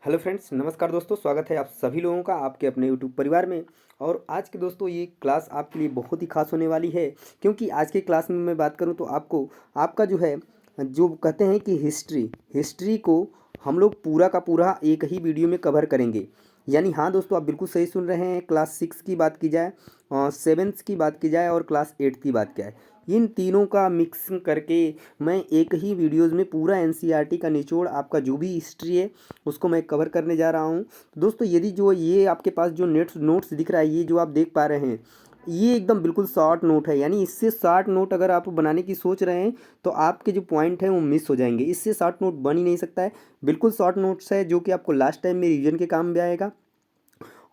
Hello friends, नमस्कार दोस्तों। स्वागत है आप सभी लोगों का आपके अपने यूट्यूब परिवार में। और आज के दोस्तों ये क्लास आपके लिए बहुत ही खास होने वाली है, क्योंकि आज के क्लास में मैं बात करूं तो आपको आपका जो है जो कहते हैं कि हिस्ट्री को हम लोग पूरा का पूरा एक ही वीडियो में कवर करेंगे। यानी हाँ दोस्तों, आप बिल्कुल सही सुन रहे हैं। क्लास 6 की बात की जाए, 7th की बात की जाए और क्लास 8 की बात की जाए, इन तीनों का मिक्सिंग करके मैं एक ही वीडियोज़ में पूरा एनसीईआरटी का निचोड़ आपका जो भी हिस्ट्री है उसको मैं कवर करने जा रहा हूँ। तो दोस्तों, यदि जो ये आपके पास जो नोट्स दिख रहा है, ये जो आप देख पा रहे हैं, ये एकदम बिल्कुल शॉर्ट नोट है। यानी इससे शॉर्ट नोट अगर आप बनाने की सोच रहे हैं तो आपके जो पॉइंट हैं वो मिस हो जाएंगे। इससे शॉर्ट नोट बन ही नहीं सकता है। बिल्कुल शॉर्ट नोट्स है जो कि आपको लास्ट टाइम में रिवीजन के काम में आएगा।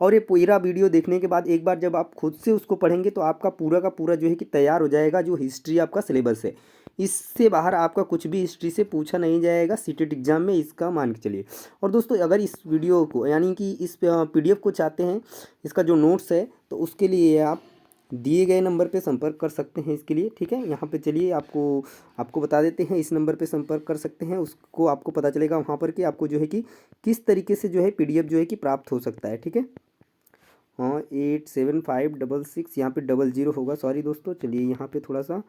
और ये पूरा वीडियो देखने के बाद एक बार जब आप खुद से उसको पढ़ेंगे तो आपका पूरा का पूरा जो है कि तैयार हो जाएगा जो हिस्ट्री आपका सिलेबस है। इससे बाहर आपका कुछ भी हिस्ट्री से पूछा नहीं जाएगा सीटेट एग्जाम में, इसका मान के चलिए। और दोस्तों, अगर इस वीडियो को यानी कि इस पीडीएफ को चाहते हैं, इसका जो नोट्स है, तो उसके लिए आप दिए गए नंबर पे संपर्क कर सकते हैं इसके लिए। ठीक है, यहाँ पे चलिए आपको आपको बता देते हैं, इस नंबर पे संपर्क कर सकते हैं। उसको आपको पता चलेगा वहाँ पर कि आपको जो है कि किस तरीके से जो है पीडीएफ जो है कि प्राप्त हो सकता है। ठीक है, हाँ 8756 यहाँ पे 00 होगा, सॉरी दोस्तों। चलिए यहाँ पे थोड़ा सा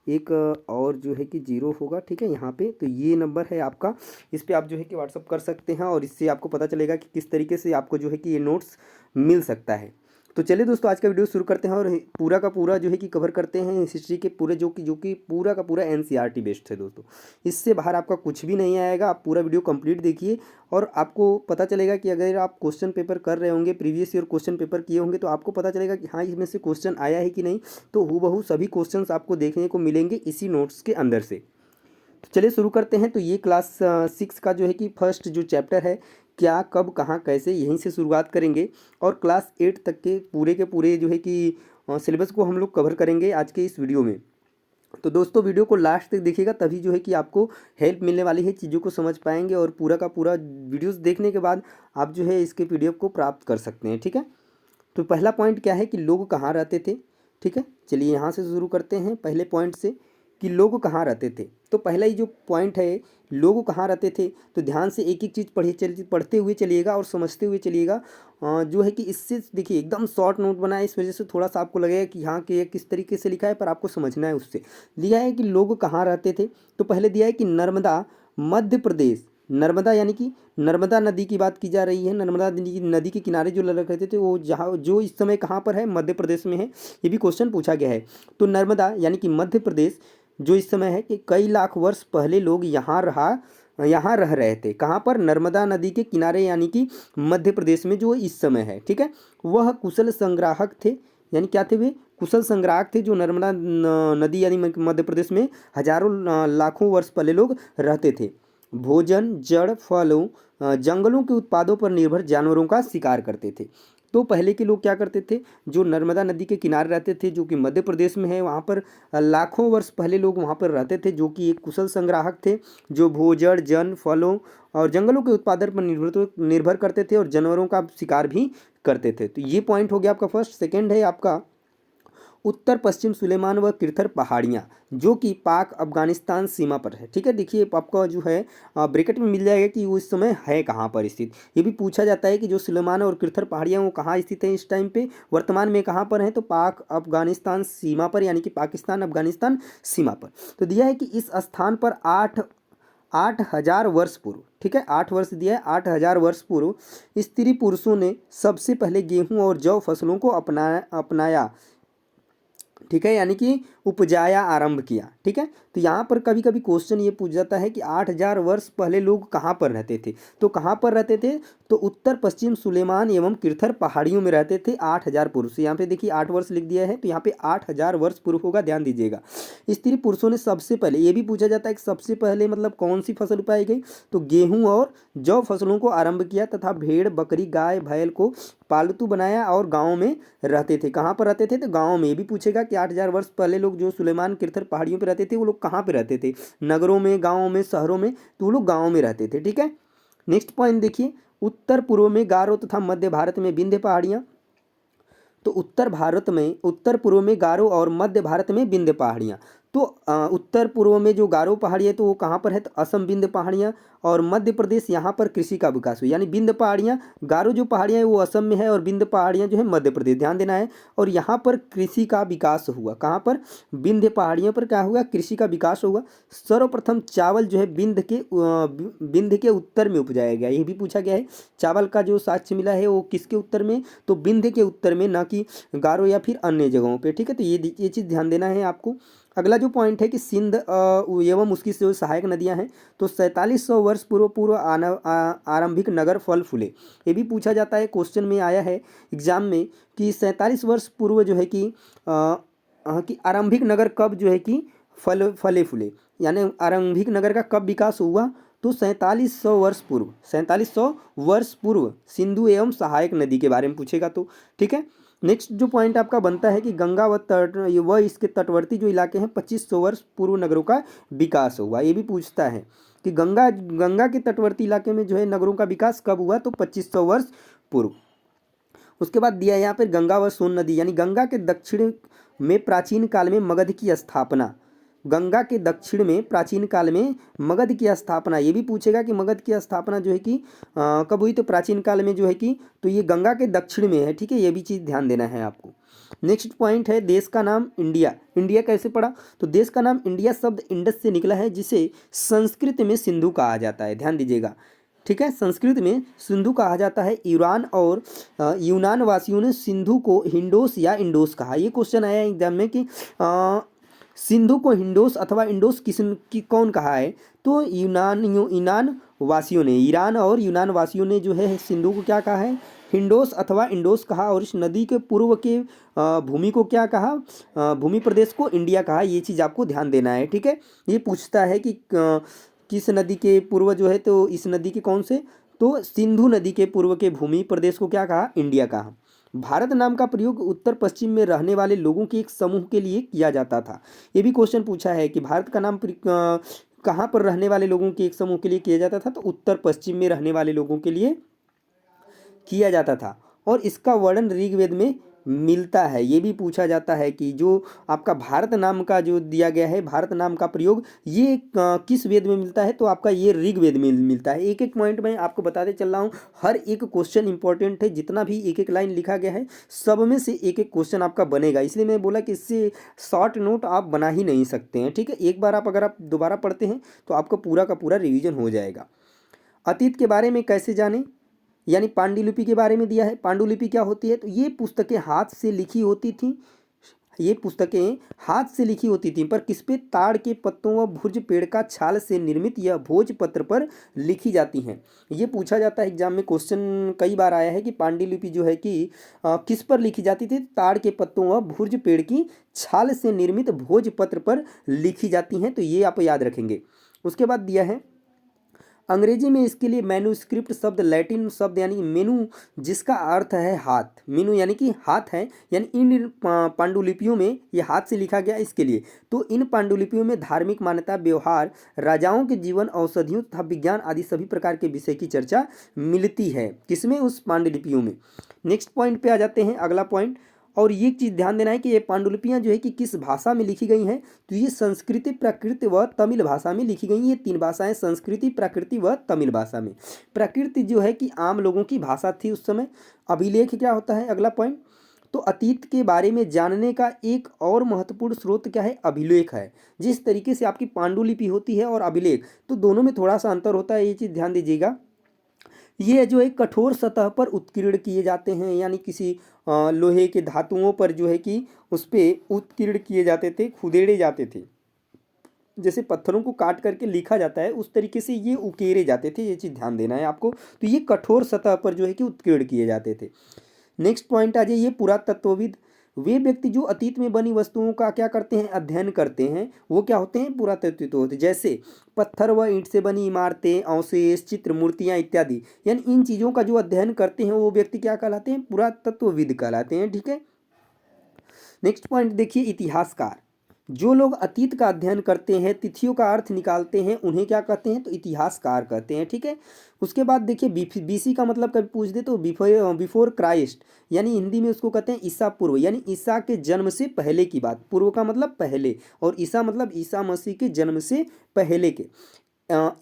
एक और जो है कि 0 होगा। ठीक है, यहाँ पे तो ये नंबर है आपका, इस पे आप जो है कि व्हाट्सअप कर सकते हैं और इससे आपको पता चलेगा कि किस तरीके से आपको जो है कि ये नोट्स मिल सकता है। तो चलिए दोस्तों, आज का वीडियो शुरू करते हैं और पूरा का पूरा जो है कि कवर करते हैं हिस्ट्री के पूरे जो कि पूरा का पूरा एनसीईआरटी बेस्ड है दोस्तों। इससे बाहर आपका कुछ भी नहीं आएगा। आप पूरा वीडियो कंप्लीट देखिए और आपको पता चलेगा कि अगर आप क्वेश्चन पेपर कर रहे होंगे, प्रीवियस ईयर क्वेश्चन पेपर किए होंगे, तो आपको पता चलेगा कि हाँ इसमें से क्वेश्चन आया है कि नहीं। तो हूबहू सभी क्वेश्चंस आपको देखने को मिलेंगे इसी नोट्स के अंदर से। तो चलिए शुरू करते हैं। तो ये क्लास 6 का जो है कि फर्स्ट जो चैप्टर है, क्या कब कहाँ कैसे, यहीं से शुरुआत करेंगे और क्लास 8 तक के पूरे जो है कि सिलेबस को हम लोग कवर करेंगे आज के इस वीडियो में। तो दोस्तों, वीडियो को लास्ट तक देखिएगा, तभी जो है कि आपको हेल्प मिलने वाली है, चीज़ों को समझ पाएंगे और पूरा का पूरा वीडियोस देखने के बाद आप जो है इसके पीडीएफ को प्राप्त कर सकते हैं। ठीक है, तो पहला पॉइंट क्या है कि लोग कहाँ रहते थे। ठीक है, चलिए यहाँ से शुरू करते हैं पहले पॉइंट से कि लोग कहाँ रहते थे। तो पहला ही जो पॉइंट है, लोग कहाँ रहते थे, तो ध्यान से एक एक चीज़ पढ़ते हुए चलिएगा और समझते हुए चलिएगा। जो है कि इससे देखिए एकदम शॉर्ट नोट बना है, इस वजह से थोड़ा सा आपको लगेगा कि यहाँ के किस तरीके से लिखा है, पर आपको समझना है। उससे दिया है कि लोग कहाँ रहते थे, तो पहले दिया है कि नर्मदा मध्य प्रदेश। नर्मदा यानी कि नर्मदा नदी की बात की जा रही है। नर्मदा नदी के किनारे जो लोग रहते थे वो जहाँ जो इस समय कहाँ पर है, मध्य प्रदेश में है। ये भी क्वेश्चन पूछा गया है। तो नर्मदा यानी कि मध्य प्रदेश जो इस समय है कि कई लाख वर्ष पहले लोग यहाँ रह रहे थे। कहाँ पर, नर्मदा नदी के किनारे यानी कि मध्य प्रदेश में जो इस समय है। ठीक है, वह कुशल संग्राहक थे। यानी क्या थे वे, कुशल संग्राहक थे जो नर्मदा नदी यानी मध्य प्रदेश में हजारों लाखों वर्ष पहले लोग रहते थे। भोजन, जड़, फलों, जंगलों के उत्पादों पर निर्भर जानवरों का शिकार करते थे। तो पहले के लोग क्या करते थे, जो नर्मदा नदी के किनारे रहते थे, जो कि मध्य प्रदेश में है, वहाँ पर लाखों वर्ष पहले लोग वहाँ पर रहते थे, जो कि एक कुशल संग्राहक थे, जो भोजन, जन, फलों और जंगलों के उत्पादन पर निर्भर करते थे और जानवरों का शिकार भी करते थे। तो ये पॉइंट हो गया आपका फर्स्ट। सेकेंड है आपका उत्तर पश्चिम सुलेमान व किरथर पहाड़ियाँ, जो कि पाक अफगानिस्तान सीमा पर है। ठीक है, देखिए आपका जो है ब्रैकेट में मिल जाएगा कि वो इस समय है कहाँ पर स्थित। ये भी पूछा जाता है कि जो सुलेमान और किरथर पहाड़ियाँ वो कहाँ स्थित हैं इस टाइम पे, वर्तमान में कहाँ पर हैं, तो पाक अफगानिस्तान सीमा पर, यानी कि पाकिस्तान अफगानिस्तान सीमा पर। तो दिया है कि इस स्थान पर 8,000 वर्ष पूर्व, ठीक है 8 वर्ष दिया है, 8,000 वर्ष पूर्व स्त्री पुरुषों ने सबसे पहले गेहूं और जौ फसलों को अपनाया। ठीक है, यानी कि उपजाया आरंभ किया। ठीक है, तो यहाँ पर कभी कभी क्वेश्चन ये पूछ जाता है कि 8,000 वर्ष पहले लोग कहाँ पर रहते थे। तो कहाँ पर रहते थे, तो उत्तर पश्चिम सुलेमान एवं किरथर पहाड़ियों में रहते थे 8,000 पूर्व से। यहाँ पे देखिए 8 वर्ष लिख दिया है, तो यहाँ पे 8,000 वर्ष पूर्व होगा, ध्यान दीजिएगा। स्त्री पुरुषों ने सबसे पहले, ये भी पूछा जाता है कि सबसे पहले मतलब कौन सी फसल उगाई गई, तो गेहूँ और जौ फसलों को आरंभ किया तथा भेड़, बकरी, गाय, बैल को पालतू बनाया और गाँव में रहते थे। कहाँ पर रहते थे, तो गाँव में। ये भी पूछेगा कि 8,000 वर्ष पहले लोग जो सुलेमान किरथर पहाड़ियों पर रहते थे वो लोग कहाँ पे रहते थे, नगरों में, गाँवों में, शहरों में, तो वो लोग गाँव में रहते थे। ठीक है, नेक्स्ट पॉइंट देखिए, उत्तर पूर्व में गारो तथा मध्य भारत में विंध्य पहाड़ियाँ। तो उत्तर पूर्व में गारो और मध्य भारत में विंध्य पहाड़ियाँ। तो उत्तर पूर्व में जो गारो पहाड़ी है तो वो कहाँ पर है, तो असम विंध्य पहाड़ियाँ, और मध्य प्रदेश यहाँ पर कृषि का विकास हुआ, यानी विंध्य पहाड़ियाँ, गारो जो पहाड़ियाँ है वो असम में है और विंध्य पहाड़ियाँ जो है मध्य प्रदेश, ध्यान देना है। और यहाँ पर कृषि का विकास हुआ, कहाँ पर, विंध्य पहाड़ियों पर क्या हुआ, कृषि का विकास हुआ। सर्वप्रथम चावल जो है विंध्य के उत्तर में उपजाया गया, ये भी पूछा गया है। चावल का जो साक्ष्य मिला है वो किसके उत्तर में, तो विंध्य के उत्तर में, ना कि गारो या फिर अन्य जगहों पे, ठीक है। तो ये चीज़ ध्यान देना है आपको। अगला जो पॉइंट है कि सिंध एवं उसकी जो सहायक नदियां हैं, तो 4700 वर्ष पूर्व आरंभिक नगर फल फूले, ये भी पूछा जाता है, क्वेश्चन में आया है एग्जाम में कि 47 वर्ष पूर्व जो है कि आरंभिक नगर कब जो है कि फले फूले, यानी आरंभिक नगर का कब विकास हुआ, तो 4700 वर्ष पूर्व सिंधु एवं सहायक नदी के बारे में पूछेगा तो, ठीक है। नेक्स्ट जो पॉइंट आपका बनता है कि गंगा व इसके तटवर्ती जो इलाके हैं 2500 वर्ष पूर्व नगरों का विकास हुआ, ये भी पूछता है कि गंगा के तटवर्ती इलाके में जो है नगरों का विकास कब हुआ, तो 2500 वर्ष पूर्व। उसके बाद दिया है यहाँ पर गंगा व सोन नदी, यानी गंगा के दक्षिण में प्राचीन काल में मगध की स्थापना, गंगा के दक्षिण में प्राचीन काल में मगध की स्थापना, ये भी पूछेगा कि मगध की स्थापना जो है कि कब हुई, तो प्राचीन काल में जो है कि, तो ये गंगा के दक्षिण में है, ठीक है, ये भी चीज़ ध्यान देना है आपको। नेक्स्ट पॉइंट है देश का नाम इंडिया, इंडिया कैसे पड़ा, तो देश का नाम इंडिया शब्द इंडस से निकला है, जिसे संस्कृत में सिंधु कहा जाता है, ध्यान दीजिएगा, ठीक है। संस्कृत में सिंधु कहा जाता है। ईरान और यूनान वासियों ने सिंधु को हिंडोस या इंडोस कहा। ये क्वेश्चन आया एग्जाम में कि सिंधु को हिंडोस अथवा इंडोस कौन कहा है, तो यूनान वासियों ने, ईरान और यूनान वासियों ने जो है सिंधु को क्या कहा है, हिंडोस अथवा इंडोस कहा, और इस नदी के पूर्व के भूमि को क्या कहा, भूमि प्रदेश को इंडिया कहा। ये चीज़ आपको ध्यान देना है, ठीक है। ये पूछता है कि किस नदी के पूर्व जो है, तो इस नदी के कौन से, तो सिंधु नदी के पूर्व के भूमि प्रदेश को क्या कहा, इंडिया कहा। भारत नाम का प्रयोग उत्तर पश्चिम में रहने वाले लोगों के एक समूह के लिए किया जाता था। ये भी क्वेश्चन पूछा है कि भारत का नाम कहाँ पर रहने वाले लोगों के एक समूह के लिए किया जाता था, तो उत्तर पश्चिम में रहने वाले लोगों के लिए किया जाता था, और इसका वर्णन ऋग्वेद में मिलता है। ये भी पूछा जाता है कि जो आपका भारत नाम का जो दिया गया है, भारत नाम का प्रयोग ये किस वेद में मिलता है, तो आपका ये ऋग्वेद में मिलता है। एक एक पॉइंट मैं आपको बताते चल रहा हूँ, हर एक क्वेश्चन इंपॉर्टेंट है, जितना भी एक एक लाइन लिखा गया है सब में से एक एक क्वेश्चन आपका बनेगा, इसलिए मैं बोला कि इससे शॉर्ट नोट आप बना ही नहीं सकते हैं, ठीक है। एक बार अगर आप दोबारा पढ़ते हैं तो आपका पूरा का पूरा रिविजन हो जाएगा। अतीत के बारे में कैसे जाने, यानी पांडुलिपि के बारे में दिया है। पांडुलिपि क्या होती है, तो ये पुस्तकें हाथ से लिखी होती थी, ये पुस्तकें हाथ से लिखी होती थी, पर किस पे, ताड़ के पत्तों व भुर्ज पेड़ का छाल से निर्मित यह भोजपत्र पर लिखी जाती हैं। ये पूछा जाता है एग्जाम में, क्वेश्चन कई बार आया है कि पांडुलिपि जो है कि किस पर लिखी जाती थी, ताड़ के पत्तों व भुर्ज पेड़ की छाल से निर्मित भोजपत्र पर लिखी जाती हैं, तो ये आप याद रखेंगे। उसके बाद दिया है अंग्रेजी में इसके लिए मैन्यूस्क्रिप्ट शब्द लैटिन शब्द यानी मेनू, जिसका अर्थ है हाथ, मेनू यानी कि हाथ है, यानी इन पांडुलिपियों में ये हाथ से लिखा गया इसके लिए। तो इन पांडुलिपियों में धार्मिक मान्यता, व्यवहार, राजाओं के जीवन, औषधियों तथा विज्ञान आदि सभी प्रकार के विषय की चर्चा मिलती है, किसमें, उस पांडुलिपियों में। नेक्स्ट पॉइंट पे आ जाते हैं, अगला पॉइंट, और ये चीज़ ध्यान देना है कि ये पांडुलिपियाँ जो है कि किस भाषा में लिखी गई हैं, तो ये संस्कृत, प्राकृत व तमिल भाषा में लिखी गई। ये तीन भाषाएं, संस्कृति, प्राकृति व तमिल भाषा में। प्राकृत जो है कि आम लोगों की भाषा थी उस समय। अभिलेख क्या होता है, अगला पॉइंट, तो अतीत के बारे में जानने का एक और महत्वपूर्ण स्रोत क्या है, अभिलेख है। जिस तरीके से आपकी पांडुलिपि होती है और अभिलेख, तो दोनों में थोड़ा सा अंतर होता है, ये चीज़ ध्यान दीजिएगा। ये जो है कठोर सतह पर उत्कीर्ण किए जाते हैं, यानी किसी लोहे के धातुओं पर जो है कि उस पर उत्कीर्ण किए जाते थे, खुदेड़े जाते थे, जैसे पत्थरों को काट करके लिखा जाता है उस तरीके से ये उकेरे जाते थे, ये चीज़ ध्यान देना है आपको। तो ये कठोर सतह पर जो है कि उत्कीर्ण किए जाते थे। नेक्स्ट पॉइंट आ जाए, ये पुरातत्वविद, वे व्यक्ति जो अतीत में बनी वस्तुओं का क्या करते हैं, अध्ययन करते हैं, वो क्या होते हैं, पुरातत्वविद होते हैं। जैसे पत्थर व ईंट से बनी इमारतें, अवशेष, चित्र, मूर्तियाँ इत्यादि, यानी इन चीज़ों का जो अध्ययन करते हैं वो व्यक्ति क्या कहलाते हैं, पुरातत्वविद कहलाते हैं, ठीक है। नेक्स्ट पॉइंट देखिए, इतिहासकार, जो लोग अतीत का अध्ययन करते हैं, तिथियों का अर्थ निकालते हैं, उन्हें क्या कहते हैं? तो इतिहासकार कहते हैं। ठीक है। उसके बाद देखिए बीसी का मतलब कभी पूछ दे तो बिफोर क्राइस्ट, यानी हिंदी में उसको कहते हैं ईसा पूर्व, यानी ईसा के जन्म से पहले की बात। पूर्व का मतलब पहले, और ईसा मतलब ईसा मसीह के जन्म से पहले के।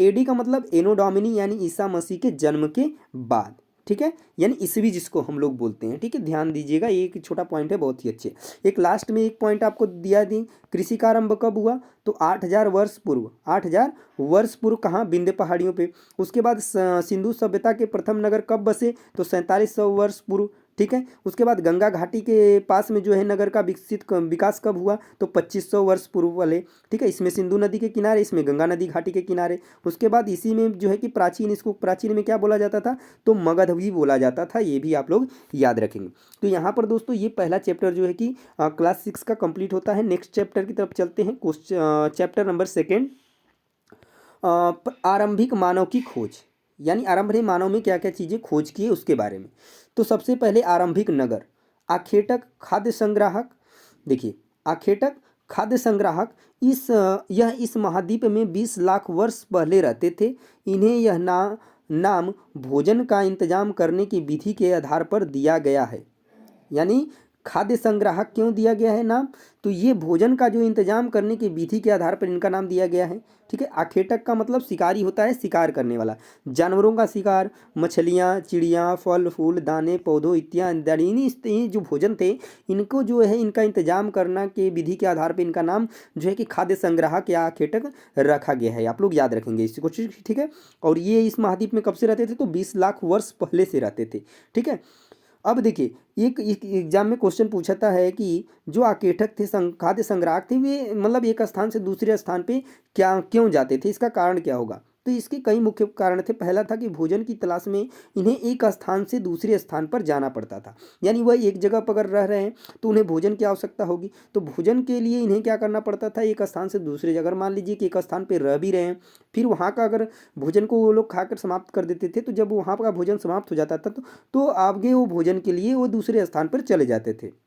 एडी का मतलब एनो डोमिनी, यानी ईसा मसीह के जन्म के बाद। ठीक है, यानी ईसवी जिसको हम लोग बोलते हैं। ठीक है, ध्यान दीजिएगा, ये एक छोटा पॉइंट है, बहुत ही अच्छे। एक लास्ट में एक पॉइंट आपको दिया दी, कृषि का आरंभ कब हुआ? तो 8000 वर्ष पूर्व। 8000 वर्ष पूर्व कहाँ? विंध्य पहाड़ियों पे। उसके बाद सिंधु सभ्यता के प्रथम नगर कब बसे? तो 4700 वर्ष पूर्व। ठीक है। उसके बाद गंगा घाटी के पास में जो है नगर का विकास कब हुआ? तो 2500 वर्ष पूर्व वाले। ठीक है, इसमें सिंधु नदी के किनारे, इसमें गंगा नदी घाटी के किनारे। उसके बाद इसी में जो है कि प्राचीन, इसको प्राचीन में क्या बोला जाता था? तो मगध भी बोला जाता था। ये भी आप लोग याद रखेंगे। तो यहाँ पर दोस्तों ये पहला चैप्टर जो है कि क्लास 6 का कंप्लीट होता है। नेक्स्ट चैप्टर की तरफ चलते हैं। चैप्टर नंबर 2, आरंभिक मानव की खोज, यानी आरंभिक मानव में क्या क्या चीज़ें खोज की है उसके बारे में। तो सबसे पहले आरंभिक नगर, आखेटक खाद्य संग्राहक। देखिए, आखेटक खाद्य संग्राहक यह इस महाद्वीप में 20 लाख वर्ष पहले रहते थे। इन्हें यह नाम भोजन का इंतजाम करने की विधि के आधार पर दिया गया है। यानी खाद्य संग्राहक क्यों दिया गया है नाम? तो ये भोजन का जो इंतजाम करने की विधि के आधार पर इनका नाम दिया गया है। ठीक है। आखेटक का मतलब शिकारी होता है, शिकार करने वाला, जानवरों का शिकार, मछलियाँ, चिड़िया, फल फूल, दाने, पौधों इत्यादि, ये जो भोजन थे, इनको जो है इनका इंतजाम करना के विधि के आधार पर इनका नाम जो है कि खाद्य संग्राहक या आखेटक रखा गया है। आप लोग याद रखेंगे इसको। ठीक है। और ये इस महाद्वीप में कब से रहते थे? तो 20 लाख वर्ष पहले से रहते थे। ठीक है। अब देखिए, एक एग्जाम में क्वेश्चन पूछता है कि जो आकेठक थे, खाद्य संग्राहक थे, वे मतलब एक स्थान से दूसरे स्थान पे क्या क्यों जाते थे? इसका कारण क्या होगा? तो इसके कई मुख्य कारण थे। पहला था कि भोजन की तलाश में इन्हें एक स्थान से दूसरे स्थान पर जाना पड़ता था। यानी वह एक जगह पर अगर रह रहे हैं तो उन्हें भोजन की आवश्यकता होगी, तो भोजन के लिए इन्हें क्या करना पड़ता था? एक स्थान से दूसरे जगह, मान लीजिए कि एक स्थान पर रह भी रहे हैं, फिर वहाँ का अगर भोजन को वो लोग खाकर समाप्त कर देते थे, तो जब वहाँ का भोजन समाप्त हो जाता था तो आगे वो भोजन के लिए वो दूसरे स्थान पर चले जाते थे।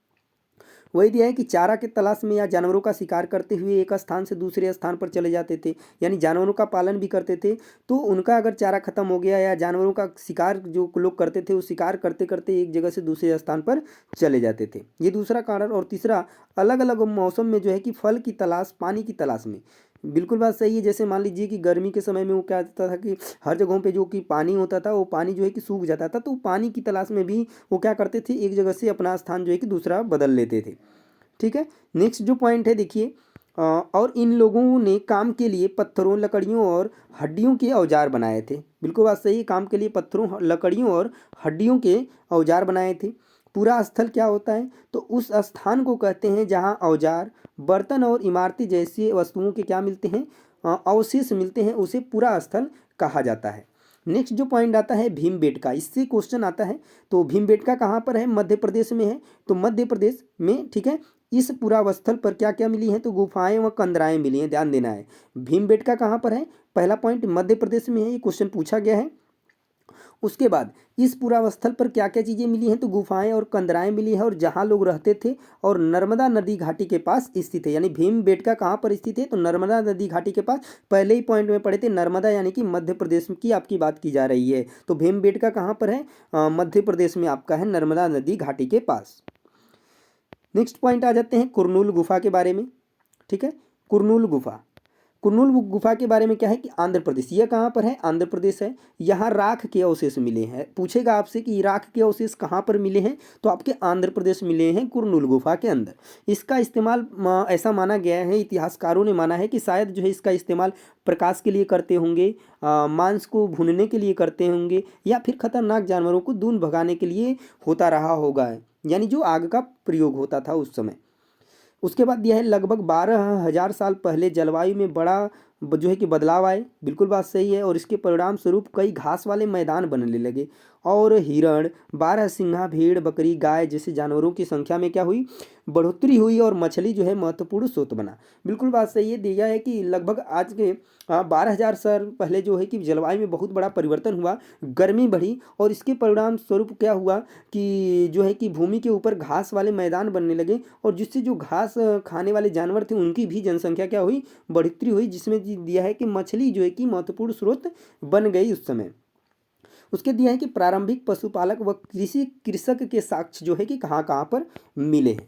वही दिया है कि चारा के तलाश में या जानवरों का शिकार करते हुए एक स्थान से दूसरे स्थान पर चले जाते थे। यानी जानवरों का पालन भी करते थे, तो उनका अगर चारा खत्म हो गया या जानवरों का शिकार जो लोग करते थे, वो शिकार करते करते एक जगह से दूसरे स्थान पर चले जाते थे। ये दूसरा कारण। और तीसरा, अलग अलग मौसम में जो है कि फल की तलाश, पानी की तलाश में। बिल्कुल बात सही है। जैसे मान लीजिए कि गर्मी के समय में वो क्या होता था कि हर जगहों पे जो कि पानी होता था, वो पानी जो है कि सूख जाता था, तो पानी की तलाश में भी वो क्या करते थे? एक जगह से अपना स्थान जो है कि दूसरा बदल लेते थे। ठीक है। नेक्स्ट जो पॉइंट है देखिए, और इन लोगों ने काम के लिए पत्थरों, लकड़ियों और हड्डियों के औजार बनाए थे। बिल्कुल बात सही है। काम के लिए पत्थरों, लकड़ियों और हड्डियों के औजार बनाए थे। पूरा स्थल क्या होता है? तो उस स्थान को कहते हैं जहां औजार, बर्तन और इमारतें जैसी वस्तुओं के क्या मिलते हैं? अवशेष मिलते हैं, उसे पूरा स्थल कहा जाता है। नेक्स्ट जो पॉइंट आता है भीमबेटका, इससे क्वेश्चन आता है। तो भीमबेटका कहाँ पर है? मध्य प्रदेश में है। तो मध्य प्रदेश में, ठीक है, इस पुरावस्थल पर क्या क्या मिली हैं? तो गुफाएं व कंदराएं मिली हैं, ध्यान देना है। भीमबेटका कहाँ पर है? पहला पॉइंट मध्य प्रदेश में है, ये क्वेश्चन पूछा गया है। उसके बाद इस पुरावस्थल पर क्या क्या चीज़ें मिली हैं? तो गुफाएं और कंदराएं मिली है, और जहाँ लोग रहते थे, और नर्मदा नदी घाटी के पास स्थित है। यानी भीमबेटका कहाँ पर स्थित है? तो नर्मदा नदी घाटी के पास। पहले ही पॉइंट में पढ़े थे, नर्मदा यानी कि मध्य प्रदेश की आपकी बात की जा रही है। तो भीमबेटका कहाँ पर है? मध्य प्रदेश में आपका है, नर्मदा नदी घाटी के पास। नेक्स्ट पॉइंट आ जाते हैं कुरनूल गुफा के बारे में। ठीक है, कुरनूल गुफा। कुरनूल गुफा के बारे में क्या है कि आंध्र प्रदेश, यह कहाँ पर है? आंध्र प्रदेश है। यहाँ राख के अवशेष मिले हैं। पूछेगा आपसे कि राख के अवशेष कहाँ पर मिले हैं? तो आपके आंध्र प्रदेश मिले हैं, कुरनूल गुफा के अंदर। इसका इस्तेमाल ऐसा माना गया है, इतिहासकारों ने माना है कि शायद जो है इसका इस्तेमाल प्रकाश के लिए करते होंगे, मांस को भूनने के लिए करते होंगे, या फिर खतरनाक जानवरों को दूर भगाने के लिए होता रहा होगा। यानी जो आग का प्रयोग होता था उस समय। उसके बाद यह है लगभग 12,000 साल पहले जलवायु में बड़ा जो है कि बदलाव आए, बिल्कुल बात सही है। और इसके परिणाम स्वरूप कई घास वाले मैदान बनने लगे और हिरण, बारहसिंगा, भेड़, बकरी, गाय जैसे जानवरों की संख्या में क्या हुई, बढ़ोतरी हुई और मछली जो है महत्वपूर्ण स्रोत बना। बिल्कुल बात सही है, दिया है कि लगभग आज के 12,000 साल पहले जो है कि जलवायु में बहुत बड़ा परिवर्तन हुआ, गर्मी बढ़ी और इसके परिणाम स्वरूप क्या हुआ कि जो है कि भूमि के ऊपर घास वाले मैदान बनने लगे और जिससे जो घास खाने वाले जानवर थे उनकी भी जनसंख्या क्या हुई, बढ़ोतरी हुई, जिसमें दिया है कि मछली जो है कि महत्वपूर्ण स्रोत बन गई उस समय। उसके दिया है कि प्रारंभिक पशुपालक व कृषक के साक्ष्य जो है कि कहाँ कहाँ पर मिले हैं।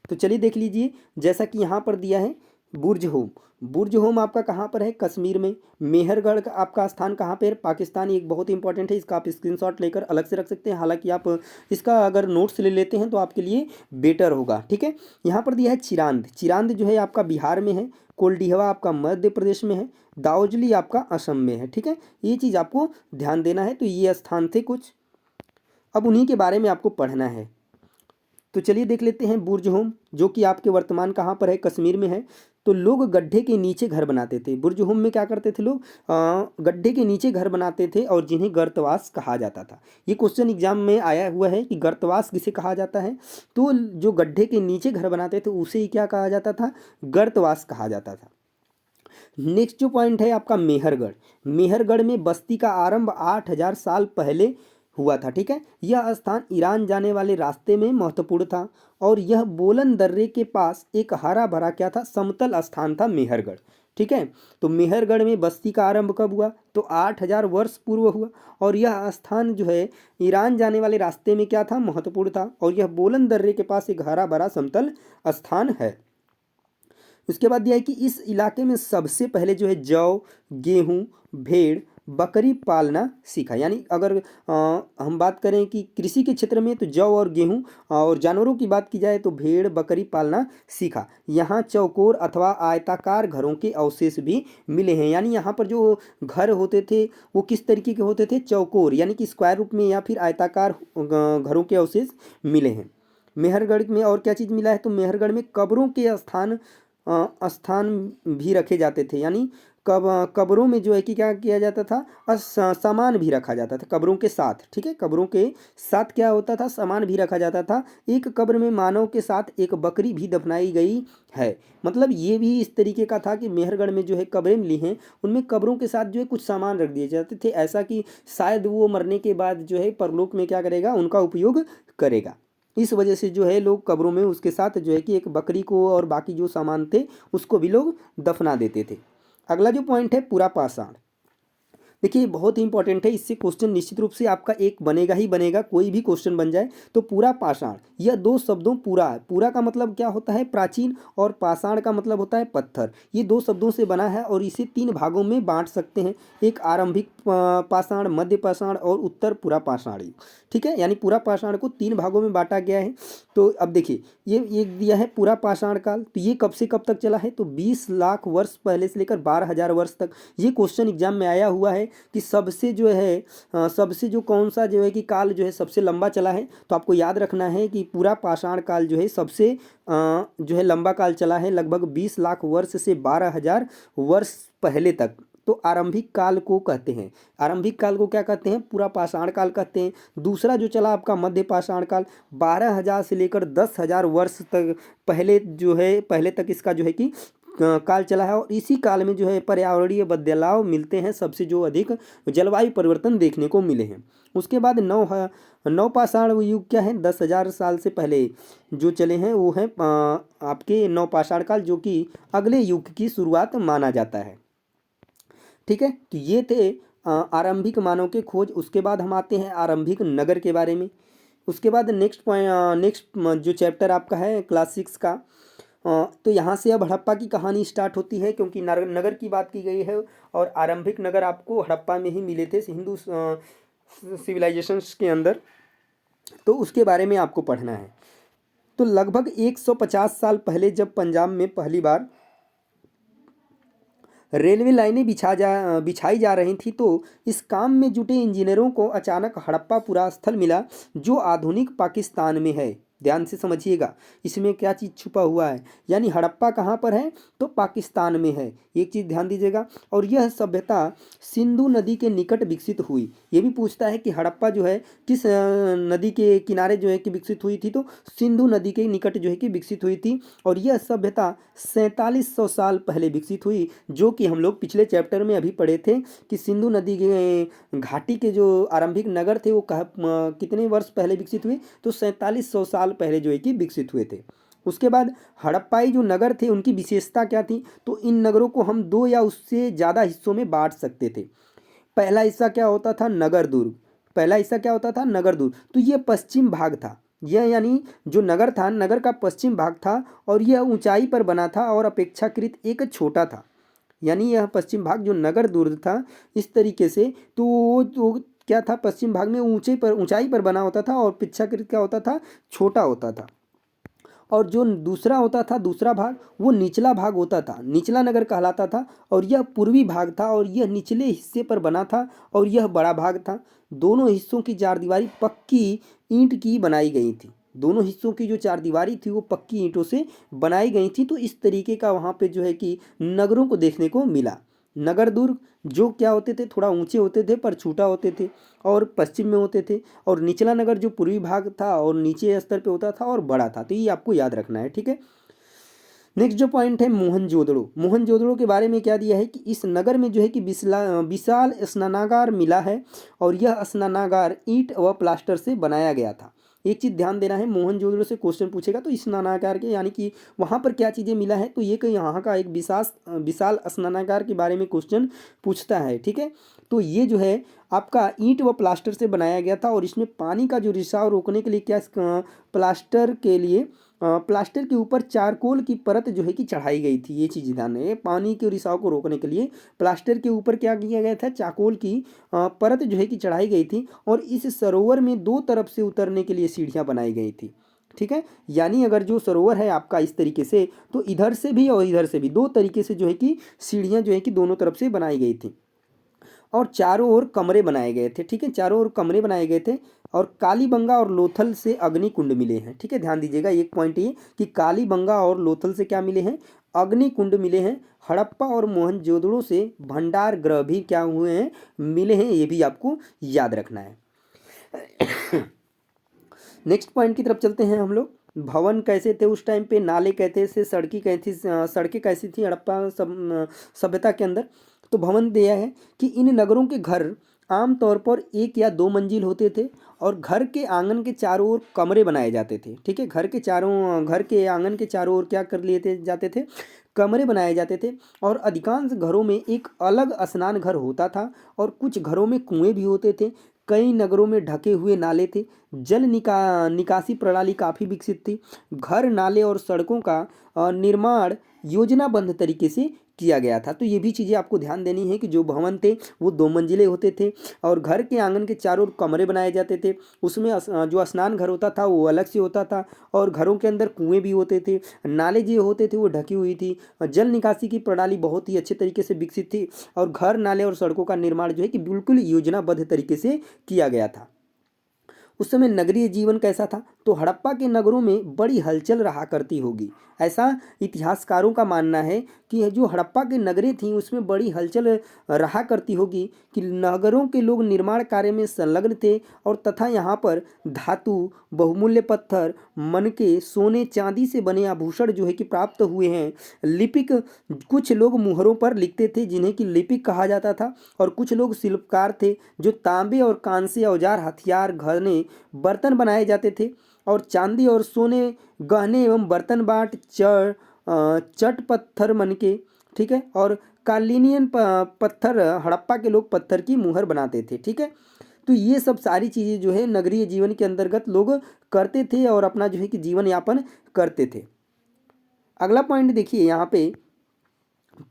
तो चलिए देख लीजिए, जैसा कि यहाँ पर दिया है बुर्ज होम। बुर्ज होम आपका कहाँ पर है, कश्मीर में। मेहरगढ़ का आपका स्थान कहाँ पर है, पाकिस्तान। एक बहुत इंपॉर्टेंट है, इसका आप स्क्रीनशॉट लेकर अलग से रख सकते हैं, हालांकि आप इसका अगर नोट्स ले लेते हैं तो आपके लिए बेटर होगा, ठीक है। यहाँ पर दिया है चिरांद। चिरांद जो है आपका बिहार में है, कोल्डिहवा आपका मध्य प्रदेश में है, दाऊजली आपका असम में है, ठीक है। ये चीज़ आपको ध्यान देना है। तो ये स्थान थे कुछ, अब उन्हीं के बारे में आपको पढ़ना है। तो चलिए देख लेते हैं बुर्ज होम, जो कि आपके वर्तमान कहाँ पर है, कश्मीर में है। तो लोग गड्ढे के नीचे घर बनाते थे। बुर्ज होम में क्या करते थे लोग, गड्ढे के नीचे घर बनाते थे और जिन्हें गर्तवास कहा जाता था। ये क्वेश्चन एग्जाम में आया हुआ है कि गर्तवास किसे कहा जाता है। तो जो गड्ढे के नीचे घर बनाते थे उसे ही क्या कहा जाता था, गर्तवास कहा जाता था। नेक्स्ट जो पॉइंट है आपका मेहरगढ़। मेहरगढ़ में बस्ती का आरंभ 8,000 साल पहले हुआ था, ठीक है। यह स्थान ईरान जाने वाले रास्ते में महत्वपूर्ण था और यह बोलन दर्रे के पास एक हरा भरा क्या था, समतल स्थान था मेहरगढ़, ठीक है। तो मेहरगढ़ में बस्ती का आरंभ कब हुआ, तो 8,000 वर्ष पूर्व हुआ और यह स्थान जो है ईरान जाने वाले रास्ते में क्या था, महत्वपूर्ण था और यह बोलन दर्रे के पास एक हरा भरा समतल स्थान है। उसके बाद दिया है कि इस इलाके में सबसे पहले जो है जौ, गेहूँ, भेड़, बकरी पालना सीखा। यानी अगर हम बात करें कि कृषि के क्षेत्र में तो जौ और गेहूँ, और जानवरों की बात की जाए तो भेड़ बकरी पालना सीखा। यहाँ चौकोर अथवा आयताकार घरों के अवशेष भी मिले हैं। यानी यहाँ पर जो घर होते थे वो किस तरीके के होते थे, चौकोर यानी कि स्क्वायर रूप में या फिर आयताकार घरों के अवशेष मिले हैं। मेहरगढ़ में और क्या चीज़ मिला है, तो मेहरगढ़ में कब्रों के स्थान भी रखे जाते थे। यानी कब्रों में जो है कि क्या किया जाता था, सामान भी रखा जाता था कब्रों के साथ, ठीक है। कब्रों के साथ क्या होता था, सामान भी रखा जाता था। एक कब्र में मानव के साथ एक बकरी भी दफनाई गई है। मतलब ये भी इस तरीके का था कि मेहरगढ़ में जो है कब्रें मिली हैं, उनमें कब्रों के साथ जो है कुछ सामान रख दिए जाते थे, ऐसा कि शायद वो मरने के बाद जो है परलोक में क्या करेगा, उनका उपयोग करेगा। इस वजह से जो है लोग कब्रों में उसके साथ जो है कि एक बकरी को और बाकी जो सामान थे उसको भी लोग दफना देते थे। अगला जो पॉइंट है पूरा पाषाण। देखिए बहुत ही इंपॉर्टेंट है, इससे क्वेश्चन निश्चित रूप से आपका एक बनेगा ही बनेगा, कोई भी क्वेश्चन बन जाए। तो पूरा पाषाण, यह दो शब्दों पूरा है, पूरा का मतलब क्या होता है, प्राचीन, और पाषाण का मतलब होता है पत्थर। ये दो शब्दों से बना है और इसे 3 भागों में बांट सकते हैं, एक आरंभिक पाषाण, मध्य पाषाण और उत्तर पूरा पाषाण युग, ठीक है। यानी पूरा पाषाण को 3 भागों में बांटा गया है। तो अब देखिए ये दिया है पूरा पाषाण काल, तो ये कब से कब तक चला है, तो 20 लाख वर्ष पहले से लेकर 12,000 वर्ष तक। ये क्वेश्चन एग्जाम में आया हुआ है कि सबसे जो है सबसे जो कौन सा जो है कि काल जो है सबसे लंबा चला है। तो आपको याद रखना है कि पूरा पाषाण काल जो है सबसे जो है लंबा काल चला है, लगभग 20 लाख वर्ष से 12,000 वर्ष पहले तक। तो आरंभिक काल को कहते हैं, आरंभिक काल को क्या कहते हैं, पूरा पाषाण काल कहते हैं। दूसरा जो चला आपका मध्य पाषाण काल, 12,000 से लेकर 10,000 वर्ष तक पहले जो है, पहले तक इसका जो है कि काल चला है। और इसी काल में जो है पर्यावरणीय बदलाव मिलते हैं, सबसे जो अधिक जलवायु परिवर्तन देखने को मिले हैं। उसके बाद नवपाषाण युग क्या है, 10,000 साल से पहले जो चले हैं वो है आपके नवपाषाण काल, जो कि अगले युग की शुरुआत माना जाता है, ठीक है। तो ये थे आरंभिक मानव के खोज। उसके बाद हम आते हैं आरंभिक नगर के बारे में। उसके बाद नेक्स्ट जो चैप्टर आपका है क्लास 6 का, तो यहाँ से अब हड़प्पा की कहानी स्टार्ट होती है, क्योंकि नगर की बात की गई है और आरंभिक नगर आपको हड़प्पा में ही मिले थे हिंदू सिविलाइजेशंस के अंदर। तो उसके बारे में आपको पढ़ना है। तो लगभग 150 साल पहले जब पंजाब में पहली बार रेलवे लाइनें बिछाई जा रही थी, तो इस काम में जुटे इंजीनियरों को अचानक हड़प्पा पुरा स्थल मिला, जो आधुनिक पाकिस्तान में है। ध्यान से समझिएगा इसमें क्या चीज़ छुपा हुआ है। यानी हड़प्पा कहाँ पर है, तो पाकिस्तान में है, एक चीज़ ध्यान दीजिएगा। और यह सभ्यता सिंधु नदी के निकट विकसित हुई। ये भी पूछता है कि हड़प्पा जो है किस नदी के किनारे जो है कि विकसित हुई थी, तो सिंधु नदी के निकट जो है कि विकसित हुई थी। और यह सभ्यता 4700 साल पहले विकसित हुई, जो कि हम लोग पिछले चैप्टर में अभी पढ़े थे कि सिंधु नदी के घाटी के जो आरंभिक नगर थे वो कितने वर्ष पहले विकसित हुए, तो 4700 साल पहले जो है कि विकसित हुए थे। उसके बाद हड़प्पाई जो नगर थे उनकी विशेषता क्या थी, तो इन नगरों को हम 2 या उससे ज़्यादा हिस्सों में बांट सकते थे। पहला हिस्सा क्या होता था, नगर दुर्ग। पहला हिस्सा क्या होता था, नगर दुर्ग। तो ये पश्चिम भाग था, यह यानी जो नगर था, नगर का पश्चिम भाग था और यह ऊंचाई पर बना था और अपेक्षाकृत एक छोटा था। यानी यह पश्चिम भाग जो नगर दुर्ग था इस तरीके से, तो वो क्या था, पश्चिम भाग में ऊंचाई पर बना होता था और अपेक्षाकृत क्या होता था, छोटा होता था। और जो दूसरा होता था, दूसरा भाग, वो निचला भाग होता था, निचला नगर कहलाता था। और यह पूर्वी भाग था और यह निचले हिस्से पर बना था और यह बड़ा भाग था। दोनों हिस्सों की चारदीवारी पक्की ईंट की बनाई गई थी। दोनों हिस्सों की जो चारदीवारी थी वो पक्की ईंटों से बनाई गई थी। तो इस तरीके का वहाँ पे जो है कि नगरों को देखने को मिला। नगर दुर्ग जो क्या होते थे, थोड़ा ऊंचे होते थे पर छोटा होते थे और पश्चिम में होते थे। और निचला नगर जो पूर्वी भाग था और नीचे स्तर पे होता था और बड़ा था। तो ये आपको याद रखना है, ठीक है। नेक्स्ट जो पॉइंट है मोहनजोदड़ो। मोहनजोदड़ो के बारे में क्या दिया है कि इस नगर में जो है कि विशाल स्नानागार मिला है और यह स्नानागार ईंट व प्लास्टर से बनाया गया था। एक चीज़ ध्यान देना है, मोहनजोदड़ो से क्वेश्चन पूछेगा तो स्नानागार के यानी कि वहाँ पर क्या चीज़ें मिला है, तो ये कि यहाँ का एक विशाल स्नानागार के बारे में क्वेश्चन पूछता है, ठीक है। तो ये जो है आपका ईंट व प्लास्टर से बनाया गया था और इसमें पानी का जो रिसाव रोकने के लिए क्या प्लास्टर के लिए प्लास्टर के ऊपर चारकोल की परत जो है कि चढ़ाई गई थी। ये चीज़ ध्यान है, पानी के रिसाव को रोकने के लिए प्लास्टर के ऊपर क्या किया गया था, चारकोल की परत जो है कि चढ़ाई गई थी। और इस सरोवर में 2 तरफ से उतरने के लिए सीढ़ियाँ बनाई गई थी, ठीक है। यानी अगर जो सरोवर है आपका इस तरीके से, तो इधर से भी और इधर से भी 2 तरीके से जो है कि सीढ़ियाँ जो है कि दोनों तरफ से बनाई गई थी। और चारों ओर कमरे बनाए गए थे, ठीक है, चारों ओर कमरे बनाए गए थे। और कालीबंगा और लोथल से अग्निकुंड मिले हैं, ठीक है। ध्यान दीजिएगा एक पॉइंट ये कि कालीबंगा और लोथल से क्या मिले हैं, अग्निकुंड मिले हैं। हड़प्पा और मोहनजोदड़ो से भंडार गृह भी क्या हुए हैं, मिले हैं। ये भी आपको याद रखना है। नेक्स्ट पॉइंट की तरफ चलते हैं हम लोग। भवन कैसे थे उस टाइम पे, नाले कैसे थे, सड़कें कैसी थी हड़प्पा सभ्यता के अंदर। तो भवन दिया है कि इन नगरों के घर आमतौर पर 1 या 2 मंजिल होते थे और घर के आंगन के चारों ओर कमरे बनाए जाते थे, ठीक है। घर के आंगन के चारों ओर क्या कर लिए जाते थे, कमरे बनाए जाते थे। और अधिकांश घरों में एक अलग स्नान घर होता था और कुछ घरों में कुएं भी होते थे। कई नगरों में ढके हुए नाले थे। निकासी प्रणाली काफ़ी विकसित थी। घर, नाले और सड़कों का निर्माण योजनाबद्ध तरीके से किया गया था। तो ये भी चीज़ें आपको ध्यान देनी है कि जो भवन थे वो 2 मंजिले होते थे और घर के आंगन के चारों ओर कमरे बनाए जाते थे। उसमें जो स्नान घर होता था वो अलग से होता था और घरों के अंदर कुएं भी होते थे। नाले जो होते थे वो ढकी हुई थी। जल निकासी की प्रणाली बहुत ही अच्छे तरीके से विकसित थी और घर, नाले और सड़कों का निर्माण जो है कि बिल्कुल योजनाबद्ध तरीके से किया गया था। उस समय नगरीय जीवन कैसा था, तो हड़प्पा के नगरों में बड़ी हलचल रहा करती होगी। ऐसा इतिहासकारों का मानना है कि जो हड़प्पा की नगरें थीं उसमें बड़ी हलचल रहा करती होगी कि नगरों के लोग निर्माण कार्य में संलग्न थे और तथा यहाँ पर धातु, बहुमूल्य पत्थर, मनके, सोने चांदी से बने आभूषण जो है कि प्राप्त हुए हैं। लिपिक, कुछ लोग मुहरों पर लिखते थे जिन्हें कि लिपिक कहा जाता था। और कुछ लोग शिल्पकार थे जो तांबे और कांस्य औजार, हथियार, घने बर्तन बनाए जाते थे। और चांदी और सोने, गहने एवं बर्तन बाट, चट पत्थर मनके, ठीक है। और कालीनियन पत्थर, हड़प्पा के लोग पत्थर की मुहर बनाते थे, ठीक है। तो ये सब सारी चीज़ें जो है नगरीय जीवन के अंतर्गत लोग करते थे और अपना जो है कि जीवन यापन करते थे। अगला पॉइंट देखिए यहाँ पे,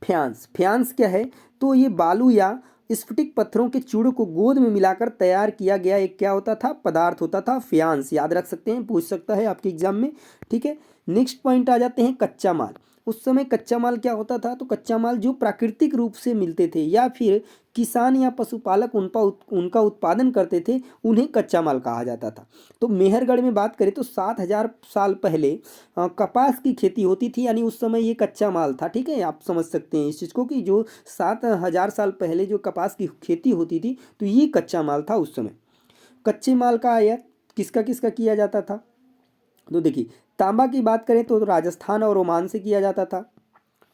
फ्यांस। फ्यांस क्या है, तो ये बालू या स्फटिक पत्थरों के चूड़ों को गोंद में मिलाकर तैयार किया गया एक क्या होता था, पदार्थ होता था, फ्यांस। याद रख सकते हैं, पूछ सकता है आपके एग्जाम में, ठीक है। नेक्स्ट पॉइंट आ जाते हैं कच्चा माल। उस समय कच्चा माल क्या होता था, तो कच्चा माल जो प्राकृतिक रूप से मिलते थे या फिर किसान या पशुपालक उनका उत्पादन करते थे, उन्हें कच्चा माल कहा जाता था। तो मेहरगढ़ में बात करें तो 7,000 साल पहले कपास की खेती होती थी, यानी उस समय ये कच्चा माल था। ठीक है, आप समझ सकते हैं इस चीज़ को कि जो 7,000 साल पहले जो कपास की खेती होती थी, तो ये कच्चा माल था उस समय। कच्चे माल का आयात किसका किसका किया जाता था, तो देखिए तांबा की बात करें तो राजस्थान और ओमान से किया जाता था।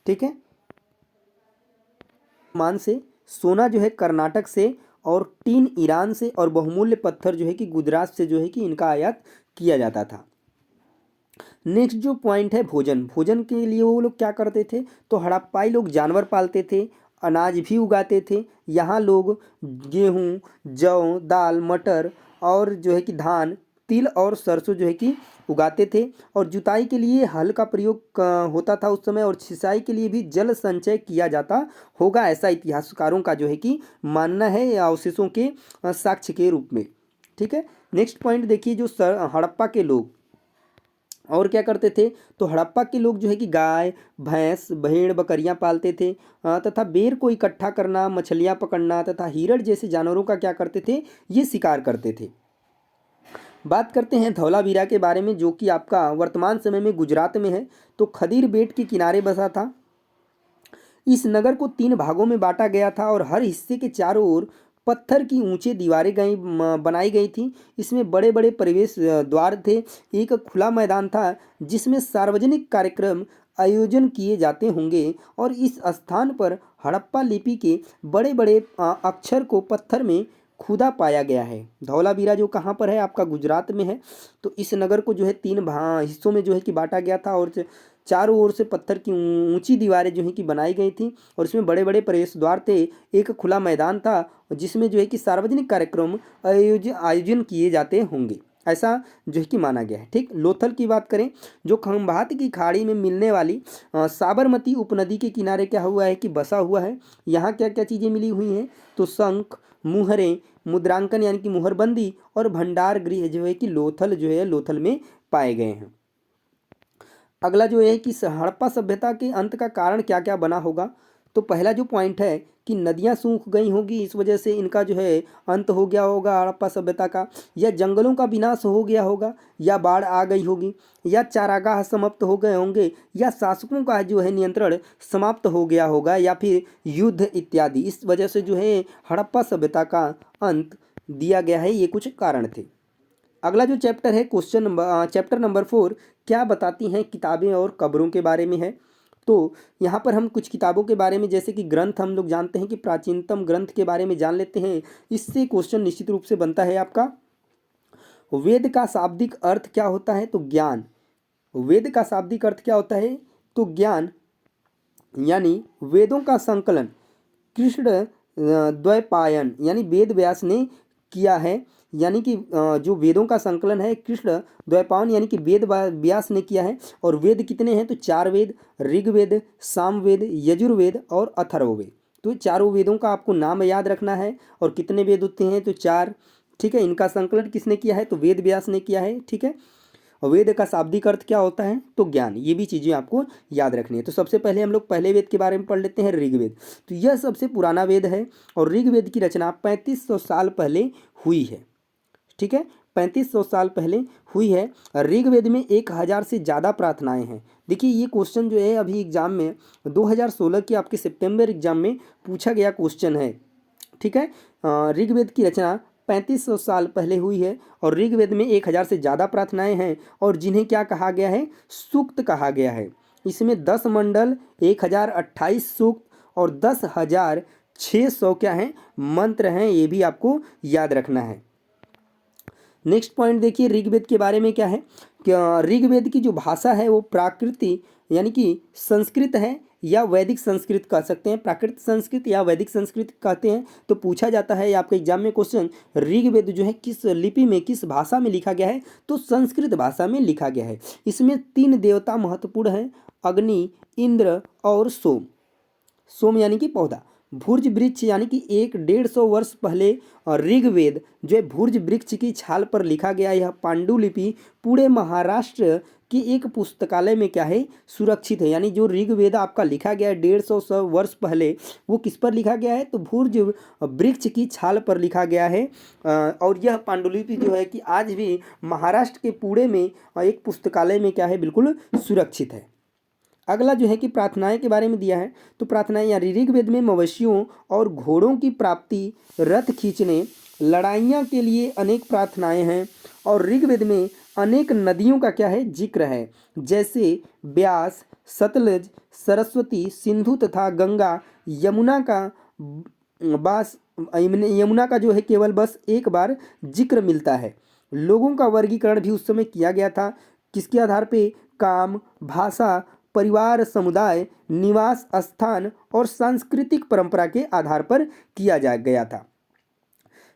ठीक है, ओमान से, सोना जो है कर्नाटक से, और टीन ईरान से, और बहुमूल्य पत्थर जो है कि गुजरात से जो है कि इनका आयात किया जाता था। नेक्स्ट जो पॉइंट है भोजन, भोजन के लिए वो लोग क्या करते थे, तो हड़प्पाई लोग जानवर पालते थे, अनाज भी उगाते थे। यहाँ लोग गेहूँ, जौ, दाल, मटर और जो है कि धान, तिल और सरसों जो है कि उगाते थे। और जुताई के लिए हल का प्रयोग होता था उस समय, और सिंचाई के लिए भी जल संचय किया जाता होगा, ऐसा इतिहासकारों का जो है कि मानना है, या अवशेषों के साक्ष्य के रूप में। ठीक है, नेक्स्ट पॉइंट देखिए, जो हड़प्पा के लोग और क्या करते थे, तो हड़प्पा के लोग जो है कि गाय, भैंस, भेड़, बकरियां पालते थे, तथा बेर को इकट्ठा करना, मछलियां पकड़ना तथा हिरण जैसे जानवरों का क्या करते थे, ये शिकार करते थे। बात करते हैं धौलावीरा के बारे में, जो कि आपका वर्तमान समय में गुजरात में है। तो खदीर बेट के किनारे बसा था। इस नगर को 3 भागों में बांटा गया था, और हर हिस्से के चारों ओर पत्थर की ऊंचे दीवारें बनाई गई थी। इसमें बड़े बड़े प्रवेश द्वार थे। एक खुला मैदान था जिसमें सार्वजनिक कार्यक्रम आयोजन किए जाते होंगे, और इस स्थान पर हड़प्पा लिपि के बड़े बड़े अक्षर को पत्थर में खुदा पाया गया है। धौलावीरा जो कहाँ पर है, आपका गुजरात में है। तो इस नगर को जो है 3 हिस्सों में जो है कि बांटा गया था, और चारों ओर से पत्थर की ऊंची दीवारें जो है कि बनाई गई थी, और इसमें बड़े बड़े प्रवेश द्वार थे। एक खुला मैदान था जिसमें जो है कि सार्वजनिक कार्यक्रम आयोजन किए जाते होंगे, ऐसा जो है कि माना गया है। ठीक, लोथल की बात करें, जो खंभात की खाड़ी में मिलने वाली साबरमती उपनदी के किनारे क्या हुआ है कि बसा हुआ है। यहाँ क्या क्या चीज़ें मिली हुई हैं, तो शंख, मुहरें, मुद्रांकन यानी कि मुहरबंदी, और भंडार गृह जो है कि लोथल जो है लोथल में पाए गए हैं। अगला जो है कि हड़प्पा सभ्यता के अंत का कारण क्या क्या बना होगा, तो पहला जो पॉइंट है कि नदियां सूख गई होगी, इस वजह से इनका जो है अंत हो गया होगा हड़प्पा सभ्यता का, या जंगलों का विनाश हो गया होगा, या बाढ़ आ गई होगी, या चारागाह समाप्त हो गए होंगे, या शासकों का जो है नियंत्रण समाप्त हो गया होगा, या फिर युद्ध इत्यादि। इस वजह से जो है हड़प्पा सभ्यता का अंत दिया गया है, ये कुछ कारण थे। अगला जो चैप्टर है चैप्टर नंबर 4, क्या बताती हैं किताबें और कब्रों के बारे में है। तो यहाँ पर हम कुछ किताबों के बारे में, जैसे कि ग्रंथ, हम लोग जानते हैं कि प्राचीनतम ग्रंथ के बारे में जान लेते हैं। इससे क्वेश्चन निश्चित रूप से बनता है आपका, वेद का शाब्दिक अर्थ क्या होता है, तो ज्ञान। वेद का शाब्दिक अर्थ क्या होता है, तो ज्ञान, यानी वेदों का संकलन कृष्ण द्वैपायन यानी वेद व्यास ने किया है। यानी कि जो वेदों का संकलन है कृष्ण द्वैपायन यानी कि वेद व्यास ने किया है। और वेद कितने हैं, तो 4 वेद, ऋग्वेद, सामवेद, यजुर्वेद और अथर्ववेद। तो चारों वेदों का आपको नाम याद रखना है। और कितने वेद होते हैं, तो 4। ठीक है, इनका संकलन किसने किया है, तो वेद व्यास ने किया है। ठीक है, वेद का शाब्दिक अर्थ क्या होता है, तो ज्ञान। ये भी चीज़ें आपको याद रखनी है। तो सबसे पहले हम लोग पहले वेद के बारे में पढ़ लेते हैं, ऋग्वेद। तो यह सबसे पुराना वेद है, और ऋग्वेद की रचना 3500 साल पहले हुई है। ठीक है, 3500 साल पहले हुई है। ऋग्वेद में 1000 से ज़्यादा प्रार्थनाएं हैं। देखिए ये क्वेश्चन जो है अभी एग्जाम में 2016 के आपके सितंबर एग्जाम में पूछा गया क्वेश्चन है। ठीक है, ऋग्वेद की रचना 3500 साल पहले हुई है, और ऋग्वेद में 1000 से ज़्यादा प्रार्थनाएं हैं, और जिन्हें क्या कहा गया है, सूक्त कहा गया है। इसमें 10 मंडल, 1028 सूक्त और 10,600 क्या हैं, मंत्र हैं। ये भी आपको याद रखना है। नेक्स्ट पॉइंट देखिए, ऋग्वेद के बारे में क्या है, क्या ऋग्वेद की जो भाषा है वो प्राकृति यानी कि संस्कृत है, या वैदिक संस्कृत कह सकते हैं। प्राकृत संस्कृत या वैदिक संस्कृत कहते हैं। तो पूछा जाता है आपके एग्जाम में क्वेश्चन, ऋग्वेद जो है किस लिपि में, किस भाषा में लिखा गया है, तो संस्कृत भाषा में लिखा गया है। इसमें 3 देवता महत्वपूर्ण हैं, अग्नि, इंद्र और सोम। सोम यानी कि पौधा। भुर्ज वृक्ष यानी कि 150 वर्ष पहले ऋग्वेद जो है भुर्ज वृक्ष की छाल पर लिखा गया। यह पांडुलिपि पूरे महाराष्ट्र कि एक पुस्तकालय में क्या है, सुरक्षित है। यानी जो ऋग्वेद आपका लिखा गया है 150 वर्ष पहले, वो किस पर लिखा गया है, तो भूर्ज वृक्ष की छाल पर लिखा गया है। और यह पांडुलिपि जो है कि आज भी महाराष्ट्र के पुणे में एक पुस्तकालय में क्या है, बिल्कुल सुरक्षित है। अगला जो है कि प्रार्थनाएं के बारे में दिया है। तो प्रार्थनाएं यानी ऋग्वेद में मवेशियों और घोड़ों की प्राप्ति, रथ खींचने, लड़ाइयाँ के लिए अनेक प्रार्थनाएं हैं। और ऋग्वेद में अनेक नदियों का क्या है, जिक्र है, जैसे ब्यास, सतलज, सरस्वती, सिंधु तथा गंगा। यमुना का बस यमुना का जो है केवल बस एक बार जिक्र मिलता है। लोगों का वर्गीकरण भी उस समय किया गया था, किसके आधार पे, काम, भाषा, परिवार, समुदाय, निवास स्थान और सांस्कृतिक परंपरा के आधार पर किया जा गया था।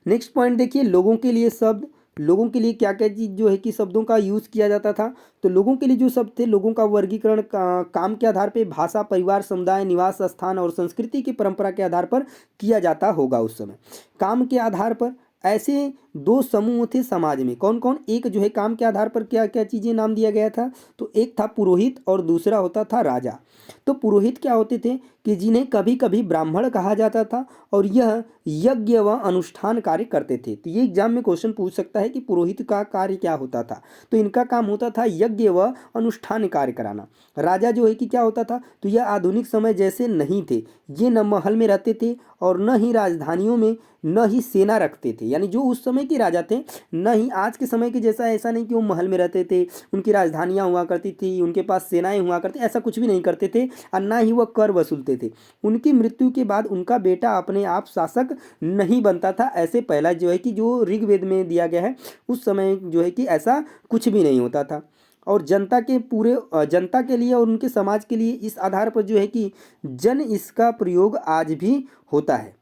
नेक्स्ट पॉइंट देखिए, लोगों के लिए शब्द। लोगों के लिए क्या क्या चीज़ जो है कि शब्दों का यूज़ किया जाता था। तो लोगों के लिए जो शब्द थे, लोगों का वर्गीकरण काम के आधार पे, भाषा, परिवार, समुदाय, निवास स्थान और संस्कृति की परंपरा के आधार पर किया जाता होगा उस समय। काम के आधार पर ऐसे दो समूह थे समाज में, कौन कौन, एक जो है काम के आधार पर क्या क्या चीज़ें नाम दिया गया था, तो एक था पुरोहित और दूसरा होता था राजा। तो पुरोहित क्या होते थे कि जिन्हें कभी कभी ब्राह्मण कहा जाता था, और यह यज्ञ व अनुष्ठान कार्य करते थे। तो ये एग्जाम में क्वेश्चन पूछ सकता है कि पुरोहित का कार्य क्या होता था, तो इनका काम होता था यज्ञ व अनुष्ठान कार्य कराना। राजा जो है कि क्या होता था, तो यह आधुनिक समय जैसे नहीं थे, ये न महल में रहते थे और न ही राजधानियों में, न ही सेना रखते थे। यानी जो उस समय के राजा थे, न ही आज के समय के जैसा, ऐसा नहीं कि वो महल में रहते थे, उनकी राजधानियाँ हुआ करती थी, उनके पास सेनाएं हुआ करती, ऐसा कुछ भी नहीं करते थे, और ना ही वह कर वसूलते थे। उनकी मृत्यु के बाद उनका बेटा अपने आप शासक नहीं बनता था। ऐसे पहला जो है कि जो ऋग्वेद में दिया गया है, उस समय जो है कि ऐसा कुछ भी नहीं होता था। और जनता के पूरे जनता के लिए और उनके समाज के लिए इस आधार पर जो है कि जन इसका प्रयोग आज भी होता है।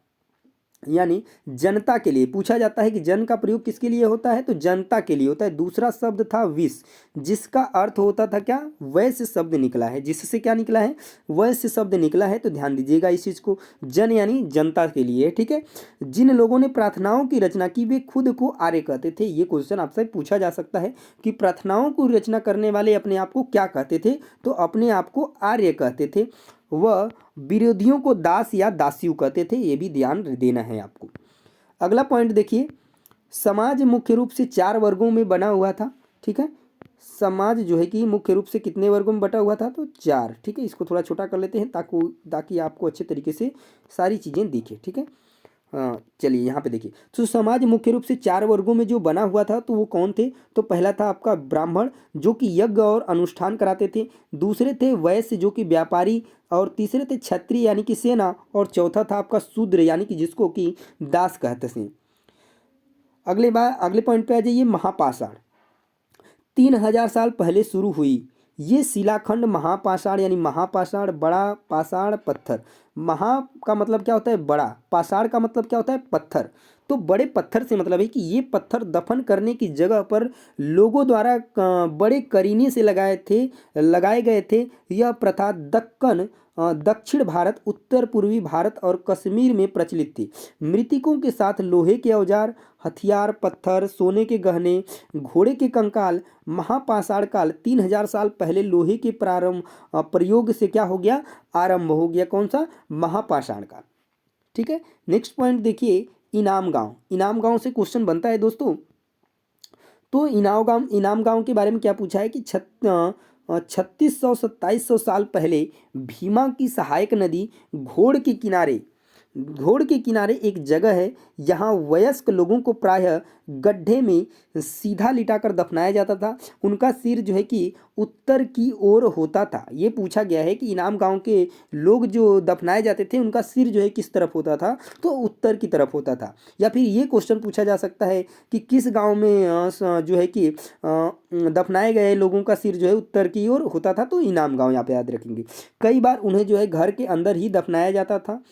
यानी जनता के लिए पूछा जाता है कि जन का प्रयोग किसके लिए होता है, तो जनता के लिए होता है। दूसरा शब्द था विष, जिसका अर्थ होता था क्या, वैश्य शब्द निकला है, जिससे क्या निकला है, वैश्य शब्द निकला है। तो ध्यान दीजिएगा इस चीज को, जन यानी जनता के लिए, ठीक है। जिन लोगों ने प्रार्थनाओं की रचना की वे खुद को आर्य कहते थे। ये क्वेश्चन आपसे पूछा जा सकता है कि प्रार्थनाओं को रचना करने वाले अपने आप को क्या कहते थे, तो अपने आप को आर्य कहते थे। वह विरोधियों को दास या दास्यु कहते थे, ये भी ध्यान देना है आपको। अगला पॉइंट देखिए, समाज मुख्य रूप से 4 वर्गों में बना हुआ था, ठीक है। समाज जो है कि मुख्य रूप से कितने वर्गों में बटा हुआ था, तो 4, ठीक है। इसको थोड़ा छोटा कर लेते हैं ताकि आपको अच्छे तरीके से सारी चीज़ें दिखे, ठीक है। हाँ चलिए यहाँ पे देखिए, तो समाज मुख्य रूप से 4 वर्गों में जो बना हुआ था, तो वो कौन थे, तो पहला था आपका ब्राह्मण जो कि यज्ञ और अनुष्ठान कराते थे, दूसरे थे वैश्य जो कि व्यापारी, और तीसरे थे क्षत्रिय यानी कि सेना, और चौथा था आपका शूद्र यानी कि जिसको कि दास कहते थे। अगले पॉइंट पे आ जाइए, महापाषाण 3000 साल पहले शुरू हुई। ये शिलाखंड महापाषाण यानी महापाषाण बड़ा पाषाण पत्थर, महा का मतलब क्या होता है, बड़ा, पाषाण का मतलब क्या होता है, पत्थर। तो बड़े पत्थर से मतलब है कि ये पत्थर दफन करने की जगह पर लोगों द्वारा बड़े करीने से लगाए गए थे। यह प्रथा दक्षिण भारत, उत्तर पूर्वी भारत और कश्मीर में प्रचलित थी। मृतकों के साथ लोहे के औजार, हथियार, पत्थर, सोने के गहने, घोड़े के कंकाल। महापाषाण काल 3000 साल पहले लोहे के प्रयोग से क्या हो गया, आरंभ हो गया, कौन सा, महापाषाण काल, ठीक है। नेक्स्ट पॉइंट देखिए, इनाम गांव से क्वेश्चन बनता है दोस्तों। तो इनाम गांव के बारे में क्या पूछा है कि 3600-2700 साल पहले भीमा की सहायक नदी घोड़ के किनारे एक जगह है, यहाँ वयस्क लोगों को प्रायः गड्ढे में सीधा लिटाकर दफनाया जाता था। उनका सिर जो है कि उत्तर की ओर होता था। ये पूछा गया है कि इनाम गांव के लोग जो दफनाए जाते थे, उनका सिर जो है किस तरफ होता था, तो उत्तर की तरफ होता था। या फिर ये क्वेश्चन पूछा जा सकता है कि किस गांव में जो है कि दफनाए गए लोगों का सिर जो है उत्तर की ओर होता था, तो इनाम गांव यहाँ पे याद रखेंगे। कई बार उन्हें जो है घर के अंदर ही दफनाया जाता था,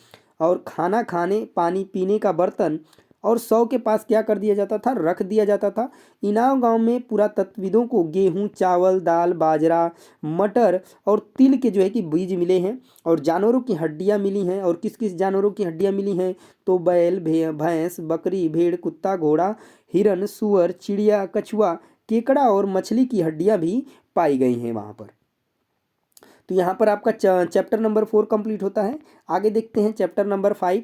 और खाना खाने, पानी पीने का बर्तन और शव के पास क्या कर दिया जाता था, रख दिया जाता था। इनाम गांव में पुरातत्वविदों को गेहूं, चावल, दाल, बाजरा, मटर और तिल के जो है कि बीज मिले हैं, और जानवरों की हड्डियां मिली हैं। और किस किस जानवरों की हड्डियां मिली हैं, तो बैल, भैंस, बकरी, भेड़, कुत्ता, घोड़ा, हिरन, सुअर, चिड़िया, कछुआ, केकड़ा और मछली की हड्डियां भी पाई गई हैं वहाँ पर। तो यहाँ पर आपका चैप्टर नंबर 4 कंप्लीट होता है। आगे देखते हैं चैप्टर नंबर 5।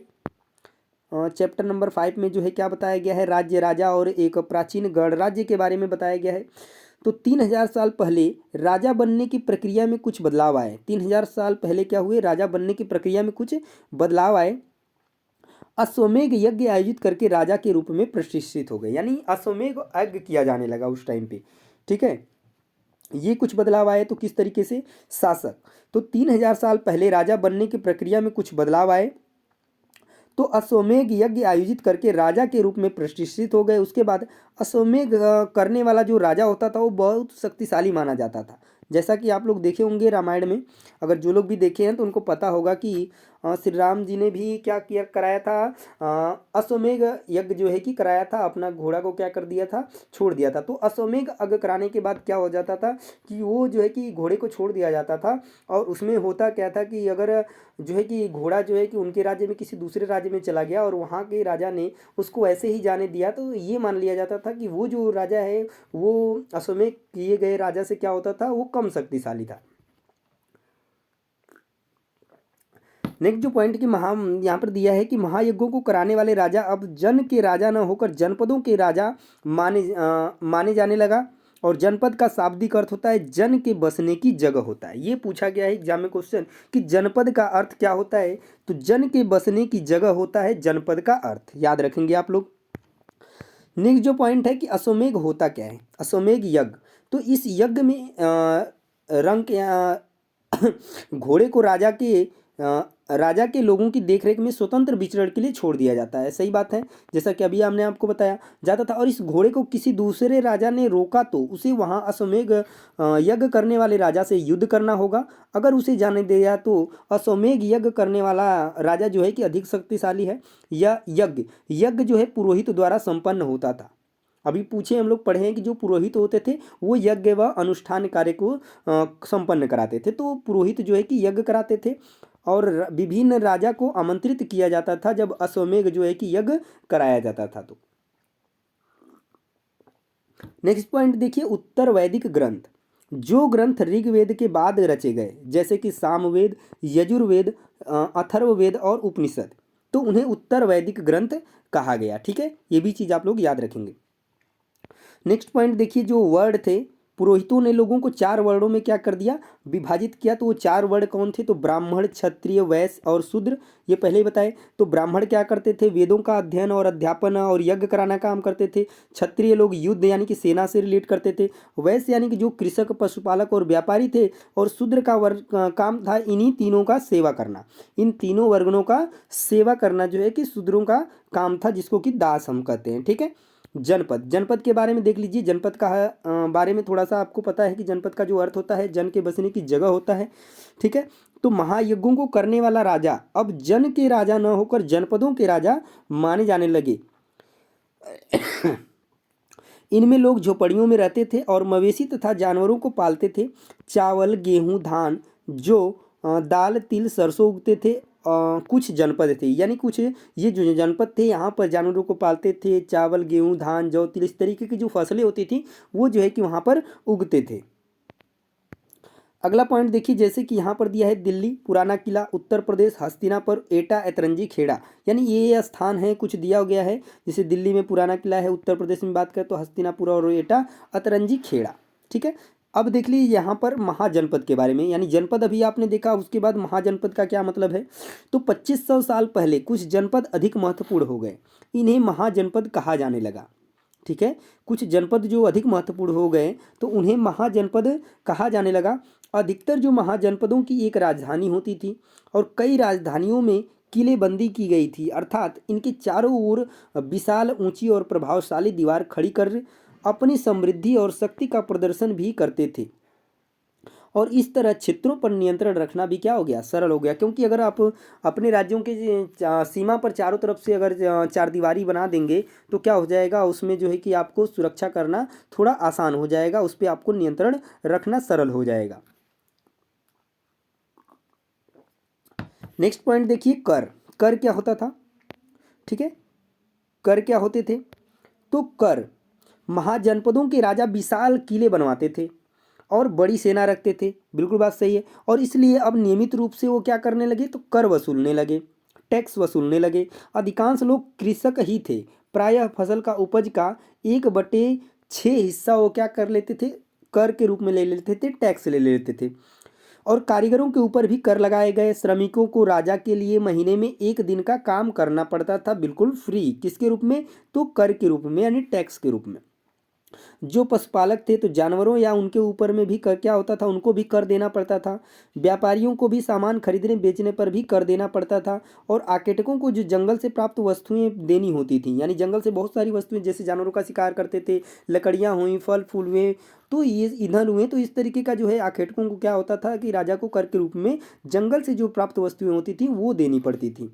चैप्टर नंबर 5 में जो है क्या बताया गया है, राज्य, राजा और एक प्राचीन गणराज्य के बारे में बताया गया है। तो 3000 साल पहले राजा बनने की प्रक्रिया में कुछ बदलाव आए। 3000 साल पहले क्या हुए, राजा बनने की प्रक्रिया में कुछ बदलाव आए। अश्वमेध यज्ञ आयोजित करके राजा के रूप में प्रतिष्ठित हो गए, यानी अश्वमेध यज्ञ किया जाने लगा उस टाइम पे। ठीक है, ये कुछ बदलाव आए। तो किस तरीके से, शासक, तो 3000 साल पहले राजा बनने की प्रक्रिया में कुछ बदलाव आए तो अश्वमेध यज्ञ आयोजित करके राजा के रूप में प्रतिष्ठित हो गए। उसके बाद अश्वमेध करने वाला जो राजा होता था वो बहुत शक्तिशाली माना जाता था। जैसा कि आप लोग देखे होंगे रामायण में, अगर जो लोग भी देखे हैं तो उनको पता होगा कि श्री राम जी ने भी क्या किया कराया था, अश्वमेध यज्ञ जो है कि कराया था, अपना घोड़ा को क्या कर दिया था, छोड़ दिया था। तो अश्वमेध यज्ञ कराने के बाद क्या हो जाता था कि वो जो है कि घोड़े को छोड़ दिया जाता था। और उसमें होता क्या था कि अगर जो है कि घोड़ा जो है कि उनके राज्य में किसी दूसरे राज्य में चला गया और वहाँ के राजा ने उसको ऐसे ही जाने दिया, तो ये मान लिया जाता था कि वो जो राजा है वो अश्वमेध किए गए राजा से क्या होता था, वो कम शक्तिशाली था। नेक्स्ट जो पॉइंट की यहाँ पर दिया है कि महायज्ञों को कराने वाले राजा अब जन के राजा न होकर जनपदों के राजा माने जाने लगा। और जनपद का शाब्दिक अर्थ होता है जन के बसने की जगह होता है। ये पूछा गया है एग्जाम में क्वेश्चन कि जनपद का अर्थ क्या होता है, तो जन के बसने की जगह होता है जनपद का अर्थ, याद रखेंगे आप लोग। नेक्स्ट जो पॉइंट है कि अश्वमेध होता क्या है, अश्वमेध यज्ञ। तो इस यज्ञ में रंग के घोड़े को राजा के लोगों की देखरेख में स्वतंत्र विचरण के लिए छोड़ दिया जाता है। सही बात है, जैसा कि अभी हमने आपको बताया जाता था। और इस घोड़े को किसी दूसरे राजा ने रोका तो उसे वहाँ अश्वमेध यज्ञ करने वाले राजा से युद्ध करना होगा। अगर उसे जाने दिया तो अश्वमेध यज्ञ करने वाला राजा जो है कि अधिक शक्तिशाली है। यह यज्ञ जो है पुरोहित द्वारा संपन्न होता था। अभी पूछे हम लोग पढ़े हैं कि जो पुरोहित होते थे वो यज्ञ व अनुष्ठान कार्य को संपन्न कराते थे। तो पुरोहित जो है कि यज्ञ कराते थे और विभिन्न राजा को आमंत्रित किया जाता था जब अश्वमेध जो है कि यज्ञ कराया जाता था। तो नेक्स्ट पॉइंट देखिए, उत्तर वैदिक ग्रंथ। जो ग्रंथ ऋग्वेद के बाद रचे गए जैसे कि सामवेद, यजुर्वेद, अथर्ववेद और उपनिषद, तो उन्हें उत्तर वैदिक ग्रंथ कहा गया। ठीक है, ये भी चीज़ आप लोग याद रखेंगे। नेक्स्ट पॉइंट देखिए, जो वर्ड थे, पुरोहितों ने लोगों को 4 वर्णों में क्या कर दिया, विभाजित किया। तो वो 4 वर्ण कौन थे, तो ब्राह्मण, क्षत्रिय, वैश्य और शूद्र, ये पहले ही बताए। तो ब्राह्मण क्या करते थे, वेदों का अध्ययन और अध्यापन और यज्ञ कराना काम करते थे। क्षत्रिय लोग युद्ध यानी कि सेना से रिलेट करते थे। वैश्य यानी कि जो कृषक, पशुपालक और व्यापारी थे। और शूद्र का वर्ग काम था इन्हीं तीनों का सेवा करना। इन तीनों वर्गों का सेवा करना जो है कि शूद्रों का काम था, जिसको कि दास हम कहते हैं। ठीक है, जनपद के बारे में देख लीजिए। जनपद का बारे में थोड़ा सा आपको पता है कि जनपद का जो अर्थ होता है जन के बसने की जगह होता है। ठीक है, तो महायज्ञों को करने वाला राजा अब जन के राजा न होकर जनपदों के राजा माने जाने लगे। इनमें लोग झोपड़ियों में रहते थे और मवेशी तथा जानवरों को पालते थे। चावल, गेहूं, धान, जौ, दाल, तिल, सरसों उगते थे। कुछ जनपद थे, यानी कुछ ये जो जनपद थे यहाँ पर जानवरों को पालते थे। चावल, गेहूं, धान, जौ, तिल, इस तरीके की जो फसलें होती थी वो जो है कि वहाँ पर उगते थे। अगला पॉइंट देखिए, जैसे कि यहाँ पर दिया है दिल्ली, पुराना किला, उत्तर प्रदेश, हस्तिनापुर, एटा, अतरंजी, खेड़ा, यानी ये स्थान है कुछ दिया गया है। जैसे दिल्ली में पुराना किला है, उत्तर प्रदेश में बात करें तो हस्तिनापुर और एटा, अतरंजी, खेड़ा। ठीक है, अब देख लीजिए यहाँ पर महाजनपद के बारे में, यानी जनपद अभी आपने देखा, उसके बाद महाजनपद का क्या मतलब है। तो 2500 साल पहले कुछ जनपद अधिक महत्वपूर्ण हो गए, इन्हें महाजनपद कहा जाने लगा। ठीक है, कुछ जनपद जो अधिक महत्वपूर्ण हो गए तो उन्हें महाजनपद कहा जाने लगा। अधिकतर जो महाजनपदों की एक राजधानी होती थी और कई राजधानियों में किलेबंदी की गई थी, अर्थात इनके चारों ओर विशाल, ऊंची और प्रभावशाली दीवार खड़ी कर अपनी समृद्धि और शक्ति का प्रदर्शन भी करते थे। और इस तरह क्षेत्रों पर नियंत्रण रखना भी क्या हो गया, सरल हो गया। क्योंकि अगर आप अपने राज्यों के सीमा पर चारों तरफ से अगर चार दीवारी बना देंगे तो क्या हो जाएगा, उसमें जो है कि आपको सुरक्षा करना थोड़ा आसान हो जाएगा, उस पर आपको नियंत्रण रखना सरल हो जाएगा। नेक्स्ट पॉइंट देखिए, कर क्या होता था। ठीक है, कर क्या होते थे, तो कर महाजनपदों के राजा विशाल किले बनवाते थे और बड़ी सेना रखते थे। बिल्कुल बात सही है। और इसलिए अब नियमित रूप से वो क्या करने लगे, तो कर वसूलने लगे, टैक्स वसूलने लगे। अधिकांश लोग कृषक ही थे। प्रायः फसल का उपज का 1/6 हिस्सा वो क्या कर लेते थे, कर के रूप में ले लेते थे, टैक्स ले लेते थे। और कारीगरों के ऊपर भी कर लगाए गए। श्रमिकों को राजा के लिए महीने में 1 दिन का काम करना पड़ता था, बिल्कुल फ्री। किसके रूप में, तो कर के रूप में, यानी टैक्स के रूप में। जो पशुपालक थे तो जानवरों या उनके ऊपर में भी कर क्या होता था, उनको भी कर देना पड़ता था। व्यापारियों को भी सामान खरीदने बेचने पर भी कर देना पड़ता था। और आकेटकों को जो जंगल से प्राप्त वस्तुएं देनी होती थी, यानी जंगल से बहुत सारी वस्तुएं, जैसे जानवरों का शिकार करते थे, लकड़ियाँ हुई, फल फूल हुए, तो ये ईंधन हुए, तो इस तरीके का जो है आखेटकों को क्या होता था कि राजा को कर के रूप में जंगल से जो प्राप्त वस्तुएं होती थी वो देनी पड़ती थी।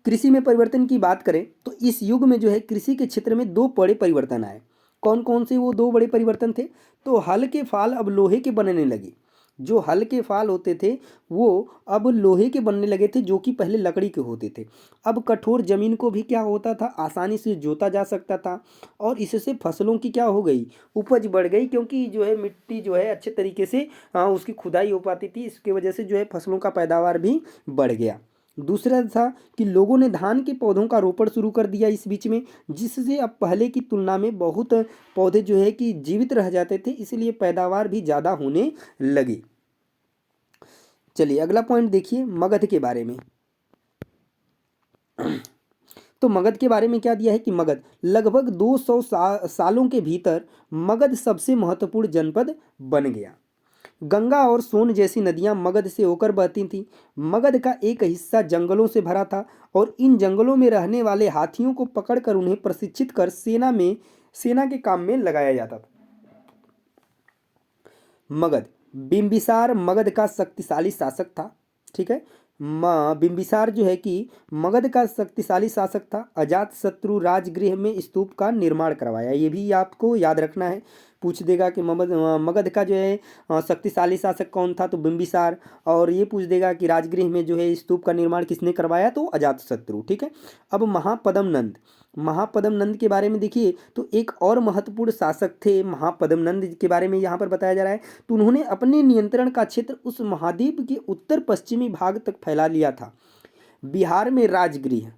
कृषि में परिवर्तन की बात करें तो इस युग में जो है कृषि के क्षेत्र में 2 बड़े परिवर्तन आए। कौन कौन से वो 2 बड़े परिवर्तन थे, तो हल के फाल अब लोहे के बनने लगे। जो हल के फाल होते थे वो अब लोहे के बनने लगे थे, जो कि पहले लकड़ी के होते थे। अब कठोर जमीन को भी क्या होता था, आसानी से जोता जा सकता था। और इससे फसलों की क्या हो गई, उपज बढ़ गई, क्योंकि जो है मिट्टी जो है अच्छे तरीके से उसकी खुदाई हो पाती थी। इसकी वजह से जो है फसलों का पैदावार भी बढ़ गया। दूसरा था कि लोगों ने धान के पौधों का रोपण शुरू कर दिया इस बीच में, जिससे अब पहले की तुलना में बहुत पौधे जो है कि जीवित रह जाते थे, इसलिए पैदावार भी ज़्यादा होने लगी। चलिए अगला पॉइंट देखिए मगध के बारे में। तो मगध के बारे में क्या दिया है कि मगध लगभग 200 सालों के भीतर मगध सबसे महत्वपूर्ण जनपद बन गया। गंगा और सोन जैसी नदियां मगध से होकर बहती थीं। मगध का एक हिस्सा जंगलों से भरा था और इन जंगलों में रहने वाले हाथियों को पकड़कर उन्हें प्रशिक्षित कर सेना के काम में लगाया जाता था। मगध, बिंबिसार मगध का शक्तिशाली शासक था। ठीक है, बिंबिसार जो है कि मगध का शक्तिशाली शासक था। अजातशत्रु राजगृह में स्तूप का निर्माण करवाया, ये भी आपको याद रखना है। पूछ देगा कि मगध का जो है शक्तिशाली शासक कौन था, तो बिंबिसार। और ये पूछ देगा कि राजगृह में जो है स्तूप का निर्माण किसने करवाया, तो अजातशत्रु। ठीक है। अब महापद्म नंद के बारे में देखिए, तो एक और महत्वपूर्ण शासक थे महापद्म नंद के बारे में यहाँ पर बताया जा रहा है। तो उन्होंने अपने नियंत्रण का क्षेत्र उस महाद्वीप के उत्तर पश्चिमी भाग तक फैला लिया था। बिहार में राजगृह,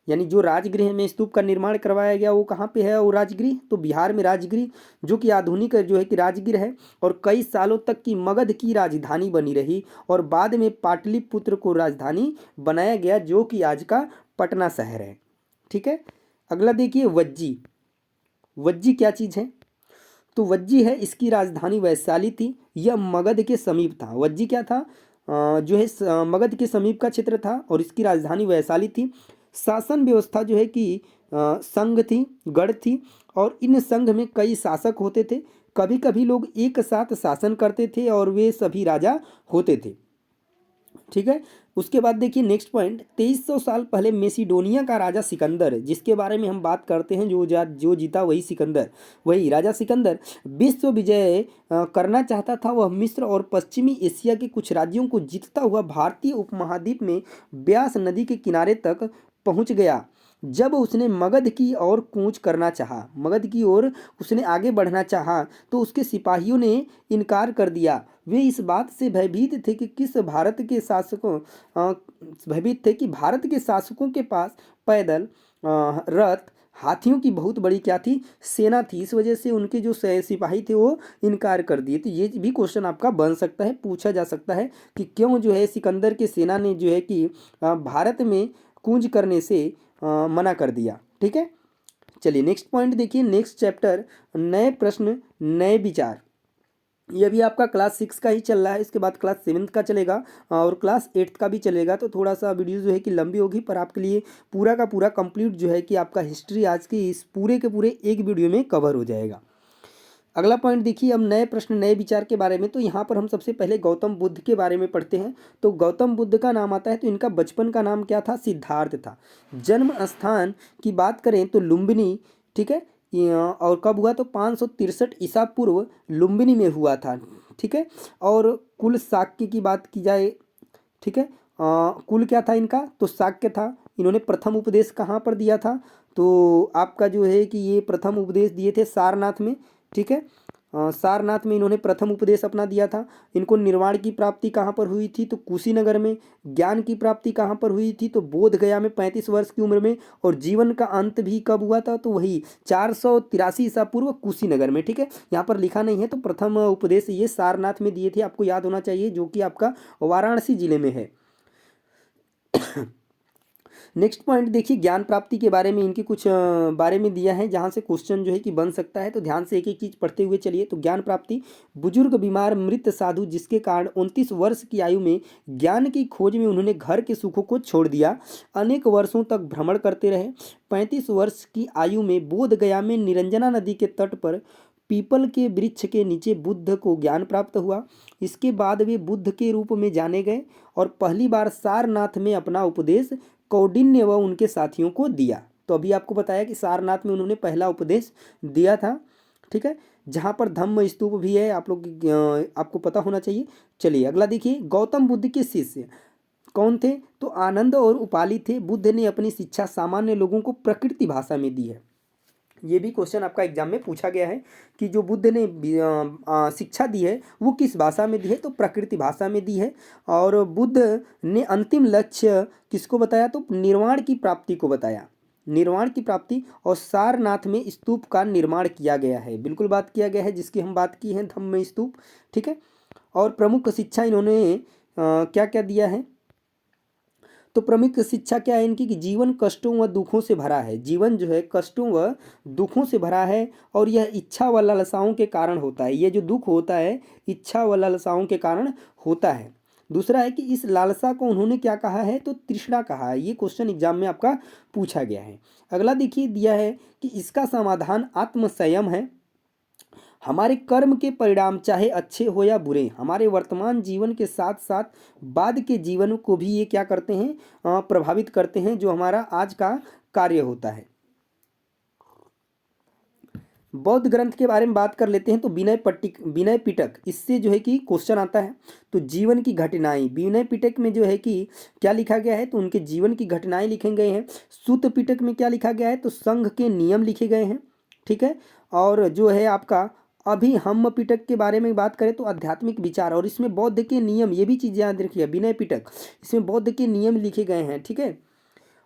यानी जो राजगृह में स्तूप का निर्माण करवाया गया वो कहाँ पे है, वो राजगृह, तो बिहार में राजगृह, जो कि आधुनिक जो है कि राजगृह है। और कई सालों तक की मगध की राजधानी बनी रही और बाद में पाटलिपुत्र को राजधानी बनाया गया, जो कि आज का पटना शहर है। ठीक है। अगला देखिए वज्जी। वज्जी क्या चीज़ है, तो वज्जी है, इसकी राजधानी वैशाली थी। यह मगध के समीप था। वज्जी क्या था, जो है मगध के समीप का क्षेत्र था और इसकी राजधानी वैशाली थी। शासन व्यवस्था जो है कि संघ थी, गढ़ थी, और इन संघ में कई शासक होते थे। कभी कभी लोग एक साथ शासन करते थे और वे सभी राजा होते थे। ठीक है। उसके बाद देखिए नेक्स्ट पॉइंट, 2300 साल पहले मेसिडोनिया का राजा सिकंदर, जिसके बारे में हम बात करते हैं, जो जीता वही सिकंदर, वही राजा सिकंदर विश्व विजय करना चाहता था। वह मिस्र और पश्चिमी एशिया के कुछ राज्यों को जीतता हुआ भारतीय उपमहाद्वीप में ब्यास नदी के किनारे तक पहुंच गया। जब उसने मगध की ओर कूच करना चाहा, मगध की ओर उसने आगे बढ़ना चाहा, तो उसके सिपाहियों ने इनकार कर दिया। वे इस बात से भयभीत थे कि भारत के शासकों के पास पैदल, रथ, हाथियों की बहुत बड़ी क्या थी, सेना थी। इस वजह से उनके जो सिपाही थे वो इनकार कर दिए। तो ये भी क्वेश्चन आपका बन सकता है, पूछा जा सकता है कि क्यों जो है सिकंदर के सेना ने जो है कि भारत में कूच करने से मना कर दिया। ठीक है। चलिए नेक्स्ट पॉइंट देखिए, नेक्स्ट चैप्टर, नए प्रश्न नए विचार। ये भी आपका क्लास 6 का ही चल रहा है, इसके बाद क्लास 7 का चलेगा और क्लास 8 का भी चलेगा। तो थोड़ा सा वीडियो जो है कि लंबी होगी, पर आपके लिए पूरा का पूरा कंप्लीट जो है कि आपका हिस्ट्री आज की इस पूरे के पूरे एक वीडियो में कवर हो जाएगा। अगला पॉइंट देखिए, अब नए प्रश्न नए विचार के बारे में। तो यहाँ पर हम सबसे पहले गौतम बुद्ध के बारे में पढ़ते हैं। तो गौतम बुद्ध का नाम आता है, तो इनका बचपन का नाम क्या था, सिद्धार्थ था। जन्म स्थान की बात करें तो लुम्बिनी। ठीक है। और कब हुआ, तो 563 ईसा पूर्व लुम्बिनी में हुआ था। ठीक है। और कुल शाक्य की बात की जाए, ठीक है, कुल क्या था इनका, तो शाक्य था। इन्होंने प्रथम उपदेश कहाँ पर दिया था, तो आपका जो है कि ये प्रथम उपदेश दिए थे सारनाथ में। ठीक है। सारनाथ में इन्होंने प्रथम उपदेश अपना दिया था। इनको निर्वाण की प्राप्ति कहाँ पर हुई थी? तो कुशीनगर में। ज्ञान की प्राप्ति कहाँ पर हुई थी? तो बोध गया में 35 वर्ष की उम्र में। और जीवन का अंत भी कब हुआ था? तो वही 483 ईसा पूर्व कुशीनगर में। ठीक है, यहाँ पर लिखा नहीं है, तो प्रथम उपदेश ये सारनाथ में दिए थे, आपको याद होना चाहिए, जो कि आपका वाराणसी जिले में है। नेक्स्ट पॉइंट देखिए, ज्ञान प्राप्ति के बारे में इनके कुछ बारे में दिया है, जहाँ से क्वेश्चन जो है कि बन सकता है। तो ध्यान से एक एक चीज़ पढ़ते हुए चलिए। तो ज्ञान प्राप्ति, बुजुर्ग बीमार मृत साधु जिसके कारण 29 वर्ष की आयु में ज्ञान की खोज में उन्होंने घर के सुखों को छोड़ दिया, अनेक वर्षों तक भ्रमण करते रहे। 35 वर्ष की आयु में बोध गया में निरंजना नदी के तट पर पीपल के वृक्ष के नीचे बुद्ध को ज्ञान प्राप्त हुआ। इसके बाद वे बुद्ध के रूप में जाने गए और पहली बार सारनाथ में अपना उपदेश कौंडिन्य व उनके साथियों को दिया। तो अभी आपको बताया कि सारनाथ में उन्होंने पहला उपदेश दिया था। ठीक है, जहाँ पर धम्म स्तूप भी है, आप लोग आपको पता होना चाहिए। चलिए अगला देखिए, गौतम बुद्ध के शिष्य कौन थे? तो आनंद और उपाली थे। बुद्ध ने अपनी शिक्षा सामान्य लोगों को प्रकृति भाषा में दी है। ये भी क्वेश्चन आपका एग्जाम में पूछा गया है कि जो बुद्ध ने शिक्षा दी है वो किस भाषा में दी है? तो प्रकृति भाषा में दी है। और बुद्ध ने अंतिम लक्ष्य किसको बताया? तो निर्वाण की प्राप्ति को बताया, निर्वाण की प्राप्ति। और सारनाथ में स्तूप का निर्माण किया गया है, बिल्कुल बात किया गया है, जिसकी हम बात की है, धम्म स्तूप। ठीक है, और प्रमुख शिक्षा इन्होंने क्या क्या दिया है? तो प्रमुख शिक्षा क्या है इनकी? कि जीवन कष्टों व दुखों से भरा है। जीवन जो है कष्टों व दुखों से भरा है, और यह इच्छा व लालसाओं के कारण होता है। ये जो दुख होता है इच्छा व लालसाओं के कारण होता है। दूसरा है कि इस लालसा को उन्होंने क्या कहा है? तो तृष्णा कहा है। ये क्वेश्चन एग्जाम में आपका पूछा गया है। अगला देखिए, दिया है कि इसका समाधान आत्मसंयम है। हमारे कर्म के परिणाम चाहे अच्छे हो या बुरे, हमारे वर्तमान जीवन के साथ साथ बाद के जीवन को भी ये क्या करते हैं? प्रभावित करते हैं, जो हमारा आज का कार्य होता है। बौद्ध ग्रंथ के बारे में बात कर लेते हैं। तो विनय पिटक, इससे जो है कि क्वेश्चन आता है। तो जीवन की घटनाएं, विनय पिटक में जो है कि क्या लिखा गया है? तो उनके जीवन की घटनाएं लिखे गए हैं। सूत पिटक में क्या लिखा गया है? तो संघ के नियम लिखे गए हैं। ठीक है, और जो है आपका अभी हम पिटक के बारे में बात करें तो आध्यात्मिक विचार, और इसमें बौद्ध के नियम, ये भी चीज़ याद रखिए, विनय पिटक इसमें बौद्ध के नियम लिखे गए हैं। ठीक है,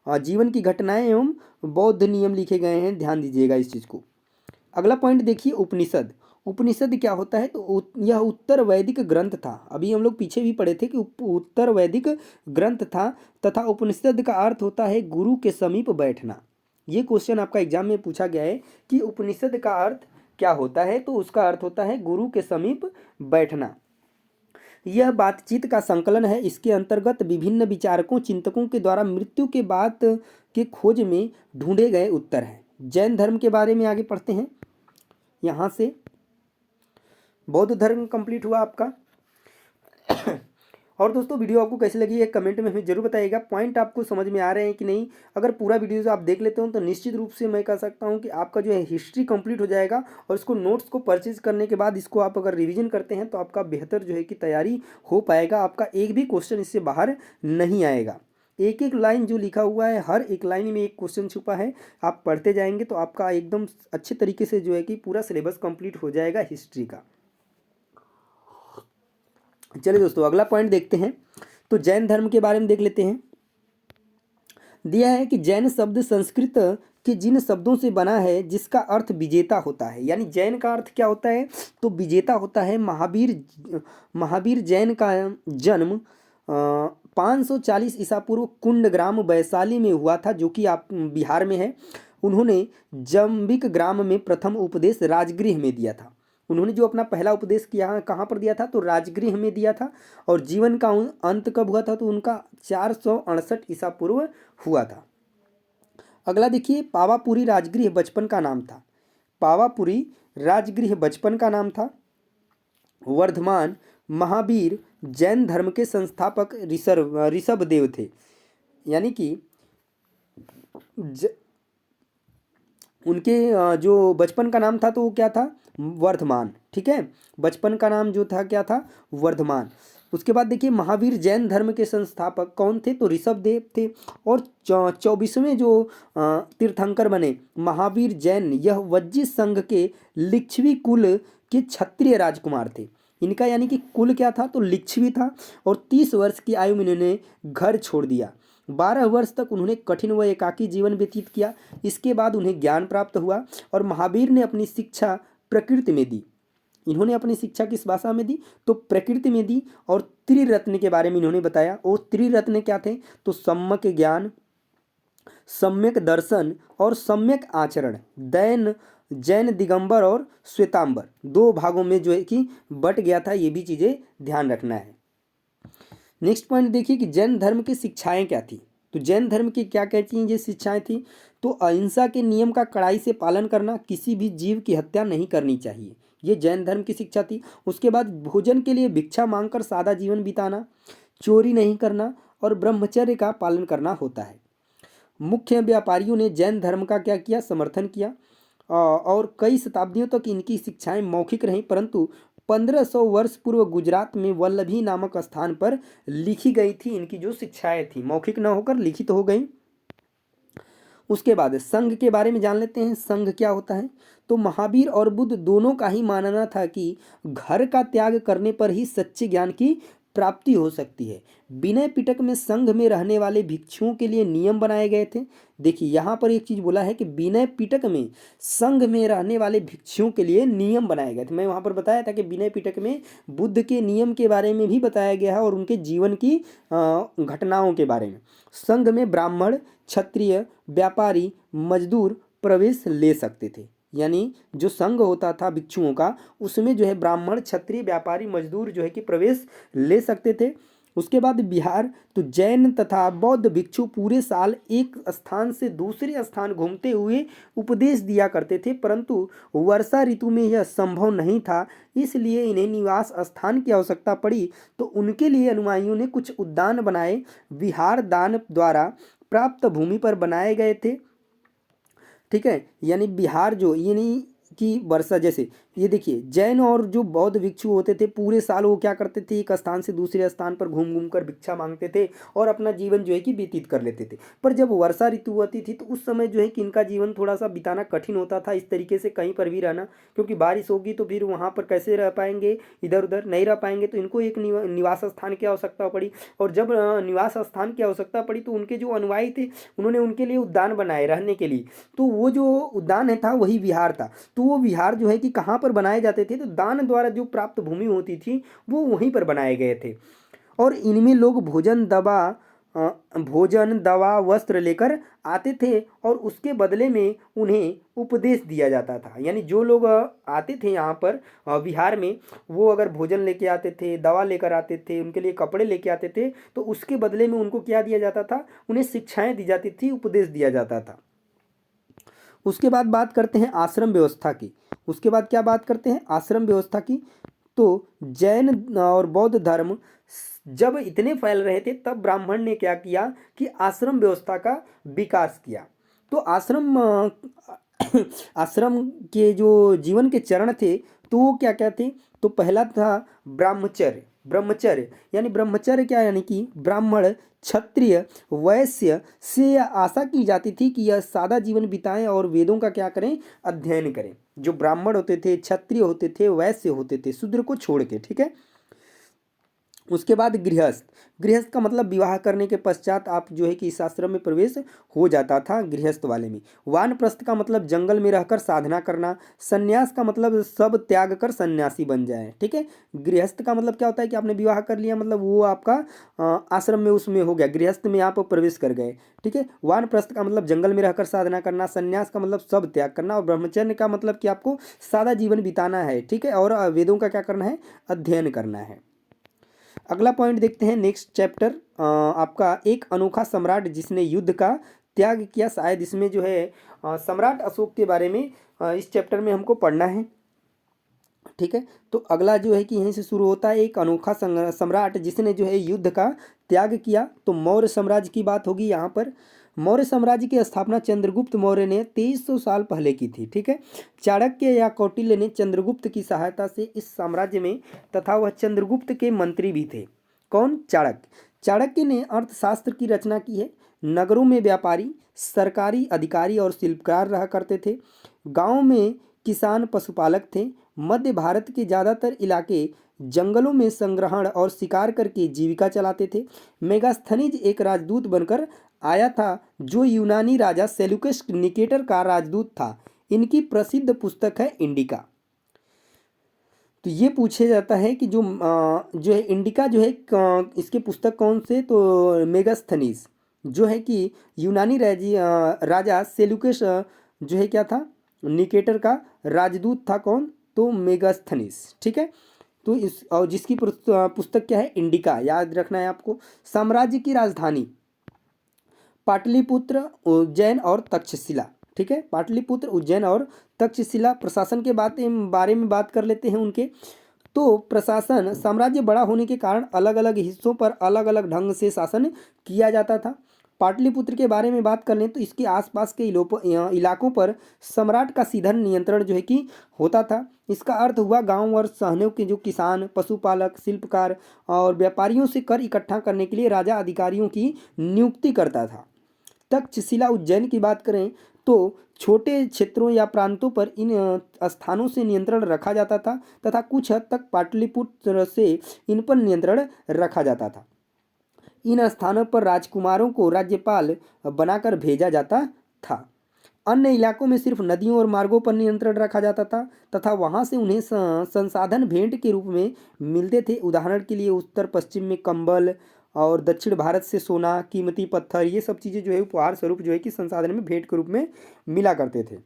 और जीवन की घटनाएं एवं बौद्ध नियम लिखे गए हैं, ध्यान दीजिएगा इस चीज़ को। अगला पॉइंट देखिए, उपनिषद। उपनिषद क्या होता है? तो यह उत्तर वैदिक ग्रंथ था। अभी हम लोग पीछे भी पढ़े थे कि उत्तर वैदिक ग्रंथ था, तथा उपनिषद का अर्थ होता है गुरु के समीप बैठना। ये क्वेश्चन आपका एग्जाम में पूछा गया है कि उपनिषद का अर्थ क्या होता है? तो उसका अर्थ होता है गुरु के समीप बैठना। यह बातचीत का संकलन है। इसके अंतर्गत विभिन्न विचारकों चिंतकों के द्वारा मृत्यु के बाद के खोज में ढूंढे गए उत्तर हैं। जैन धर्म के बारे में आगे पढ़ते हैं। यहाँ से बौद्ध धर्म कंप्लीट हुआ आपका। और दोस्तों वीडियो आपको कैसी लगी है कमेंट में हमें जरूर बताइएगा। पॉइंट आपको समझ में आ रहे हैं कि नहीं? अगर पूरा वीडियो आप देख लेते हो तो निश्चित रूप से मैं कह सकता हूं कि आपका जो है हिस्ट्री कंप्लीट हो जाएगा। और इसको नोट्स को परचेज करने के बाद इसको आप अगर रिवीजन करते हैं तो आपका बेहतर जो है कि तैयारी हो पाएगा। आपका एक भी क्वेश्चन इससे बाहर नहीं आएगा। एक एक लाइन जो लिखा हुआ है, हर एक लाइन में एक क्वेश्चन छुपा है। आप पढ़ते जाएंगे तो आपका एकदम अच्छे तरीके से जो है कि पूरा सिलेबस कंप्लीट हो जाएगा हिस्ट्री का। चलिए दोस्तों अगला पॉइंट देखते हैं। तो जैन धर्म के बारे में देख लेते हैं। दिया है कि जैन शब्द संस्कृत के जिन शब्दों से बना है जिसका अर्थ विजेता होता है। यानी जैन का अर्थ क्या होता है? तो विजेता होता है। महावीर जैन का जन्म 540 ईसा पूर्व कुंडग्राम वैशाली में हुआ था, जो कि आप बिहार में है। उन्होंने जंबिक ग्राम में प्रथम उपदेश राजगृह में दिया था। उन्होंने जो अपना पहला उपदेश किया कहाँ पर दिया था? तो राजगृह में दिया था। और जीवन का अंत कब हुआ था? तो उनका 468 ईसा पूर्व हुआ था। अगला देखिए, पावापुरी राजगृह बचपन का नाम था। पावापुरी राजगृह बचपन का नाम था। वर्धमान महावीर जैन धर्म के संस्थापक ऋषभ देव थे। यानी कि उनके जो बचपन का नाम था तो वो क्या था? वर्धमान। ठीक है, बचपन का नाम जो था क्या था? वर्धमान। उसके बाद देखिए महावीर जैन धर्म के संस्थापक कौन थे, तो ऋषभदेव थे। और 24वें जो तीर्थंकर बने महावीर जैन, यह वज्जी संघ के लिच्छवी कुल के क्षत्रिय राजकुमार थे। इनका यानी कि कुल क्या था, तो लिच्छवी था। और 30 वर्ष की आयु में इन्होंने घर छोड़ दिया। 12 वर्ष तक उन्होंने कठिन व एकाकी जीवन व्यतीत किया। इसके बाद उन्हें ज्ञान प्राप्त हुआ और महावीर ने अपनी शिक्षा प्रकृति में दी। इन्होंने अपनी शिक्षा किस भाषा में दी, तो प्रकृति में दी। और त्रिरत्न के बारे में इन्होंने बताया। और त्रिरत्न क्या थे, तो सम्यक ज्ञान, सम्यक दर्शन और सम्यक आचरण। जैन दिगंबर और श्वेतांबर 2 भागों में जो है कि बट गया था। ये भी चीज़ें ध्यान रखना है। नेक्स्ट पॉइंट देखिए कि जैन धर्म की शिक्षाएं क्या थी। तो जैन धर्म की क्या क्या चीज़ें शिक्षाएं थी, तो अहिंसा के नियम का कड़ाई से पालन करना, किसी भी जीव की हत्या नहीं करनी चाहिए, ये जैन धर्म की शिक्षा थी। उसके बाद भोजन के लिए भिक्षा मांगकर सादा जीवन बिताना, चोरी नहीं करना और ब्रह्मचर्य का पालन करना होता है। मुख्य व्यापारियों ने जैन धर्म का क्या किया, समर्थन किया। और कई शताब्दियों तक इनकी शिक्षाएं मौखिक रहीं, परंतु 1500 वर्ष पूर्व गुजरात में वल्लभी नामक स्थान पर लिखी गई थी। इनकी जो शिक्षाएं थी मौखिक न होकर लिखित हो गई। उसके बाद संघ के बारे में जान लेते हैं। संघ क्या होता है, तो महावीर और बुद्ध दोनों का ही मानना था कि घर का त्याग करने पर ही सच्चे ज्ञान की प्राप्ति हो सकती है। विनय पिटक में संघ में रहने वाले भिक्षुओं के लिए नियम बनाए गए थे। देखिए यहाँ पर एक चीज़ बोला है कि विनय पिटक में संघ में रहने वाले भिक्षुओं के लिए नियम बनाए गए थे। मैं वहाँ पर बताया था कि विनय पिटक में बुद्ध के नियम के बारे में भी बताया गया है और उनके जीवन की घटनाओं के बारे में। संघ में ब्राह्मण, क्षत्रिय, व्यापारी, मजदूर प्रवेश ले सकते थे। यानी जो संघ होता था भिक्षुओं का, उसमें जो है ब्राह्मण, क्षत्रिय, व्यापारी, मजदूर जो है कि प्रवेश ले सकते थे। उसके बाद बिहार, तो जैन तथा बौद्ध भिक्षु पूरे साल एक स्थान से दूसरे स्थान घूमते हुए उपदेश दिया करते थे, परंतु वर्षा ऋतु में यह संभव नहीं था, इसलिए इन्हें निवास स्थान की आवश्यकता पड़ी। तो उनके लिए अनुयायियों ने कुछ उद्यान बनाए, विहार दान द्वारा प्राप्त भूमि पर बनाए गए थे। ठीक है, यानी बिहार जो यानी कि वर्षा, जैसे ये देखिए जैन और जो बौद्ध भिक्षु होते थे पूरे साल वो क्या करते थे, एक स्थान से दूसरे स्थान पर घूम घूम कर भिक्षा मांगते थे और अपना जीवन जो है कि व्यतीत कर लेते थे। पर जब वर्षा ऋतु आती थी तो उस समय जो है कि इनका जीवन थोड़ा सा बिताना कठिन होता था, इस तरीके से कहीं पर भी रहना, क्योंकि बारिश होगी तो फिर वहाँ पर कैसे रह पाएंगे, इधर उधर नहीं रह पाएंगे, तो इनको एक निवास स्थान की आवश्यकता पड़ी। और जब निवास स्थान की आवश्यकता पड़ी तो उनके जो अनुयायी थे उन्होंने उनके लिए उद्यान बनाए रहने के लिए। तो वो जो उद्यान था वही विहार था। तो वो विहार जो है कि कहाँ पर बनाए जाते थे, तो दान द्वारा जो प्राप्त भूमि होती थी वो वहीं पर बनाए गए थे। और इनमें लोग भोजन दवा वस्त्र लेकर आते थे और उसके बदले में उन्हें उपदेश दिया जाता था। यानी जो लोग आते थे यहाँ पर विहार में, वो अगर भोजन लेके आते थे, दवा लेकर आते थे, उनके लिए कपड़े लेके आते थे, तो उसके बदले में उनको क्या दिया जाता था, उन्हें शिक्षाएं दी जाती थी, उपदेश दिया जाता था। उसके बाद बात करते हैं आश्रम व्यवस्था की। उसके बाद क्या बात करते हैं, आश्रम व्यवस्था की। तो जैन और बौद्ध धर्म जब इतने फैल रहे थे तब ब्राह्मण ने क्या किया कि आश्रम व्यवस्था का विकास किया। तो आश्रम के जो जीवन के चरण थे तो वो क्या क्या थे, तो पहला था ब्रह्मचर्य यानी ब्रह्मचर्य क्या, यानी कि ब्राह्मण, क्षत्रिय, वैश्य से यह आशा की जाती थी कि यह सादा जीवन बिताएं और वेदों का क्या करें, अध्ययन करें। जो ब्राह्मण होते थे, क्षत्रिय होते थे, वैश्य होते थे, शूद्र को छोड़ के। ठीक है। उसके बाद गृहस्थ का मतलब विवाह करने के पश्चात आप जो है कि इस आश्रम में प्रवेश हो जाता था, गृहस्थ वाले में। वानप्रस्थ का मतलब जंगल में रहकर साधना करना। सन्यास का मतलब सब त्याग कर सन्यासी बन जाए। ठीक है। गृहस्थ का मतलब क्या होता है कि आपने विवाह कर लिया, मतलब वो आपका आश्रम में उसमें हो गया, गृहस्थ में आप प्रवेश कर गए। ठीक है। वानप्रस्थ का मतलब जंगल में रहकर साधना करना। सन्यास का मतलब सब त्याग करना। और ब्रह्मचर्य का मतलब कि आपको सादा जीवन बिताना है। ठीक है। और वेदों का क्या करना है, अध्ययन करना है। अगला पॉइंट देखते हैं, नेक्स्ट चैप्टर आपका एक अनोखा सम्राट जिसने युद्ध का त्याग किया। शायद इसमें जो है सम्राट अशोक के बारे में इस चैप्टर में हमको पढ़ना है। ठीक है। तो अगला जो है कि यहीं से शुरू होता है, एक अनोखा सम्राट जिसने जो है युद्ध का त्याग किया। तो मौर्य साम्राज्य की बात होगी यहाँ पर। मौर्य साम्राज्य की स्थापना चंद्रगुप्त मौर्य ने 2300 साल पहले की थी। ठीक है। चाणक्य या कौटिल्य ने चंद्रगुप्त की सहायता से इस साम्राज्य में, तथा वह चंद्रगुप्त के मंत्री भी थे। कौन? चाणक्य। चाणक्य ने अर्थशास्त्र की रचना की है। नगरों में व्यापारी, सरकारी अधिकारी और शिल्पकार रहा करते थे। गांव में किसान पशुपालक थे। मध्य भारत के ज़्यादातर इलाके जंगलों में संग्रहण और शिकार करके जीविका चलाते थे। मेगास्थनीज एक राजदूत बनकर आया था जो यूनानी राजा सेल्यूकस निकेटर का राजदूत था। इनकी प्रसिद्ध पुस्तक है इंडिका। तो ये पूछा जाता है कि जो है इंडिका जो है इसके पुस्तक कौन से? तो मेगास्थनीज जो है कि यूनानी राजा सेल्यूकस जो है क्या था? निकेटर का राजदूत था। कौन? तो मेगास्थनीज। ठीक है। तो इस और जिसकी पुस्तक क्या है? इंडिका। याद रखना है आपको। साम्राज्य की राजधानी पाटलिपुत्र, उज्जैन और तक्षशिला। ठीक है। पाटलिपुत्र, उज्जैन और तक्षशिला। प्रशासन के बारे में बात कर लेते हैं उनके। तो प्रशासन, साम्राज्य बड़ा होने के कारण अलग अलग हिस्सों पर अलग अलग ढंग से शासन किया जाता था। पाटलिपुत्र के बारे में बात कर लें तो इसके आसपास के इलाकों पर सम्राट का सीधा नियंत्रण जो है कि होता था। इसका अर्थ हुआ गांव और शहरों के जो किसान, पशुपालक, शिल्पकार और व्यापारियों से कर इकट्ठा करने के लिए राजा अधिकारियों की नियुक्ति करता था। तक्षशिला, उज्जैन की बात करें तो छोटे क्षेत्रों या प्रांतों पर इन स्थानों से नियंत्रण रखा जाता था तथा कुछ हद तक पाटलिपुत्र से इन पर नियंत्रण रखा जाता था। इन स्थानों पर राजकुमारों को राज्यपाल बनाकर भेजा जाता था। अन्य इलाकों में सिर्फ नदियों और मार्गों पर नियंत्रण रखा जाता था तथा वहां से उन्हें संसाधन भेंट के रूप में मिलते थे। उदाहरण के लिए उत्तर पश्चिम में कंबल और दक्षिण भारत से सोना, कीमती पत्थर, ये सब चीज़ें जो है उपहार स्वरूप जो है कि संसाधन में भेंट के रूप में मिला करते थे।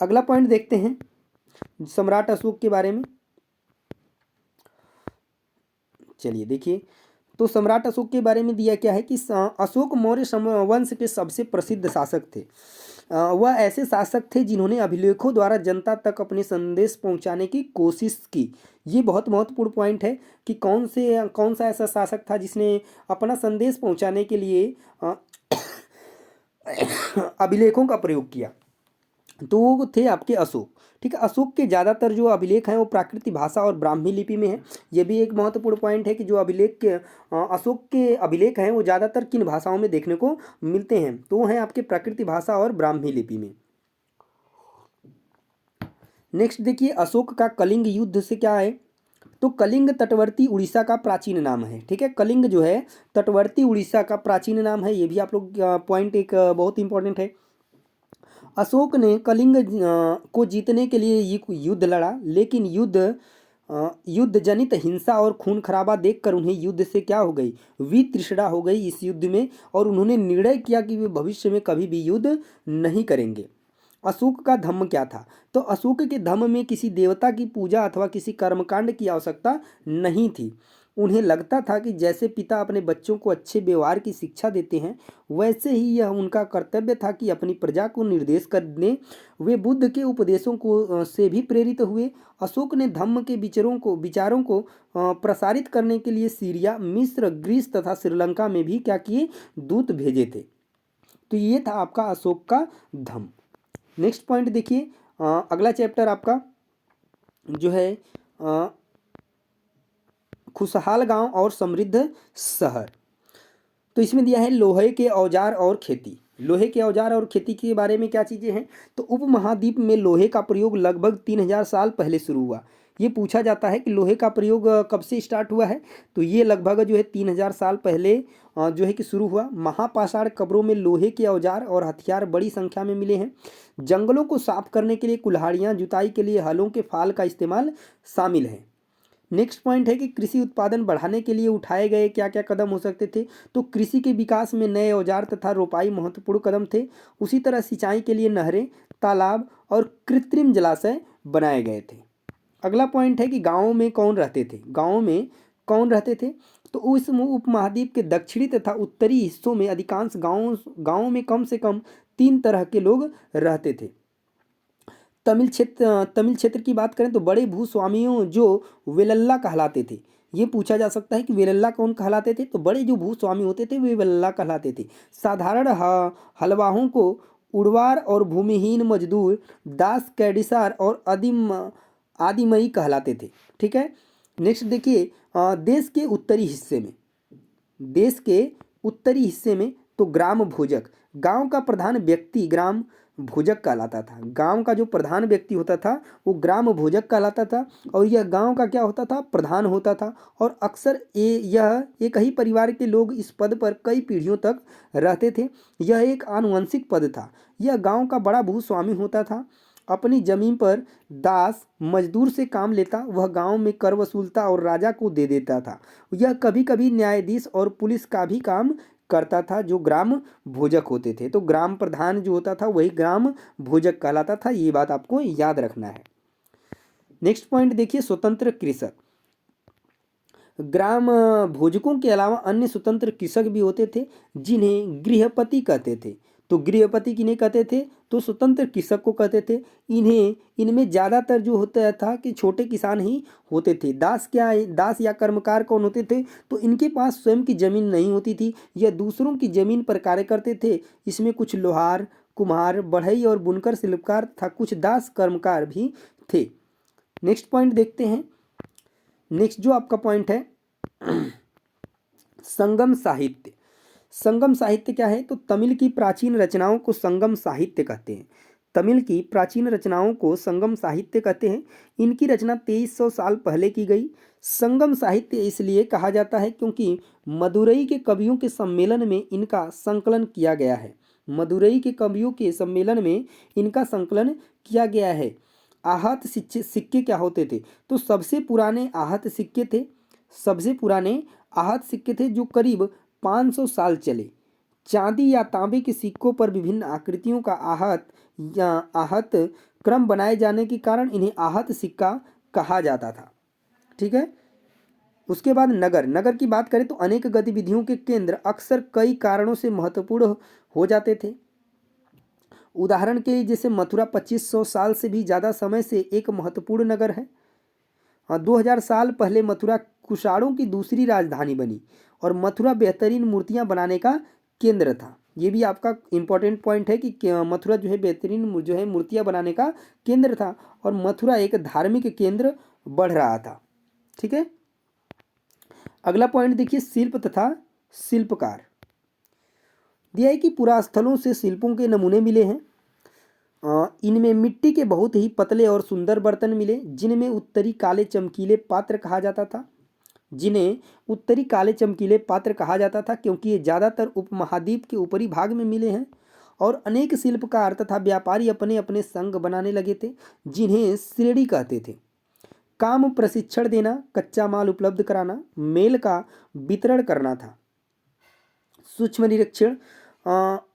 अगला पॉइंट देखते हैं सम्राट अशोक के बारे में। चलिए देखिए, तो सम्राट अशोक के बारे में दिया क्या है कि अशोक मौर्य वंश के सबसे प्रसिद्ध शासक थे। वह ऐसे शासक थे जिन्होंने अभिलेखों द्वारा जनता तक अपने संदेश पहुंचाने की कोशिश की। ये बहुत महत्वपूर्ण पॉइंट है कि कौन सा ऐसा शासक था जिसने अपना संदेश पहुंचाने के लिए अभिलेखों का प्रयोग किया। तो वो थे आपके अशोक। ठीक है। अशोक के ज़्यादातर जो अभिलेख हैं वो प्राकृतिक भाषा और ब्राह्मी लिपि में है। ये भी एक महत्वपूर्ण पॉइंट है कि जो अशोक के अभिलेख हैं वो ज़्यादातर किन भाषाओं में देखने को मिलते हैं? तो वो हैं आपके प्राकृतिक भाषा और ब्राह्मी लिपि में। नेक्स्ट देखिए, अशोक का कलिंग युद्ध से क्या है? तो कलिंग तटवर्ती उड़ीसा का प्राचीन नाम है। ठीक है। कलिंग जो है तटवर्ती उड़ीसा का प्राचीन नाम है। ये भी आप लोग पॉइंट एक बहुत इंपॉर्टेंट है। अशोक ने कलिंग को जीतने के लिए ये युद्ध लड़ा, लेकिन युद्ध जनित हिंसा और खून खराबा देखकर उन्हें युद्ध से क्या हो गई? वितृष्णा हो गई इस युद्ध में, और उन्होंने निर्णय किया कि वे भविष्य में कभी भी युद्ध नहीं करेंगे। अशोक का धर्म क्या था? तो अशोक के धर्म में किसी देवता की पूजा अथवा किसी कर्मकांड की आवश्यकता नहीं थी। उन्हें लगता था कि जैसे पिता अपने बच्चों को अच्छे व्यवहार की शिक्षा देते हैं, वैसे ही यह उनका कर्तव्य था कि अपनी प्रजा को निर्देश कर दें। वे बुद्ध के उपदेशों को से भी प्रेरित हुए। अशोक ने धम्म के विचारों को प्रसारित करने के लिए सीरिया, मिस्र, ग्रीस तथा श्रीलंका में भी क्या किए? दूत भेजे थे। तो ये था आपका अशोक का धम्म। नेक्स्ट पॉइंट देखिए, अगला चैप्टर आपका जो है खुशहाल गांव और समृद्ध शहर। तो इसमें दिया है लोहे के औजार और खेती। लोहे के औजार और खेती के बारे में क्या चीज़ें हैं? तो उपमहाद्वीप में लोहे का प्रयोग लगभग 3000 साल पहले शुरू हुआ। ये पूछा जाता है कि लोहे का प्रयोग कब से स्टार्ट हुआ है? तो ये लगभग जो है 3000 साल पहले जो है कि शुरू हुआ। महापाषाण कब्रों में लोहे के औजार और हथियार बड़ी संख्या में मिले हैं। जंगलों को साफ करने के लिए कुल्हाड़ियाँ, जुताई के लिए हलों के फाल का इस्तेमाल शामिल है। नेक्स्ट पॉइंट है कि कृषि उत्पादन बढ़ाने के लिए उठाए गए क्या क्या कदम हो सकते थे? तो कृषि के विकास में नए औजार तथा रोपाई महत्वपूर्ण कदम थे। उसी तरह सिंचाई के लिए नहरें, तालाब और कृत्रिम जलाशय बनाए गए थे। अगला पॉइंट है कि गाँव में कौन रहते थे? गाँव में कौन रहते थे? तो उस उपमहाद्वीप के दक्षिणी तथा उत्तरी हिस्सों में अधिकांश गाँव में कम से कम 3 तरह के लोग रहते थे। तमिल क्षेत्र की बात करें तो बड़े भूस्वामियों जो वेलल्ला कहलाते थे। ये पूछा जा सकता है कि वेलल्ला कौन कहलाते थे? तो बड़े जो भूस्वामी होते थे वे वेलल्ला कहलाते थे। साधारण हलवाहों को उड़वार और भूमिहीन मजदूर दास कैडिसार और आदिमई कहलाते थे। ठीक है। नेक्स्ट देखिए, देश के उत्तरी हिस्से में, देश के उत्तरी हिस्से में तो ग्राम भोजक, गांव का प्रधान व्यक्ति ग्राम भोजक कहलाता था। गांव का जो प्रधान व्यक्ति होता था वो ग्राम भोजक कहलाता था और यह गांव का क्या होता था, प्रधान होता था। और अक्सर यह एक ही परिवार के लोग इस पद पर कई पीढ़ियों तक रहते थे। यह एक आनुवंशिक पद था। यह गांव का बड़ा भूस्वामी होता था, अपनी जमीन पर दास मजदूर से काम लेता, वह गांव में कर वसूलता और राजा को दे देता था। यह कभी कभी न्यायाधीश और पुलिस का भी काम करता था, जो ग्राम भोजक होते थे। तो ग्राम प्रधान जो होता था वही ग्राम भोजक कहलाता था। ये बात आपको याद रखना है। नेक्स्ट पॉइंट देखिए, स्वतंत्र कृषक। ग्राम भोजकों के अलावा अन्य स्वतंत्र कृषक भी होते थे जिन्हें गृहपति कहते थे। तो गृहपति किन्हें कहते थे, तो स्वतंत्र कृषक को कहते थे। इनमें ज़्यादातर जो होता था कि छोटे किसान ही होते थे। दास दास या कर्मकार कौन होते थे, तो इनके पास स्वयं की जमीन नहीं होती थी, यह दूसरों की जमीन पर कार्य करते थे। इसमें कुछ लोहार, कुम्हार, बढ़ई और बुनकर, शिल्पकार था, कुछ दास कर्मकार भी थे। नेक्स्ट पॉइंट देखते हैं। नेक्स्ट जो आपका पॉइंट है संगम साहित्य। संगम साहित्य क्या है, तो तमिल की प्राचीन रचनाओं को संगम साहित्य कहते हैं। तमिल की प्राचीन रचनाओं को संगम साहित्य कहते हैं। इनकी रचना 2300 साल पहले की गई। संगम साहित्य इसलिए कहा जाता है क्योंकि मदुरई के कवियों के सम्मेलन में इनका संकलन किया गया है। मदुरई के कवियों के सम्मेलन में इनका संकलन किया गया है। आहत सिक्के क्या होते थे, तो सबसे पुराने आहत सिक्के थे। सबसे पुराने आहत सिक्के थे जो करीब 500 साल चले। चांदी या तांबे के सिक्कों पर विभिन्न आकृतियों का आहत या आहत क्रम बनाए जाने के कारण इन्हें आहत सिक्का कहा जाता था। ठीक है। उसके बाद नगर। नगर की बात करें तो अनेक गतिविधियों के केंद्र अक्सर कई कारणों से महत्वपूर्ण हो जाते थे। उदाहरण के लिए जैसे मथुरा 2500 साल से भी ज़्यादा समय से एक महत्वपूर्ण नगर है। 2000 साल पहले मथुरा कुषाणों की दूसरी राजधानी बनी और मथुरा बेहतरीन मूर्तियां बनाने का केंद्र था। ये भी आपका इंपॉर्टेंट पॉइंट है कि मथुरा जो है बेहतरीन जो है मूर्तियां बनाने का केंद्र था और मथुरा एक धार्मिक केंद्र बढ़ रहा था। ठीक है। अगला पॉइंट देखिए, शिल्प तथा शिल्पकार। दिया है कि पुरास्थलों से शिल्पों के नमूने मिले हैं। इनमें मिट्टी के बहुत ही पतले और सुंदर बर्तन मिले जिनमें उत्तरी काले चमकीले पात्र कहा जाता था। क्योंकि ये ज़्यादातर उपमहाद्वीप के ऊपरी भाग में मिले हैं। और अनेक शिल्पकार तथा व्यापारी अपने अपने संघ बनाने लगे थे जिन्हें श्रेणी कहते थे। काम प्रशिक्षण देना, कच्चा माल उपलब्ध कराना, मेल का वितरण करना था। सूक्ष्म निरीक्षण।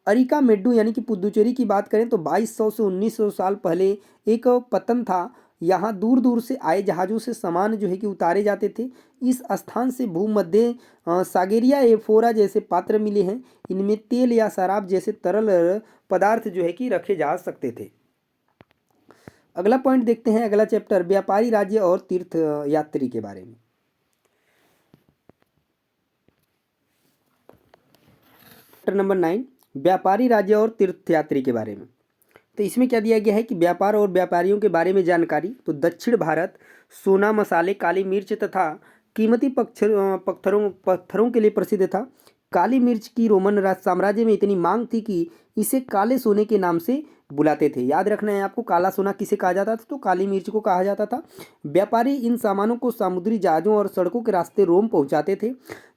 अरिका मेड्डू यानी कि पुदुचेरी की बात करें तो 2200 से 1900 साल पहले एक पतन था। यहाँ दूर दूर से आए जहाज़ों से सामान जो है कि उतारे जाते थे। इस स्थान से भूमध्य सागरिया एफोरा जैसे पात्र मिले हैं। इनमें तेल या शराब जैसे तरल पदार्थ जो है कि रखे जा सकते थे। अगला पॉइंट देखते हैं, अगला चैप्टर व्यापारी राज्य और तीर्थ यात्री के बारे में। चैप्टर नंबर 9 व्यापारी राज्य और तीर्थयात्री के बारे में। तो इसमें क्या दिया गया है कि व्यापार और व्यापारियों के बारे में जानकारी। तो दक्षिण भारत सोना, मसाले, काली मिर्च तथा कीमती पत्थरों के लिए प्रसिद्ध था। काली मिर्च की रोमन साम्राज्य में इतनी मांग थी कि इसे काले सोने के नाम से बुलाते थे। याद रखना है आपको, काला सोना किसे कहा जाता था, तो काली मिर्च को कहा जाता था। व्यापारी इन सामानों को समुद्री जहाज़ों और सड़कों के रास्ते रोम पहुंचाते थे।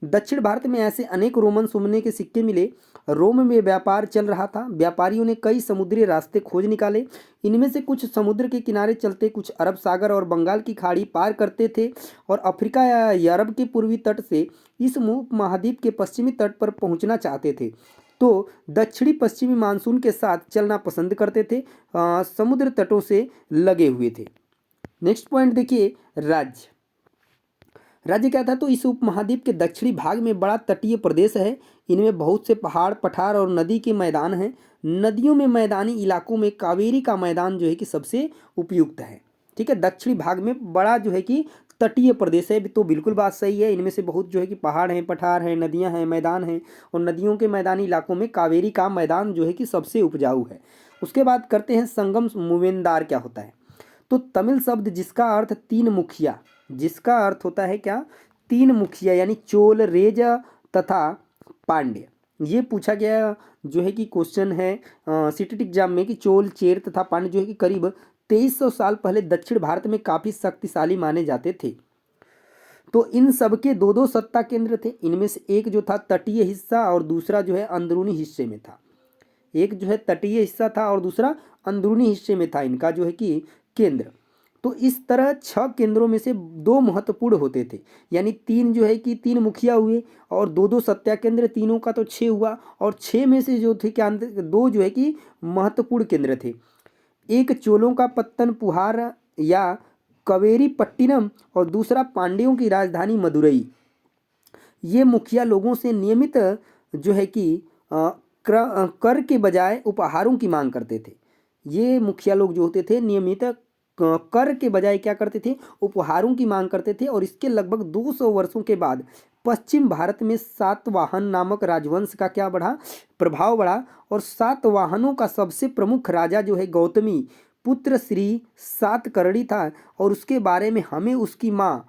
दक्षिण भारत में ऐसे अनेक रोमन सोने के सिक्के मिले। रोम में व्यापार चल रहा था। व्यापारियों ने कई समुद्री रास्ते खोज निकाले। इनमें से कुछ समुद्र के किनारे चलते, कुछ अरब सागर और बंगाल की खाड़ी पार करते थे और अफ्रीका या यूरोप के पूर्वी तट से इस महाद्वीप के पश्चिमी तट पर पहुंचना चाहते थे। तो दक्षिणी पश्चिमी मानसून के साथ चलना पसंद करते थे, समुद्र तटों से लगे हुए थे। नेक्स्ट पॉइंट देखिए, राज्य। राज्य क्या था, तो इस उपमहाद्वीप के दक्षिणी भाग में बड़ा तटीय प्रदेश है। इनमें बहुत से पहाड़, पठार और नदी के मैदान हैं। नदियों में मैदानी इलाकों में कावेरी का मैदान जो है कि सबसे उपयुक्त है। ठीक है। दक्षिणी भाग में बड़ा जो है कि तटीय प्रदेश है, तो बिल्कुल बात सही है। इनमें से बहुत जो है कि पहाड़ हैं, पठार हैं, नदियां हैं, मैदान हैं और नदियों के मैदानी इलाकों में कावेरी का मैदान जो है कि सबसे उपजाऊ है। उसके बाद करते हैं संगम मूवेंदार क्या होता है। तो तमिल शब्द जिसका अर्थ तीन मुखिया, जिसका अर्थ होता है क्या, तीन मुखिया यानी चोल, रेज तथा पांड्य। ये पूछा गया जो है कि क्वेश्चन है सीटेट एग्जाम में कि चोल, चेर तथा पांड्य जो है कि करीब 2300 साल पहले दक्षिण भारत में काफ़ी शक्तिशाली माने जाते थे। तो इन सब के दो दो सत्ता केंद्र थे। इनमें से एक जो था तटीय हिस्सा और दूसरा जो है अंदरूनी हिस्से में था। एक जो है तटीय हिस्सा था और दूसरा अंदरूनी हिस्से में था इनका जो है कि केंद्र। तो इस तरह 6 केंद्रों में से 2 महत्वपूर्ण होते थे, यानी 3 जो है कि 3 मुखिया हुए और 2-2 सत्ता केंद्र, तीनों का तो 6 हुआ। और 6 में से जो थे क्या 2 जो है कि महत्वपूर्ण केंद्र थे। एक चोलों का पत्तन पुहार या कवेरीपट्टिनम और दूसरा पांड्यों की राजधानी मदुरई। ये मुखिया लोगों से नियमित जो है कि कर के बजाय उपहारों की मांग करते थे। ये मुखिया लोग जो होते थे नियमित कर के बजाय क्या करते थे, उपहारों की मांग करते थे। और इसके लगभग 200 वर्षों के बाद पश्चिम भारत में सातवाहन नामक राजवंश का क्या बढ़ा, प्रभाव बढ़ा। और सातवाहनों का सबसे प्रमुख राजा जो है गौतमी पुत्र श्री सातकर्णी था। और उसके बारे में हमें उसकी माँ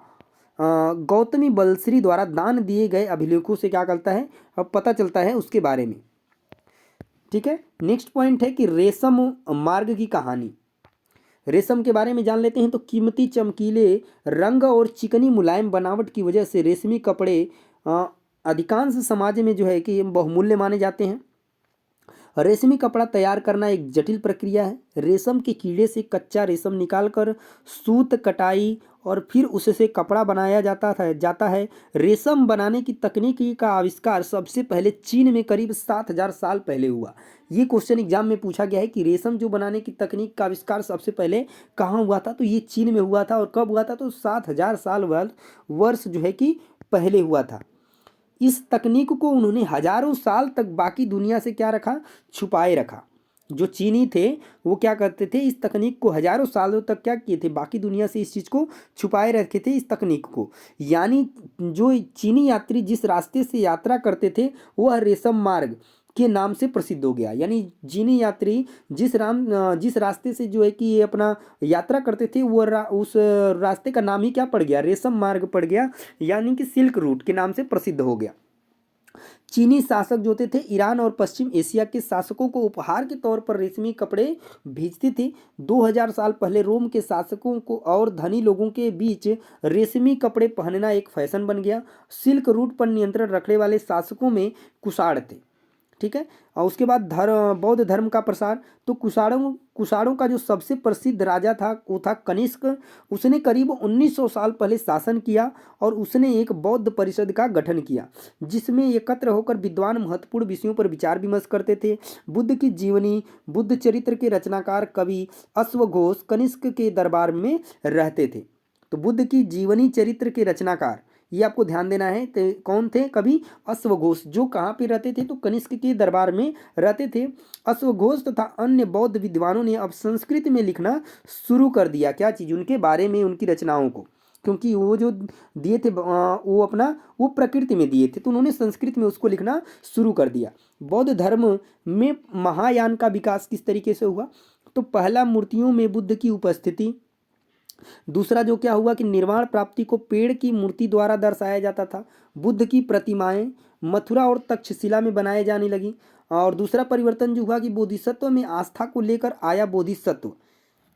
गौतमी बलश्री द्वारा दान दिए गए अभिलेखों से क्या करता है, अब पता चलता है उसके बारे में। ठीक है, नेक्स्ट पॉइंट है कि रेशम मार्ग की कहानी। रेशम के बारे में जान लेते हैं। तो कीमती चमकीले रंग और चिकनी मुलायम बनावट की वजह से रेशमी कपड़े अधिकांश समाज में जो है कि बहुमूल्य माने जाते हैं। रेशमी कपड़ा तैयार करना एक जटिल प्रक्रिया है। रेशम के कीड़े से कच्चा रेशम निकालकर सूत कटाई और फिर उससे कपड़ा बनाया जाता है। रेशम बनाने की तकनीकी का आविष्कार सबसे पहले चीन में करीब 7000 साल पहले हुआ। ये क्वेश्चन एग्जाम में पूछा गया है कि रेशम जो बनाने की तकनीक का आविष्कार सबसे पहले कहाँ हुआ था। तो ये चीन में हुआ था। और कब हुआ था, तो 7000 साल वर्ष जो है कि पहले हुआ था। इस तकनीक को उन्होंने हजारों साल तक बाकी दुनिया से क्या रखा, छुपाए रखा। जो चीनी थे वो क्या करते थे, इस तकनीक को हजारों सालों तक क्या किए थे, बाकी दुनिया से इस चीज़ को छुपाए रखे थे, इस तकनीक को। यानी जो चीनी यात्री जिस रास्ते से यात्रा करते थे वह रेशम मार्ग के नाम से प्रसिद्ध हो गया। यानी चीनी यात्री जिस रास्ते से जो है कि ये अपना यात्रा करते थे वो उस रास्ते का नाम ही क्या पड़ गया, रेशम मार्ग पड़ गया। यानी कि सिल्क रूट के नाम से प्रसिद्ध हो गया। चीनी शासक जो होते थे ईरान और पश्चिम एशिया के शासकों को उपहार के तौर पर रेशमी कपड़े भेजते थे। 2000 साल पहले रोम के शासकों को और धनी लोगों के बीच रेशमी कपड़े पहनना एक फैशन बन गया। सिल्क रूट पर नियंत्रण रखने वाले शासकों में कुषाण थे। ठीक है, और उसके बाद बौद्ध धर्म का प्रसार। तो कुषाणों का जो सबसे प्रसिद्ध राजा था वो था कनिष्क। उसने करीब 1900 साल पहले शासन किया और उसने एक बौद्ध परिषद का गठन किया जिसमें एकत्र होकर विद्वान महत्वपूर्ण विषयों पर विचार विमर्श करते थे। बुद्ध की जीवनी, बुद्ध चरित्र के रचनाकार कवि अश्वघोष कनिष्क के दरबार में रहते थे। तो बुद्ध की जीवनी चरित्र के रचनाकार, ये आपको ध्यान देना है। तो कौन थे, कवि अश्वघोष, जो कहाँ पे रहते थे, तो कनिष्क के दरबार में रहते थे। अश्वघोष तथा अन्य बौद्ध विद्वानों ने अब संस्कृत में लिखना शुरू कर दिया। क्या चीज़, उनके बारे में, उनकी रचनाओं को, क्योंकि वो जो दिए थे वो प्रकृति में दिए थे, तो उन्होंने संस्कृत में उसको लिखना शुरू कर दिया। बौद्ध धर्म में महायान का विकास किस तरीके से हुआ, तो पहला मूर्तियों में बुद्ध की उपस्थिति। दूसरा जो क्या हुआ कि निर्वाण प्राप्ति को पेड़ की मूर्ति द्वारा दर्शाया जाता था। बुद्ध की प्रतिमाएं मथुरा और तक्षशिला में बनाए जाने लगी। और दूसरा परिवर्तन जो हुआ कि बोधिसत्व में आस्था को लेकर आया बोधिसत्व।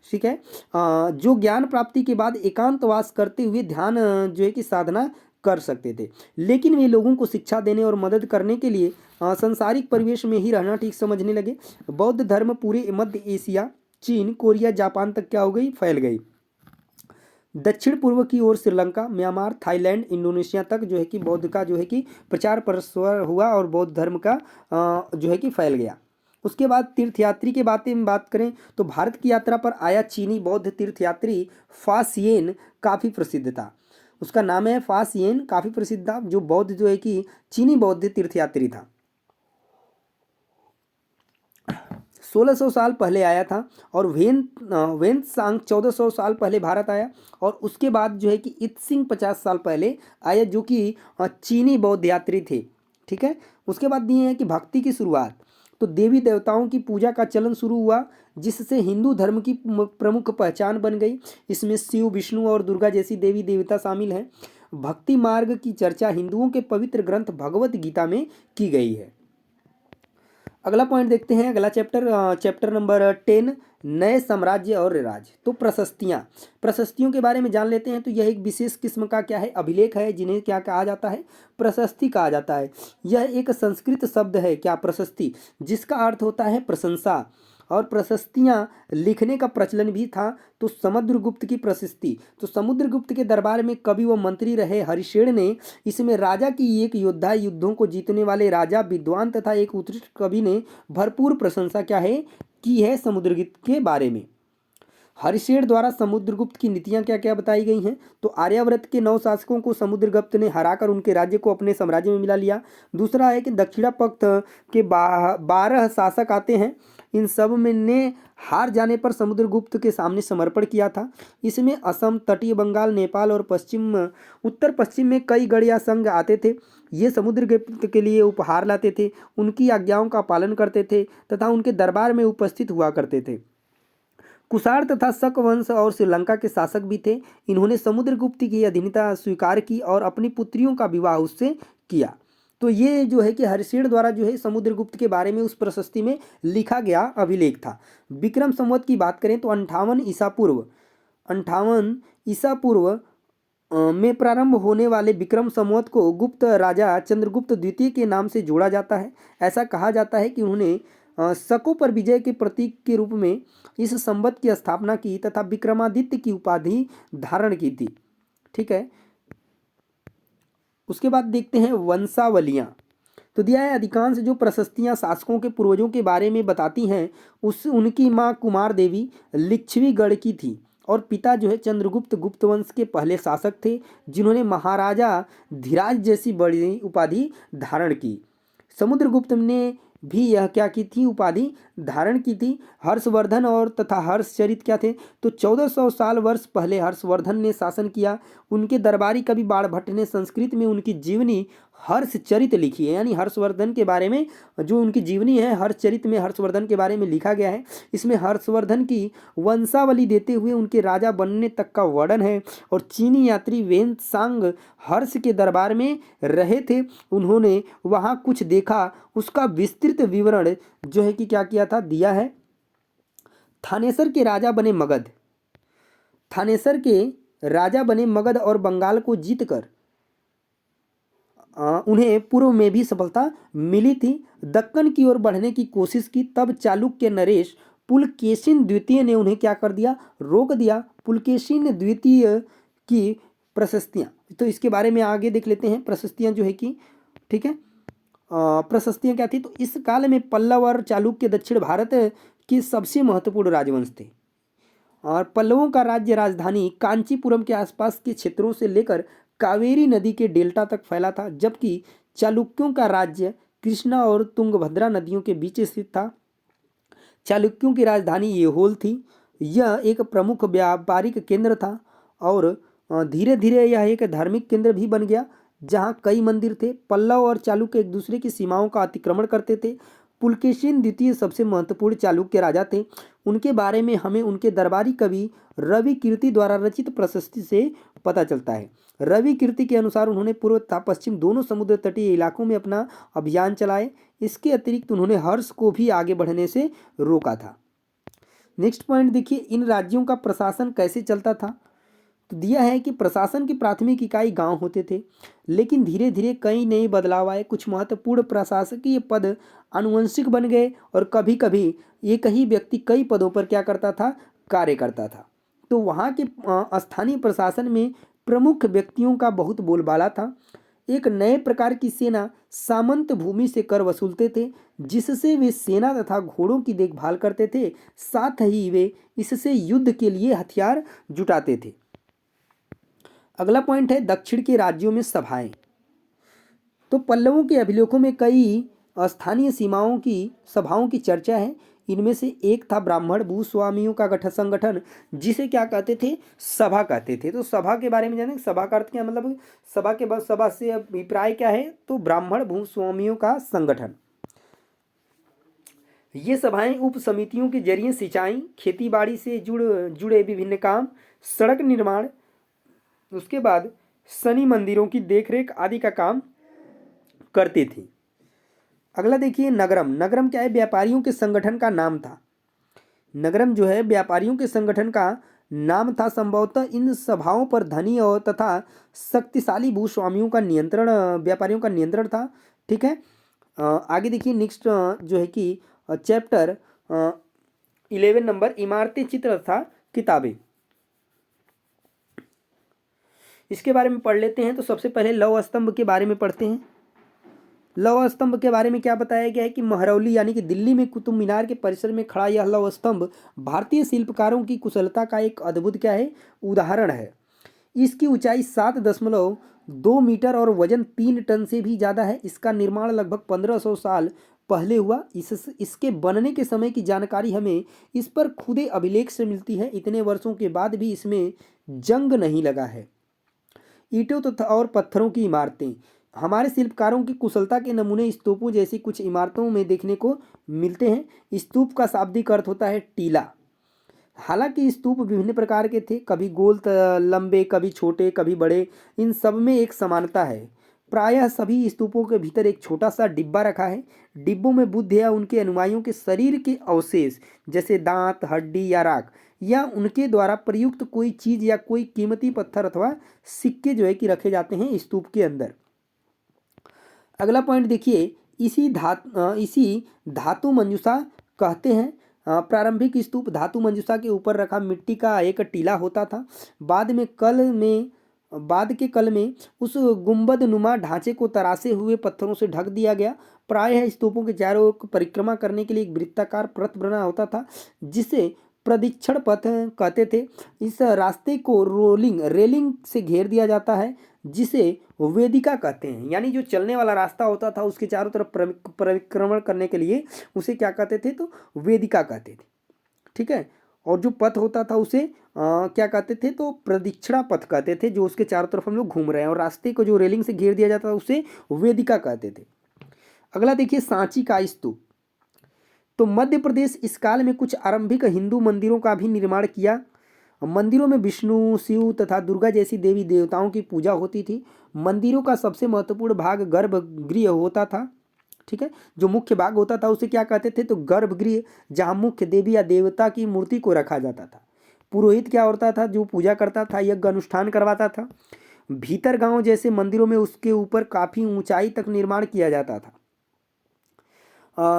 ठीक है, जो ज्ञान प्राप्ति के बाद एकांतवास करते हुए ध्यान जो है कि साधना कर सकते थे, लेकिन वे लोगों को शिक्षा देने और मदद करने के लिए सांसारिक परिवेश में ही रहना ठीक समझने लगे। बौद्ध धर्म पूरे मध्य एशिया, चीन, कोरिया, जापान तक क्या हो गई, फैल गई। दक्षिण पूर्व की ओर श्रीलंका, म्यांमार, थाईलैंड, इंडोनेशिया तक जो है कि बौद्ध का जो है कि प्रचार प्रसार हुआ और बौद्ध धर्म का जो है कि फैल गया। उसके बाद तीर्थयात्री के बारे में बात करें तो भारत की यात्रा पर आया चीनी बौद्ध तीर्थयात्री फासियेन काफ़ी प्रसिद्ध था। उसका नाम है फासियेन, काफ़ी प्रसिद्ध था, जो बौद्ध जो है कि चीनी बौद्ध तीर्थयात्री था। 1600 साल पहले आया था। और वेन्त्सांग 1400 साल पहले भारत आया। और उसके बाद जो है कि इत्सिंग 50 साल पहले आया, जो कि चीनी बौद्ध यात्री थे। ठीक है, उसके बाद दिए हैं कि भक्ति की शुरुआत। तो देवी देवताओं की पूजा का चलन शुरू हुआ जिससे हिंदू धर्म की प्रमुख पहचान बन गई। इसमें शिव, विष्णु और दुर्गा जैसी देवी देवता शामिल हैं। भक्ति मार्ग की चर्चा हिंदुओं के पवित्र ग्रंथ भगवत गीता में की गई है। अगला पॉइंट देखते हैं, अगला चैप्टर नंबर 10, नए साम्राज्य और राज्य। तो प्रशस्तियों के बारे में जान लेते हैं। तो यह एक विशेष किस्म का क्या है, अभिलेख है, जिन्हें क्या कहा जाता है, प्रशस्ति कहा जाता है। यह एक संस्कृत शब्द है, क्या, प्रशस्ति, जिसका अर्थ होता है प्रशंसा। और प्रशस्तियाँ लिखने का प्रचलन भी था। तो समुद्रगुप्त की प्रशस्ति, तो समुद्रगुप्त के दरबार में कवि व मंत्री रहे हरिशेन ने इसमें राजा की एक योद्धा, युद्धों को जीतने वाले राजा, विद्वान तथा एक उत्कृष्ट कवि ने भरपूर प्रशंसा क्या है की है समुद्रगुप्त के बारे में। हरिशेन द्वारा समुद्रगुप्त की नीतियां क्या क्या बताई गई हैं। तो आर्यावर्त के 9 शासकों को समुद्रगुप्त ने हराकर उनके राज्य को अपने साम्राज्य में मिला लिया। दूसरा है कि दक्षिणा पक्ष के 12 शासक आते हैं, इन सब में ने हार जाने पर समुद्रगुप्त के सामने समर्पण किया था। इसमें असम, तटीय बंगाल, नेपाल और उत्तर पश्चिम में कई गढ़ या संघ आते थे। ये समुद्रगुप्त के लिए उपहार लाते थे, उनकी आज्ञाओं का पालन करते थे तथा उनके दरबार में उपस्थित हुआ करते थे। कुषाण तथा शक वंश और श्रीलंका के शासक भी थे। इन्होंने समुद्रगुप्त की अधीनता स्वीकार की और अपनी पुत्रियों का विवाह उससे किया। तो ये जो है कि हरिशेन द्वारा जो है समुद्रगुप्त के बारे में उस प्रशस्ति में लिखा गया अभिलेख था। विक्रम संवत की बात करें तो 58 ईसा पूर्व में प्रारंभ होने वाले विक्रम संवत को गुप्त राजा चंद्रगुप्त द्वितीय के नाम से जोड़ा जाता है। ऐसा कहा जाता है कि उन्होंने शकों पर विजय के प्रतीक के रूप में इस संवत की स्थापना की तथा विक्रमादित्य की उपाधि धारण की थी। ठीक है, उसके बाद देखते हैं वंशावलियाँ। तो दिया है, अधिकांश जो प्रशस्तियाँ शासकों के पूर्वजों के बारे में बताती हैं उनकी माँ कुमार देवी लिच्छवीगढ़ की थी और पिता जो है चंद्रगुप्त गुप्त वंश के पहले शासक थे, जिन्होंने महाराजा धीराज जैसी बड़ी उपाधि धारण की। समुद्रगुप्त ने भी यह क्या की थी, उपाधि धारण की थी। हर्षवर्धन और तथा हर्षचरित क्या थे, तो 1400 साल वर्ष पहले हर्षवर्धन ने शासन किया। उनके दरबारी कवि बाणभट्ट ने संस्कृत में उनकी जीवनी हर्षचरित लिखी है, यानी हर्षवर्धन के बारे में जो उनकी जीवनी है हर्षचरित में हर्षवर्धन के बारे में लिखा गया है। इसमें हर्षवर्धन की वंशावली देते हुए उनके राजा बनने तक का वर्णन है। और चीनी यात्री वेनसांग हर्ष के दरबार में रहे थे, उन्होंने वहाँ कुछ देखा, उसका विस्तृत विवरण जो है कि क्या किया था, दिया है। थानेसर के राजा बने मगध और बंगाल को जीतकर उन्हें पूर्व में भी सफलता मिली थी। दक्कन की ओर बढ़ने की कोशिश की, तब चालुक्य नरेश पुलकेशिन द्वितीय ने उन्हें क्या कर दिया, रोक दिया। पुलकेशिन द्वितीय की प्रशस्तियाँ, तो इसके बारे में आगे देख लेते हैं प्रशस्तियाँ जो है कि, ठीक है, प्रशस्तियाँ क्या थी। तो इस काल में पल्लव और चालुक्य दक्षिण भारत के सबसे महत्वपूर्ण राजवंश थे और पल्लवों का राज्य राजधानी कांचीपुरम के आसपास के क्षेत्रों से लेकर कावेरी नदी के डेल्टा तक फैला था, जबकि चालुक्यों का राज्य कृष्णा और तुंगभद्रा नदियों के बीच स्थित था। चालुक्यों की राजधानी येहोल थी। यह एक प्रमुख व्यापारिक केंद्र था और धीरे धीरे यह एक धार्मिक केंद्र भी बन गया, जहाँ कई मंदिर थे। पल्लव और चालुक्य एक दूसरे की सीमाओं का अतिक्रमण करते थे। पुलकेशिन द्वितीय सबसे महत्वपूर्ण चालुक्य राजा थे। उनके बारे में हमें उनके दरबारी कवि रवि कीर्ति द्वारा रचित प्रशस्ति से पता चलता है। रवि कीर्ति के अनुसार उन्होंने पूर्व तथा पश्चिम दोनों समुद्र तटीय इलाकों में अपना अभियान चलाए। इसके अतिरिक्त उन्होंने हर्ष को भी आगे बढ़ने से रोका था। नेक्स्ट पॉइंट देखिए, इन राज्यों का प्रशासन कैसे चलता था। तो दिया है कि प्रशासन की प्राथमिक इकाई गांव होते थे, लेकिन धीरे धीरे कई नए बदलाव आए। कुछ महत्वपूर्ण प्रशासकीय पद आनुवंशिक बन गए और कभी कभी एक ही व्यक्ति कई पदों पर क्या करता था, कार्य करता था। तो वहाँ के स्थानीय प्रशासन में प्रमुख व्यक्तियों का बहुत बोलबाला था। एक नए प्रकार की सेना सामंत भूमि से कर वसूलते थे, जिससे वे सेना तथा घोड़ों की देखभाल करते थे। साथ ही वे इससे युद्ध के लिए हथियार जुटाते थे। अगला पॉइंट है दक्षिण के राज्यों में सभाएं। तो पल्लवों के अभिलेखों में कई स्थानीय सभाओं की चर्चा है। इनमें से एक था ब्राह्मण भूस्वामियों का संगठन, जिसे क्या कहते थे, सभा कहते थे। तो सभा के बारे में जानें, सभा का अर्थ क्या, मतलब सभा के बाद सभा से अभिप्राय क्या है, तो ब्राह्मण भूस्वामियों का संगठन। ये सभाएं उप समितियों के जरिए सिंचाई, खेतीबाड़ी से जुड़े विभिन्न काम, सड़क निर्माण, उसके बाद शनि मंदिरों की देखरेख आदि का काम करते थे। अगला देखिए नगरम। नगरम क्या है? व्यापारियों के संगठन का नाम था। नगरम जो है व्यापारियों के संगठन का नाम था। संभवतः इन सभाओं पर धनी और तथा शक्तिशाली भूस्वामियों का नियंत्रण, व्यापारियों का नियंत्रण था। ठीक है। आगे देखिए नेक्स्ट जो है कि चैप्टर 11 नंबर इमारती चित्र तथा किताबें, इसके बारे में पढ़ लेते हैं। तो सबसे पहले लौह स्तंभ के बारे में पढ़ते हैं। लौह स्तंभ के बारे में क्या बताया गया है कि महरौली यानी कि दिल्ली में कुतुब मीनार के परिसर में खड़ा यह लौह स्तंभ भारतीय शिल्पकारों की कुशलता का एक अद्भुत क्या है? उदाहरण है। इसकी ऊंचाई 7.2 मीटर और वजन 3 टन से भी ज़्यादा है। इसका निर्माण लगभग 1500 साल पहले हुआ। इसके बनने के समय की जानकारी हमें इस पर खुदे अभिलेख से मिलती है। इतने वर्षों के बाद भी इसमें जंग नहीं लगा है। ईंटों तथा और पत्थरों की इमारतें, हमारे शिल्पकारों की कुशलता के नमूने स्तूपों जैसी कुछ इमारतों में देखने को मिलते हैं। स्तूप का शाब्दिक अर्थ होता है टीला। हालांकि स्तूप विभिन्न प्रकार के थे, कभी गोल लंबे, कभी छोटे, कभी बड़े। इन सब में एक समानता है। प्रायः सभी स्तूपों के भीतर एक छोटा सा डिब्बा रखा है। डिब्बों में बुद्ध या उनके अनुयायियों के शरीर के अवशेष जैसे दांत, हड्डी या राख या उनके द्वारा प्रयुक्त कोई चीज़ या कोई कीमती पत्थर अथवा सिक्के जो है कि रखे जाते हैं स्तूप के अंदर। अगला पॉइंट देखिए, इसी धातु मंजूषा कहते हैं। प्रारंभिक स्तूप धातु मंजूषा के ऊपर रखा मिट्टी का एक टीला होता था। बाद के कल में उस गुंबद नुमा ढांचे को तरासे हुए पत्थरों से ढक दिया गया। प्रायः स्तूपों के चारों ओर परिक्रमा करने के लिए एक वृत्ताकार पथ बना होता था जिसे प्रदक्षिण पथ कहते थे। इस रास्ते को रेलिंग से घेर दिया जाता है जिसे वेदिका कहते हैं। यानी जो चलने वाला रास्ता होता था उसके चारों तरफ परिक्रमण करने के लिए उसे क्या कहते थे? तो वेदिका कहते थे। ठीक है। और जो पथ होता था उसे क्या कहते थे? तो प्रदक्षिणा पथ कहते थे, जो उसके चारों तरफ हम लोग घूम रहे हैं। और रास्ते को जो रेलिंग से घेर दिया जाता था उसे वेदिका कहते थे। अगला देखिए सांची का स्तूप। तो मध्य प्रदेश इस काल में कुछ आरंभिक हिंदू मंदिरों का भी निर्माण किया। मंदिरों में विष्णु, शिव तथा दुर्गा जैसी देवी देवताओं की पूजा होती थी। मंदिरों का सबसे महत्वपूर्ण भाग गर्भगृह होता था। ठीक है। जो मुख्य भाग होता था उसे क्या कहते थे? तो गर्भगृह, जहाँ मुख्य देवी या देवता की मूर्ति को रखा जाता था। पुरोहित क्या होता था? जो पूजा करता था, यज्ञ अनुष्ठान करवाता था। भीतर गांव जैसे मंदिरों में उसके ऊपर काफ़ी ऊंचाई तक निर्माण किया जाता था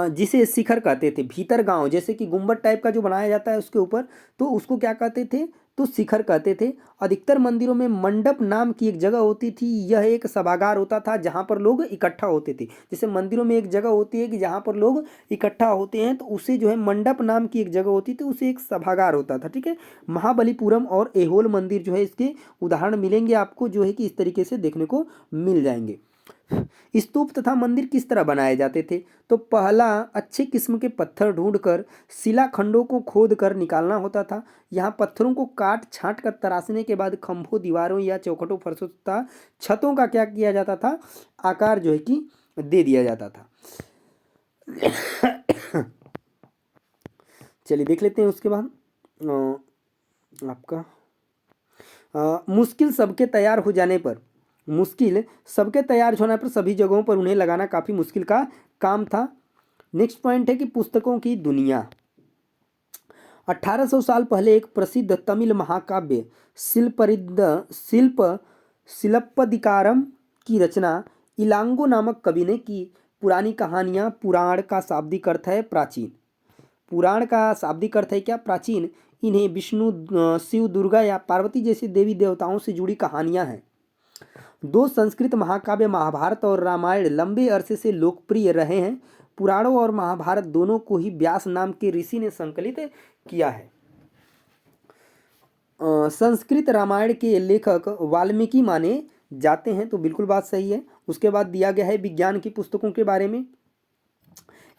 जिसे शिखर कहते थे। भीतर गांव जैसे कि गुंबद टाइप का जो बनाया जाता है उसके ऊपर, तो उसको क्या कहते थे? तो शिखर कहते थे। अधिकतर मंदिरों में मंडप नाम की एक जगह होती थी। यह एक सभागार होता था जहां पर लोग इकट्ठा होते थे। जैसे मंदिरों में एक जगह होती है कि जहां पर लोग इकट्ठा होते हैं, तो उसे जो है मंडप नाम की एक जगह होती थी, उसे एक सभागार होता था। ठीक है। महाबलीपुरम और ऐहोल मंदिर जो है इसके उदाहरण मिलेंगे आपको, जो है कि इस तरीके से देखने को मिल जाएंगे। स्तूप तथा मंदिर किस तरह बनाए जाते थे? तो पहला अच्छे किस्म के पत्थर ढूंढकर शिलाखंडों को खोद कर निकालना होता था। यहाँ पत्थरों को काट छांट कर तराशने के बाद खंभों, दीवारों या चौखटों, फर्शों तथा छतों का क्या किया जाता था? आकार जो है कि दे दिया जाता था। चलिए देख लेते हैं उसके बाद आपका मुश्किल सबके तैयार होने पर सभी जगहों पर उन्हें लगाना काफ़ी मुश्किल का काम था। नेक्स्ट पॉइंट है कि पुस्तकों की दुनिया। 1800 साल पहले एक प्रसिद्ध तमिल महाकाव्य शिल्पदिकारम की रचना इलांगो नामक कवि ने की। पुरानी कहानियाँ, पुराण का शाब्दिक अर्थ है प्राचीन। पुराण का शाब्दिक अर्थ है क्या? प्राचीन। इन्हें विष्णु, शिव, दुर्गा या पार्वती जैसी देवी देवताओं से जुड़ी कहानियाँ हैं। दो संस्कृत महाकाव्य महाभारत और रामायण लंबे अरसे से लोकप्रिय रहे हैं। पुराणों और महाभारत दोनों को ही व्यास नाम के ऋषि ने संकलित किया है। संस्कृत रामायण के लेखक वाल्मीकि माने जाते हैं, तो बिल्कुल बात सही है। उसके बाद दिया गया है विज्ञान की पुस्तकों के बारे में।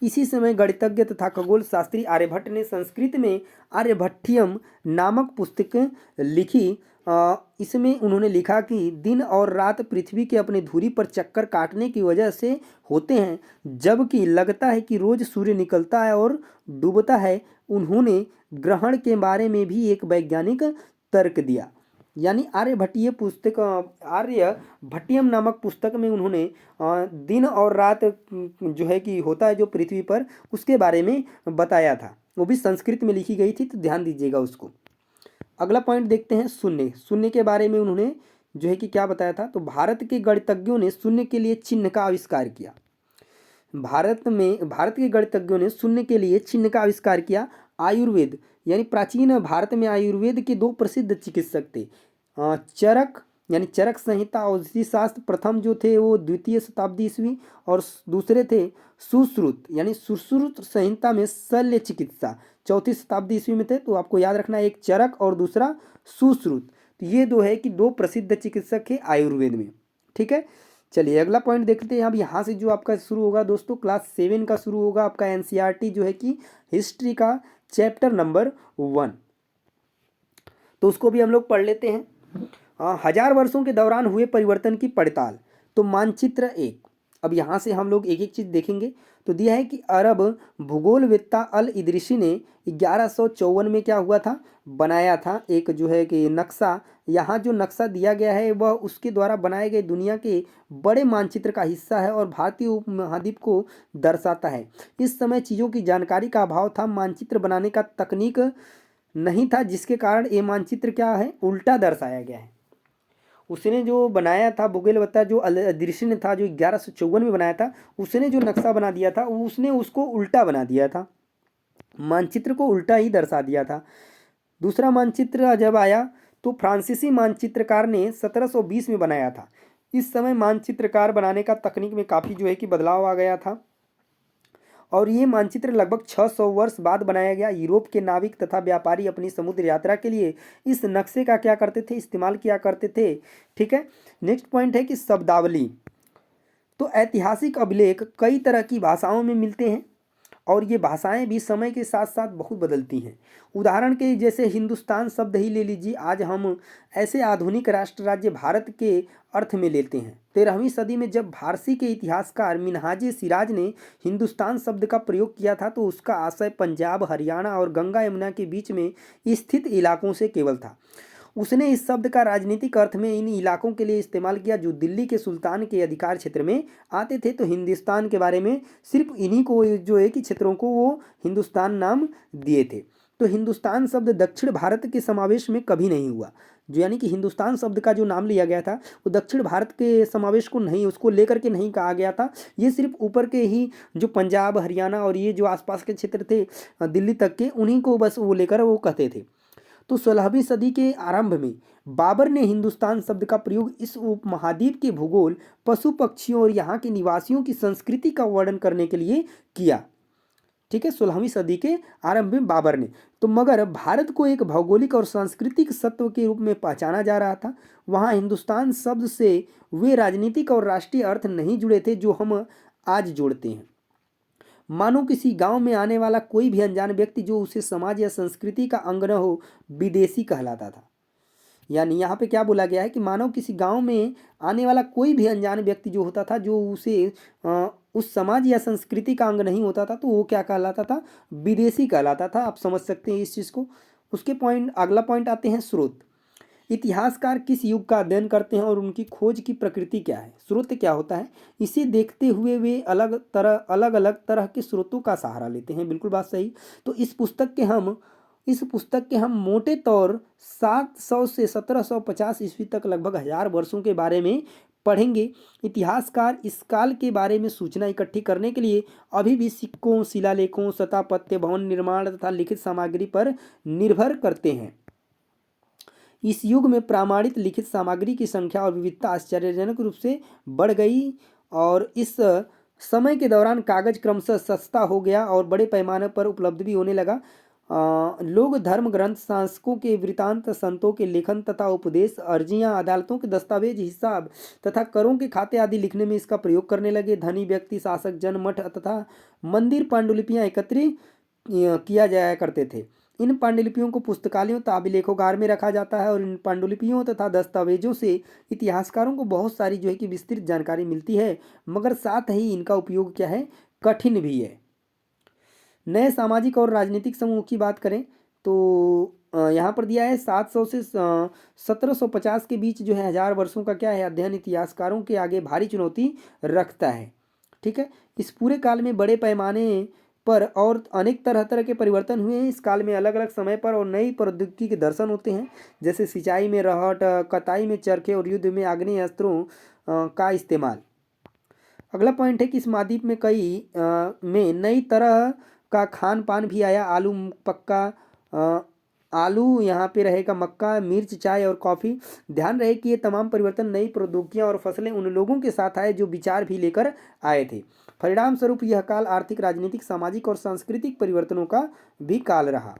इसी समय गणितज्ञ तथा खगोल शास्त्री आर्यभट्ट ने संस्कृत में आर्यभट्टियम नामक पुस्तक लिखी। इसमें उन्होंने लिखा कि दिन और रात पृथ्वी के अपने धुरी पर चक्कर काटने की वजह से होते हैं, जबकि लगता है कि रोज सूर्य निकलता है और डूबता है। उन्होंने ग्रहण के बारे में भी एक वैज्ञानिक तर्क दिया। यानी आर्यभट्टियम नामक पुस्तक में उन्होंने दिन और रात जो है कि होता है जो पृथ्वी पर, उसके बारे में बताया था। वो भी संस्कृत में लिखी गई थी, तो ध्यान दीजिएगा उसको। अगला पॉइंट देखते हैं, शून्य। शून्य के बारे में उन्होंने जो है कि क्या बताया था, तो भारत के गणितज्ञों ने शून्य के लिए चिन्ह का आविष्कार किया। भारत के गणितज्ञों ने शून्य के लिए चिन्ह का आविष्कार किया। आयुर्वेद, यानी प्राचीन भारत में आयुर्वेद के दो प्रसिद्ध चिकित्सक थे, चरक यानी चरक संहिता औषधि शास्त्र, प्रथम जो थे वो द्वितीय शताब्दी ईस्वी, और दूसरे थे सुश्रुत यानी सुश्रुत संहिता में शल्य चिकित्सा, चौथी शताब्दी ईस्वी में थे। तो आपको याद रखना है, एक चरक और दूसरा सुश्रुत। तो ये दो है कि दो प्रसिद्ध चिकित्सक है आयुर्वेद में। ठीक है, चलिए अगला पॉइंट देखते हैं। अब यहाँ से जो आपका शुरू होगा दोस्तों, क्लास 7 का शुरू होगा आपका एनसीईआरटी जो है कि हिस्ट्री का चैप्टर नंबर 1। तो उसको भी हम लोग पढ़ लेते हैं। 1000 वर्षों के दौरान हुए परिवर्तन की पड़ताल। तो मानचित्र 1। अब यहाँ से हम लोग एक एक चीज़ देखेंगे। तो दिया है कि अरब भूगोलवेत्ता अल इदरिसी ने 1154 में क्या हुआ था, बनाया था एक जो है कि नक्शा। यहाँ जो नक्शा दिया गया है वह उसके द्वारा बनाए गए दुनिया के बड़े मानचित्र का हिस्सा है और भारतीय उपमहाद्वीप को दर्शाता है। इस समय चीज़ों की जानकारी का अभाव था, मानचित्र बनाने का तकनीक नहीं था, जिसके कारण ये मानचित्र क्या है, उल्टा दर्शाया गया है। उसने जो बनाया था भूगोलवेत्ता जो अल इदरिसी ने था, जो 1154 में बनाया था, उसने जो नक्शा बना दिया था उसने उसको उल्टा बना दिया था, मानचित्र को उल्टा ही दर्शा दिया था। दूसरा मानचित्र जब आया तो फ्रांसीसी मानचित्रकार ने 1720 में बनाया था। इस समय मानचित्रकार बनाने का तकनीक में काफ़ी जो है कि बदलाव आ गया था और ये मानचित्र लगभग 600 वर्ष बाद बनाया गया। यूरोप के नाविक तथा व्यापारी अपनी समुद्र यात्रा के लिए इस नक्शे का क्या करते थे, इस्तेमाल किया करते थे। ठीक है, नेक्स्ट पॉइंट है कि शब्दावली। तो ऐतिहासिक अभिलेख कई तरह की भाषाओं में मिलते हैं और ये भाषाएं भी समय के साथ साथ बहुत बदलती हैं। उदाहरण के जैसे हिंदुस्तान शब्द ही ले लीजिए, आज हम ऐसे आधुनिक राष्ट्र राज्य भारत के अर्थ में लेते हैं। 13वीं सदी में जब फारसी के इतिहासकार मिनहाज सिराज ने हिंदुस्तान शब्द का प्रयोग किया था तो उसका आशय पंजाब, हरियाणा और गंगा यमुना के बीच में स्थित इलाकों से केवल था। उसने इस शब्द का राजनीतिक अर्थ में इन इलाकों के लिए इस्तेमाल किया जो दिल्ली के सुल्तान के अधिकार क्षेत्र में आते थे। तो हिंदुस्तान के बारे में सिर्फ इन्हीं को जो है कि क्षेत्रों को वो हिंदुस्तान नाम दिए थे। तो हिंदुस्तान शब्द दक्षिण भारत के समावेश में कभी नहीं हुआ, जो यानी कि हिंदुस्तान शब्द का जो नाम लिया गया था वो दक्षिण भारत के समावेश को नहीं, उसको लेकर के नहीं कहा गया था। ये सिर्फ ऊपर के ही जो पंजाब, हरियाणा और ये जो आसपास के क्षेत्र थे दिल्ली तक के, उन्हीं को बस वो लेकर वो कहते थे। तो 16वीं सदी के आरंभ में बाबर ने हिंदुस्तान शब्द का प्रयोग इस उपमहाद्वीप के भूगोल, पशु पक्षियों और यहाँ के निवासियों की संस्कृति का वर्णन करने के लिए किया। ठीक है, 16वीं सदी के आरंभ में बाबर ने। तो मगर भारत को एक भौगोलिक और सांस्कृतिक सत्व के रूप में पहचाना जा रहा था। वहाँ हिंदुस्तान शब्द से वे राजनीतिक और राष्ट्रीय अर्थ नहीं जुड़े थे जो हम आज जोड़ते हैं। मानो किसी गांव में आने वाला कोई भी अनजान व्यक्ति जो उसे समाज या संस्कृति का अंग न हो, विदेशी कहलाता था। यानी यहाँ पे क्या बोला गया है कि मानो किसी गांव में आने वाला कोई भी अनजान व्यक्ति जो होता था, जो उसे उस समाज या संस्कृति का अंग नहीं होता था, तो वो क्या कहलाता था, विदेशी कहलाता था। आप समझ सकते हैं इस चीज़ को। उसके पॉइंट, अगला पॉइंट आते हैं स्रोत। इतिहासकार किस युग का अध्ययन करते हैं और उनकी खोज की प्रकृति क्या है, स्रोत क्या होता है, इसे देखते हुए वे अलग अलग तरह के स्रोतों का सहारा लेते हैं। बिल्कुल बात सही। तो इस पुस्तक के हम मोटे तौर 700 से 1750 ईस्वी तक लगभग 1000 वर्षों के बारे में पढ़ेंगे। इतिहासकार इस काल के बारे में सूचना इकट्ठी करने के लिए अभी भी सिक्कों, शिलालेखों, स्थापत्य, भवन निर्माण तथा लिखित सामग्री पर निर्भर करते हैं। इस युग में प्रमाणित लिखित सामग्री की संख्या और विविधता आश्चर्यजनक रूप से बढ़ गई और इस समय के दौरान कागज क्रमशः सस्ता हो गया और बड़े पैमाने पर उपलब्ध भी होने लगा। लोग धर्म ग्रंथ, शासकों के वृत्तांत, संतों के लेखन तथा उपदेश, अर्जियां, अदालतों के दस्तावेज, हिसाब तथा करों के खाते आदि लिखने में इसका प्रयोग करने लगे। धनी व्यक्ति, शासक, जन, मठ तथा मंदिर पांडुलिपियां एकत्रित किया जाया करते थे। इन पांडुलिपियों को पुस्तकालयों तथा अभिलेखोगार में रखा जाता है और इन पांडुलिपियों तथा दस्तावेजों से इतिहासकारों को बहुत सारी जो है कि विस्तृत जानकारी मिलती है, मगर साथ ही इनका उपयोग क्या है, कठिन भी है। नए सामाजिक और राजनीतिक समूह की बात करें तो यहाँ पर दिया है 700 से 1750 के बीच जो है 1000 वर्षों का क्या है अध्ययन इतिहासकारों के आगे भारी चुनौती रखता है। ठीक है, इस पूरे काल में बड़े पैमाने पर और अनेक तरह तरह के परिवर्तन हुए हैं। इस काल में अलग अलग समय पर और नई प्रौद्योगिकी के दर्शन होते हैं, जैसे सिंचाई में रहट, कताई में चरखे और युद्ध में आग्नेय अस्त्रों का इस्तेमाल। अगला पॉइंट है कि इस महाद्वीप में में नई तरह का खान पान भी आया। आलू पक्का आलू यहाँ पे रहेगा, मक्का, मिर्च, चाय और कॉफ़ी। ध्यान रहे कि ये तमाम परिवर्तन नई प्रौद्योगिकियाँ और फसलें उन लोगों के साथ आए जो विचार भी लेकर आए थे। परिणाम स्वरूप यह काल आर्थिक, राजनीतिक, सामाजिक और सांस्कृतिक परिवर्तनों का भी काल रहा।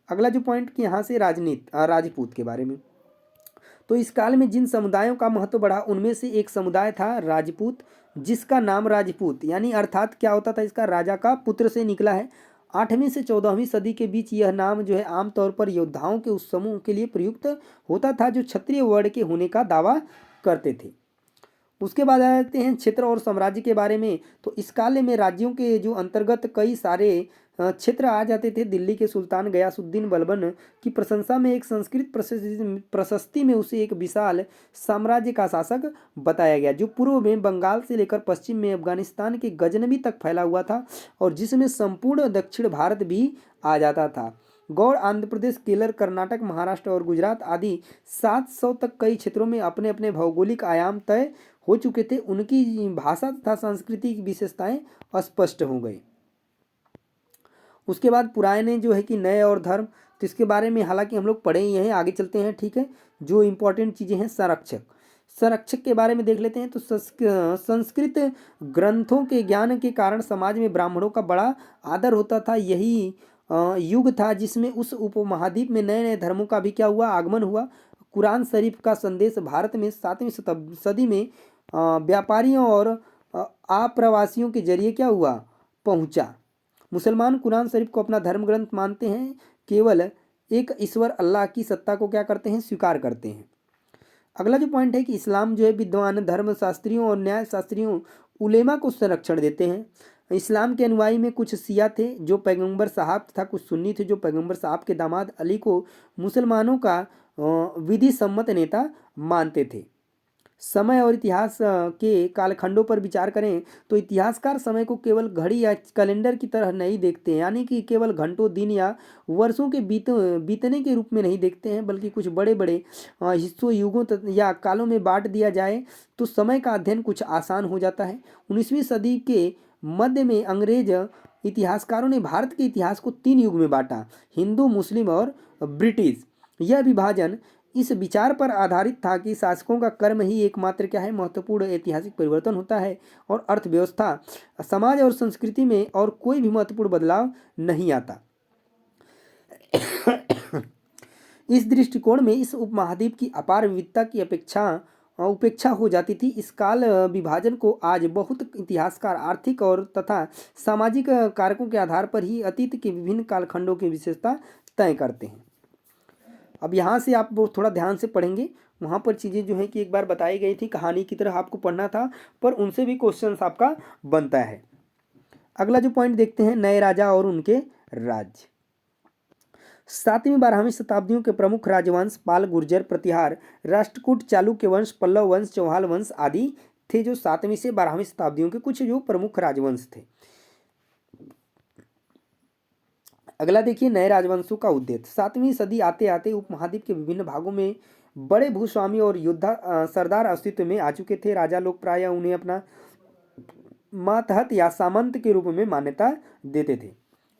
अगला जो पॉइंट कि यहाँ से राजपूत के बारे में, तो इस काल में जिन समुदायों का महत्व बढ़ा उनमें से एक समुदाय था राजपूत, जिसका नाम राजपूत यानी अर्थात क्या होता था, इसका राजा का पुत्र से निकला है। 8वीं से 14वीं सदी के बीच यह नाम जो है आमतौर पर योद्धाओं के उस समूह के लिए प्रयुक्त होता था जो क्षत्रिय वर्ण के होने का दावा करते थे। उसके बाद आ जाते हैं क्षेत्र और साम्राज्य के बारे में। तो इस काल में राज्यों के जो अंतर्गत कई सारे क्षेत्र आ जाते थे। दिल्ली के सुल्तान गयासुद्दीन बलबन की प्रशंसा में एक संस्कृत प्रशस्ति में उसे एक विशाल साम्राज्य का शासक बताया गया, जो पूर्व में बंगाल से लेकर पश्चिम में अफगानिस्तान के गजनबी तक फैला हुआ था और जिसमें संपूर्ण दक्षिण भारत भी आ जाता था। गौड़, आंध्र प्रदेश, केरल, कर्नाटक, महाराष्ट्र और गुजरात आदि 700 तक कई क्षेत्रों में अपने अपने भौगोलिक आयाम तय हो चुके थे। उनकी भाषा तथा सांस्कृतिक विशेषताएं स्पष्ट हो गई। उसके बाद पुराने जो है कि नए और धर्म, तो इसके बारे में हालांकि हम लोग पढ़े ही हैं, आगे चलते हैं। ठीक है, जो इंपॉर्टेंट चीज़ें हैं, संरक्षक के बारे में देख लेते हैं। तो संस्कृत ग्रंथों के ज्ञान के कारण समाज में ब्राह्मणों का बड़ा आदर होता था। यही युग था जिसमें उस उपमहाद्वीप में नए नए धर्मों का भी क्या हुआ, आगमन हुआ। कुरान शरीफ का संदेश भारत में 7वीं सदी में व्यापारियों और आप्रवासियों के जरिए क्या हुआ, पहुंचा। मुसलमान कुरान शरीफ को अपना धर्म ग्रंथ मानते हैं, केवल एक ईश्वर अल्लाह की सत्ता को क्या करते हैं, स्वीकार करते हैं। अगला जो पॉइंट है कि इस्लाम जो है विद्वान धर्मशास्त्रियों और न्यायशास्त्रियों उलेमा को संरक्षण देते हैं। इस्लाम के अनुयायी में कुछ शिया थे जो पैगंबर साहब तथा कुछ सुन्नी थे जो पैगंबर साहब के दामाद अली को मुसलमानों का विधि सम्मत नेता मानते थे। समय और इतिहास के कालखंडों पर विचार करें तो इतिहासकार समय को केवल घड़ी या कैलेंडर की तरह नहीं देखते हैं, यानी कि केवल घंटों, दिन या वर्षों के बीतने के रूप में नहीं देखते हैं, बल्कि कुछ बड़े बड़े हिस्सों, युगों या कालों में बांट दिया जाए तो समय का अध्ययन कुछ आसान हो जाता है। 19वीं सदी के मध्य में अंग्रेज इतिहासकारों ने भारत के इतिहास को 3 युग में बांटा, हिंदू, मुस्लिम और ब्रिटिश। यह विभाजन इस विचार पर आधारित था कि शासकों का कर्म ही एकमात्र क्या है, महत्वपूर्ण ऐतिहासिक परिवर्तन होता है और अर्थव्यवस्था, समाज और संस्कृति में और कोई भी महत्वपूर्ण बदलाव नहीं आता। इस दृष्टिकोण में इस उपमहाद्वीप की अपार विविधता की उपेक्षा हो जाती थी। इस काल विभाजन को आज बहुत इतिहासकार आर्थिक और तथा सामाजिक कारकों के आधार पर ही अतीत के विभिन्न कालखंडों की विशेषता तय करते हैं। अब यहाँ से आप वो थोड़ा ध्यान से पढ़ेंगे, वहाँ पर चीज़ें जो है कि एक बार बताई गई थी, कहानी की तरह आपको पढ़ना था, पर उनसे भी क्वेश्चन आपका बनता है। अगला जो पॉइंट देखते हैं, नए राजा और उनके राज्य। 7वीं 12वीं शताब्दियों के प्रमुख राजवंश पाल, गुर्जर, प्रतिहार, राष्ट्रकूट, चालुक्य वंश, पल्लव वंश, चौहान वंश आदि थे, जो 7वीं से 12वीं शताब्दियों के कुछ जो प्रमुख राजवंश थे। अगला देखिए, नए राजवंशों का उद्देश्य। 7वीं सदी आते आते उपमहाद्वीप के विभिन्न भागों में बड़े भूस्वामी और योद्धा सरदार अस्तित्व में आ चुके थे। राजा लोग प्रायः उन्हें अपना मातहत या सामंत के रूप में मान्यता देते थे।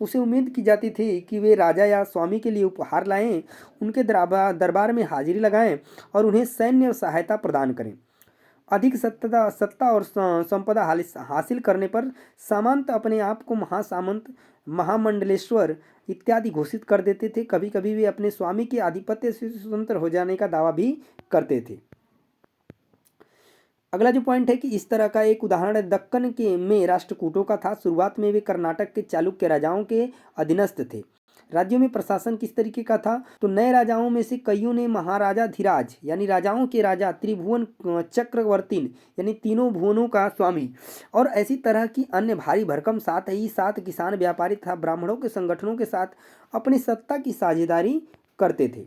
उसे उम्मीद की जाती थी कि वे राजा या स्वामी के लिए उपहार लाएं, उनके दरबार में हाजिरी लगाएं और उन्हें सैन्य सहायता प्रदान करें। अधिक सत्ता और संपदा हासिल करने पर सामंत अपने आप को महासामंत, महामंडलेश्वर इत्यादि घोषित कर देते थे। कभी कभी वे अपने स्वामी के आधिपत्य से स्वतंत्र हो जाने का दावा भी करते थे। अगला जो पॉइंट है कि इस तरह का एक उदाहरण दक्कन के में राष्ट्रकूटों का था। शुरुआत में वे कर्नाटक के चालुक्य राजाओं के अधीनस्थ थे। राज्यों में प्रशासन किस तरीके का था, तो नए राजाओं में से कईयों ने महाराजाधिराज यानी राजाओं के राजा, त्रिभुवन चक्रवर्ती यानी तीनों भुवनों का स्वामी और ऐसी तरह की अन्य भारी भरकम साथ ही साथ किसान, व्यापारी तथा ब्राह्मणों के संगठनों के साथ अपनी सत्ता की साझेदारी करते थे।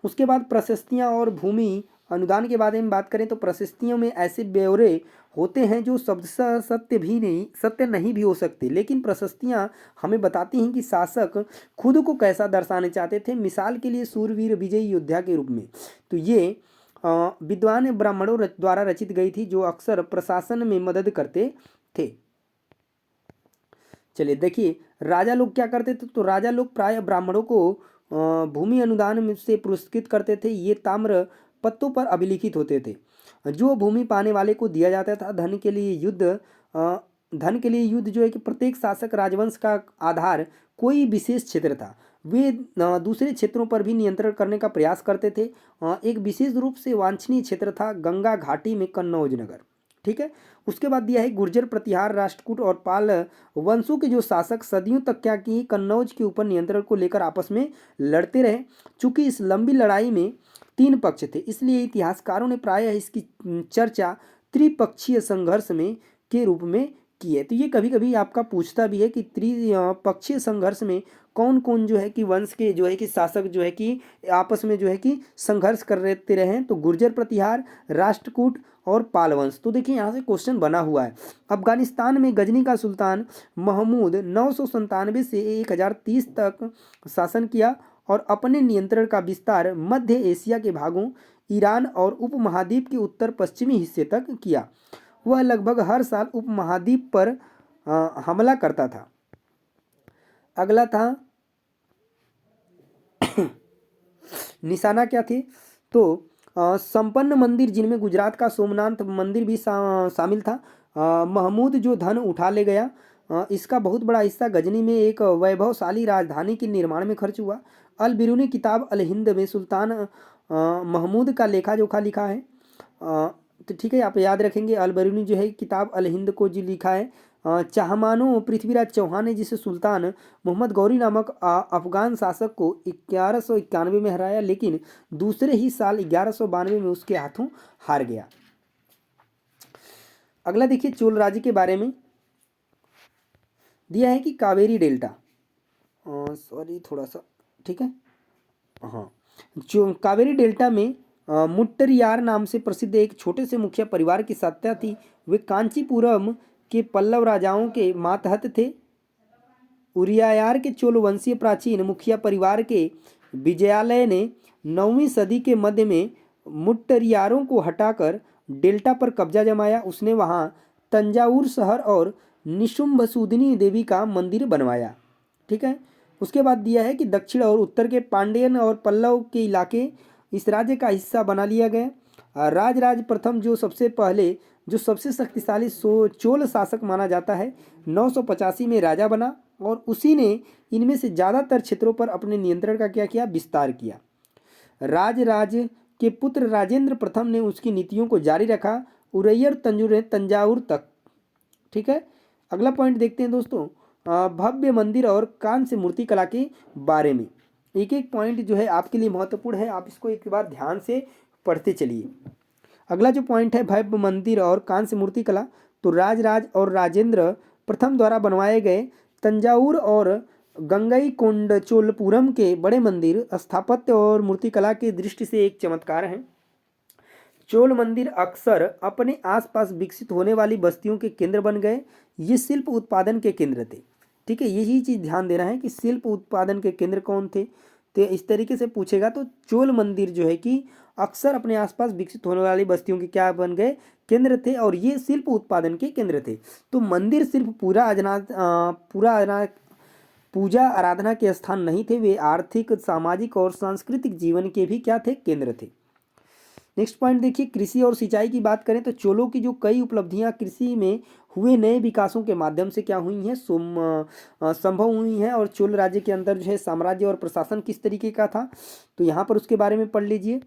उसके बाद प्रशस्तियाँ और भूमि अनुदान के बारे में बात करें तो प्रशस्तियों में ऐसे ब्यौरे होते हैं जो शब्दशः सत्य नहीं भी हो सकते, लेकिन प्रशस्तियाँ हमें बताती हैं कि शासक खुद को कैसा दर्शाने चाहते थे। मिसाल के लिए सूरवीर विजयी योद्धा के रूप में, तो ये विद्वान ब्राह्मणों द्वारा रचित गई थी जो अक्सर प्रशासन में मदद करते थे। चलिए देखिए राजा लोग क्या करते थे, तो राजा लोग प्राय ब्राह्मणों को भूमि अनुदान से पुरस्कृत करते थे। ये ताम्र पत्तों पर अभिलिखित होते थे। जो भूमि पाने वाले को दिया जाता था। धन के लिए युद्ध जो है कि प्रत्येक शासक राजवंश का आधार कोई विशेष क्षेत्र था। वे दूसरे क्षेत्रों पर भी नियंत्रण करने का प्रयास करते थे। एक विशेष रूप से वांछनीय क्षेत्र था गंगा घाटी में कन्नौज नगर। ठीक है, उसके बाद दिया है गुर्जर, प्रतिहार, राष्ट्रकूट और पाल वंशों के जो शासक सदियों तक क्या की कन्नौज के ऊपर नियंत्रण को लेकर आपस में लड़ते रहे। चूंकि इस लंबी लड़ाई में 3 पक्ष थे, इसलिए इतिहासकारों ने प्रायः इसकी चर्चा त्रिपक्षीय संघर्ष में के रूप में की है। तो ये कभी कभी आपका पूछता भी है कि त्रिपक्षीय संघर्ष में कौन कौन जो है कि वंश के जो है कि शासक जो है कि आपस में जो है कि संघर्ष करते रहे हैं, तो गुर्जर प्रतिहार, राष्ट्रकूट और पाल वंश। तो देखिए यहाँ से क्वेश्चन बना हुआ है। अफगानिस्तान में गजनी का सुल्तान महमूद 997 से 1030 तक शासन किया और अपने नियंत्रण का विस्तार मध्य एशिया के भागों, ईरान और उपमहाद्वीप के उत्तर पश्चिमी हिस्से तक किया। वह लगभग हर साल उपमहाद्वीप पर हमला करता था। अगला था निशाना क्या थे, तो संपन्न मंदिर जिनमें गुजरात का सोमनाथ मंदिर भी शामिल था। महमूद जो धन उठा ले गया, इसका बहुत बड़ा हिस्सा गजनी में एक वैभवशाली राजधानी के निर्माण में खर्च हुआ। अल बिरूनी किताब अल हिंद में सुल्तान महमूद का लेखा जोखा लिखा है। तो ठीक है, आप याद रखेंगे अल बिरूनी जो है किताब अल हिंद को जो लिखा है चाहमानो पृथ्वीराज चौहान ने, जिसे सुल्तान मोहम्मद गौरी नामक अफगान शासक को 1191 में हराया, लेकिन दूसरे ही साल 1192 में उसके हाथों हार गया। अगला देखिए चोल राज्य के बारे में दिया है कि कावेरी डेल्टा, सॉरी थोड़ा सा, ठीक है, हाँ, जो कावेरी डेल्टा में मुट्टरियार नाम से प्रसिद्ध एक छोटे से मुखिया परिवार की सत्ता थी। वे कांचीपुरम के पल्लव राजाओं के मातहत थे। उरियायार के चोल वंशीय प्राचीन मुखिया परिवार के विजयालय ने 9वीं सदी के मध्य में मुट्टरियारों को हटाकर डेल्टा पर कब्जा जमाया। उसने वहां तंजावुर शहर और निशुंभसूदिनी देवी का मंदिर बनवाया। ठीक है, उसके बाद दिया है कि दक्षिण और उत्तर के पांड्यन और पल्लव के इलाके इस राज्य का हिस्सा बना लिया गया। राजराज प्रथम जो सबसे शक्तिशाली चोल शासक माना जाता है, 985 में राजा बना और उसी ने इनमें से ज़्यादातर क्षेत्रों पर अपने नियंत्रण का क्या किया, विस्तार किया। राज के पुत्र राजेंद्र प्रथम ने उसकी नीतियों को जारी रखा उरैयर तंजावुर तक। ठीक है, अगला पॉइंट देखते हैं दोस्तों, भव्य मंदिर और कांस्य मूर्ति कला के बारे में। एक एक पॉइंट जो है आपके लिए महत्वपूर्ण है, आप इसको एक बार ध्यान से पढ़ते चलिए। अगला जो पॉइंट है भव्य मंदिर और कांस्य मूर्ति कला, तो राज और राजेंद्र प्रथम द्वारा बनवाए गए तंजावुर और गंगईकोंडचोलपुरम के बड़े मंदिर स्थापत्य और मूर्तिकला की दृष्टि से एक चमत्कार हैं। चोल मंदिर अक्सर अपने आसपास विकसित होने वाली बस्तियों के केंद्र बन गए। ये शिल्प उत्पादन के केंद्र थे। ठीक है, यही चीज़ ध्यान देना है कि शिल्प उत्पादन के केंद्र कौन थे, तो इस तरीके से पूछेगा तो चोल मंदिर जो है कि अक्सर अपने आसपास विकसित होने वाली बस्तियों के क्या बन गए, केंद्र थे, और ये शिल्प उत्पादन के केंद्र थे। तो मंदिर सिर्फ पूजा आराधना के स्थान नहीं थे, वे आर्थिक, सामाजिक और सांस्कृतिक जीवन के भी क्या थे, केंद्र थे। नेक्स्ट पॉइंट देखिए, कृषि और सिंचाई की बात करें तो चोलों की जो कई उपलब्धियां कृषि में हुए नए विकासों के माध्यम से क्या हुई हैं, संभव हुई हैं। और चोल राज्य के अंदर जो है साम्राज्य और प्रशासन किस तरीके का था, तो यहाँ पर उसके बारे में पढ़ लीजिए।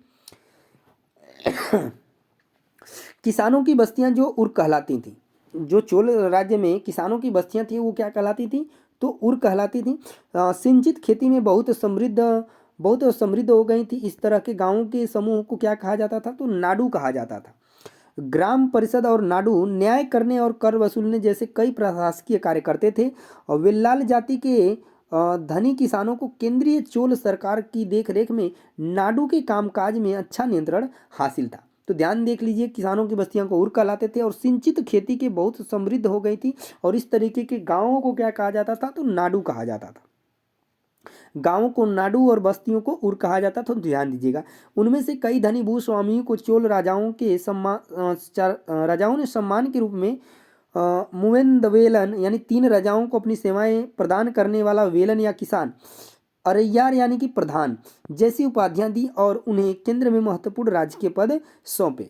किसानों की बस्तियां जो उर्क कहलाती थी, जो चोल राज्य में किसानों की बस्तियां थी वो क्या कहलाती थी, तो उर कहलाती थी। सिंचित खेती में बहुत समृद्ध हो गई थी। इस तरह के गांवों के समूह को क्या कहा जाता था, तो नाडु कहा जाता था। ग्राम परिषद और नाडु न्याय करने और कर वसूलने जैसे कई प्रशासकीय कार्य करते थे। और वेल्लाल जाति के धनी किसानों को केंद्रीय चोल सरकार की देखरेख में नाडु के कामकाज में अच्छा नियंत्रण हासिल था। तो ध्यान देख लीजिए, किसानों की बस्तियों को उर कहलाते थे और सिंचित खेती के बहुत समृद्ध हो गई थी। और इस तरीके के गांवों को क्या कहा जाता था, तो नाडु कहा जाता था। गांवों को नाडु और बस्तियों को उर कहा जाता था। तो ध्यान दीजिएगा, उनमें से कई धनी भूस्वामियों को चोल राजाओं ने सम्मान के रूप में मुवेंदवेलन यानी 3 राजाओं को अपनी सेवाएं प्रदान करने वाला वेलन या किसान, अरैयार यानी कि प्रधान जैसी उपाधियां दी और उन्हें केंद्र में महत्वपूर्ण राजकीय पद सौंपे।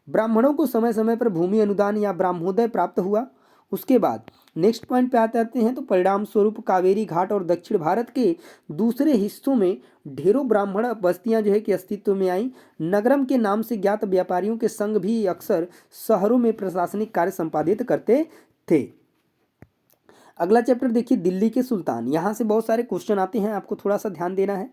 ब्राह्मणों को समय समय पर भूमि अनुदान या ब्राह्मोदय प्राप्त हुआ। उसके बाद नेक्स्ट पॉइंट पे आते हैं, तो परिणाम स्वरूप कावेरी घाट और दक्षिण भारत के दूसरे हिस्सों में ढेरों ब्राह्मण बस्तियां जो है कि अस्तित्व में आई। नगरम के नाम से ज्ञात व्यापारियों के संघ भी अक्सर शहरों में प्रशासनिक कार्य संपादित करते थे। अगला चैप्टर देखिए, दिल्ली के सुल्तान। यहाँ से बहुत सारे क्वेश्चन आते हैं, आपको थोड़ा सा ध्यान देना है।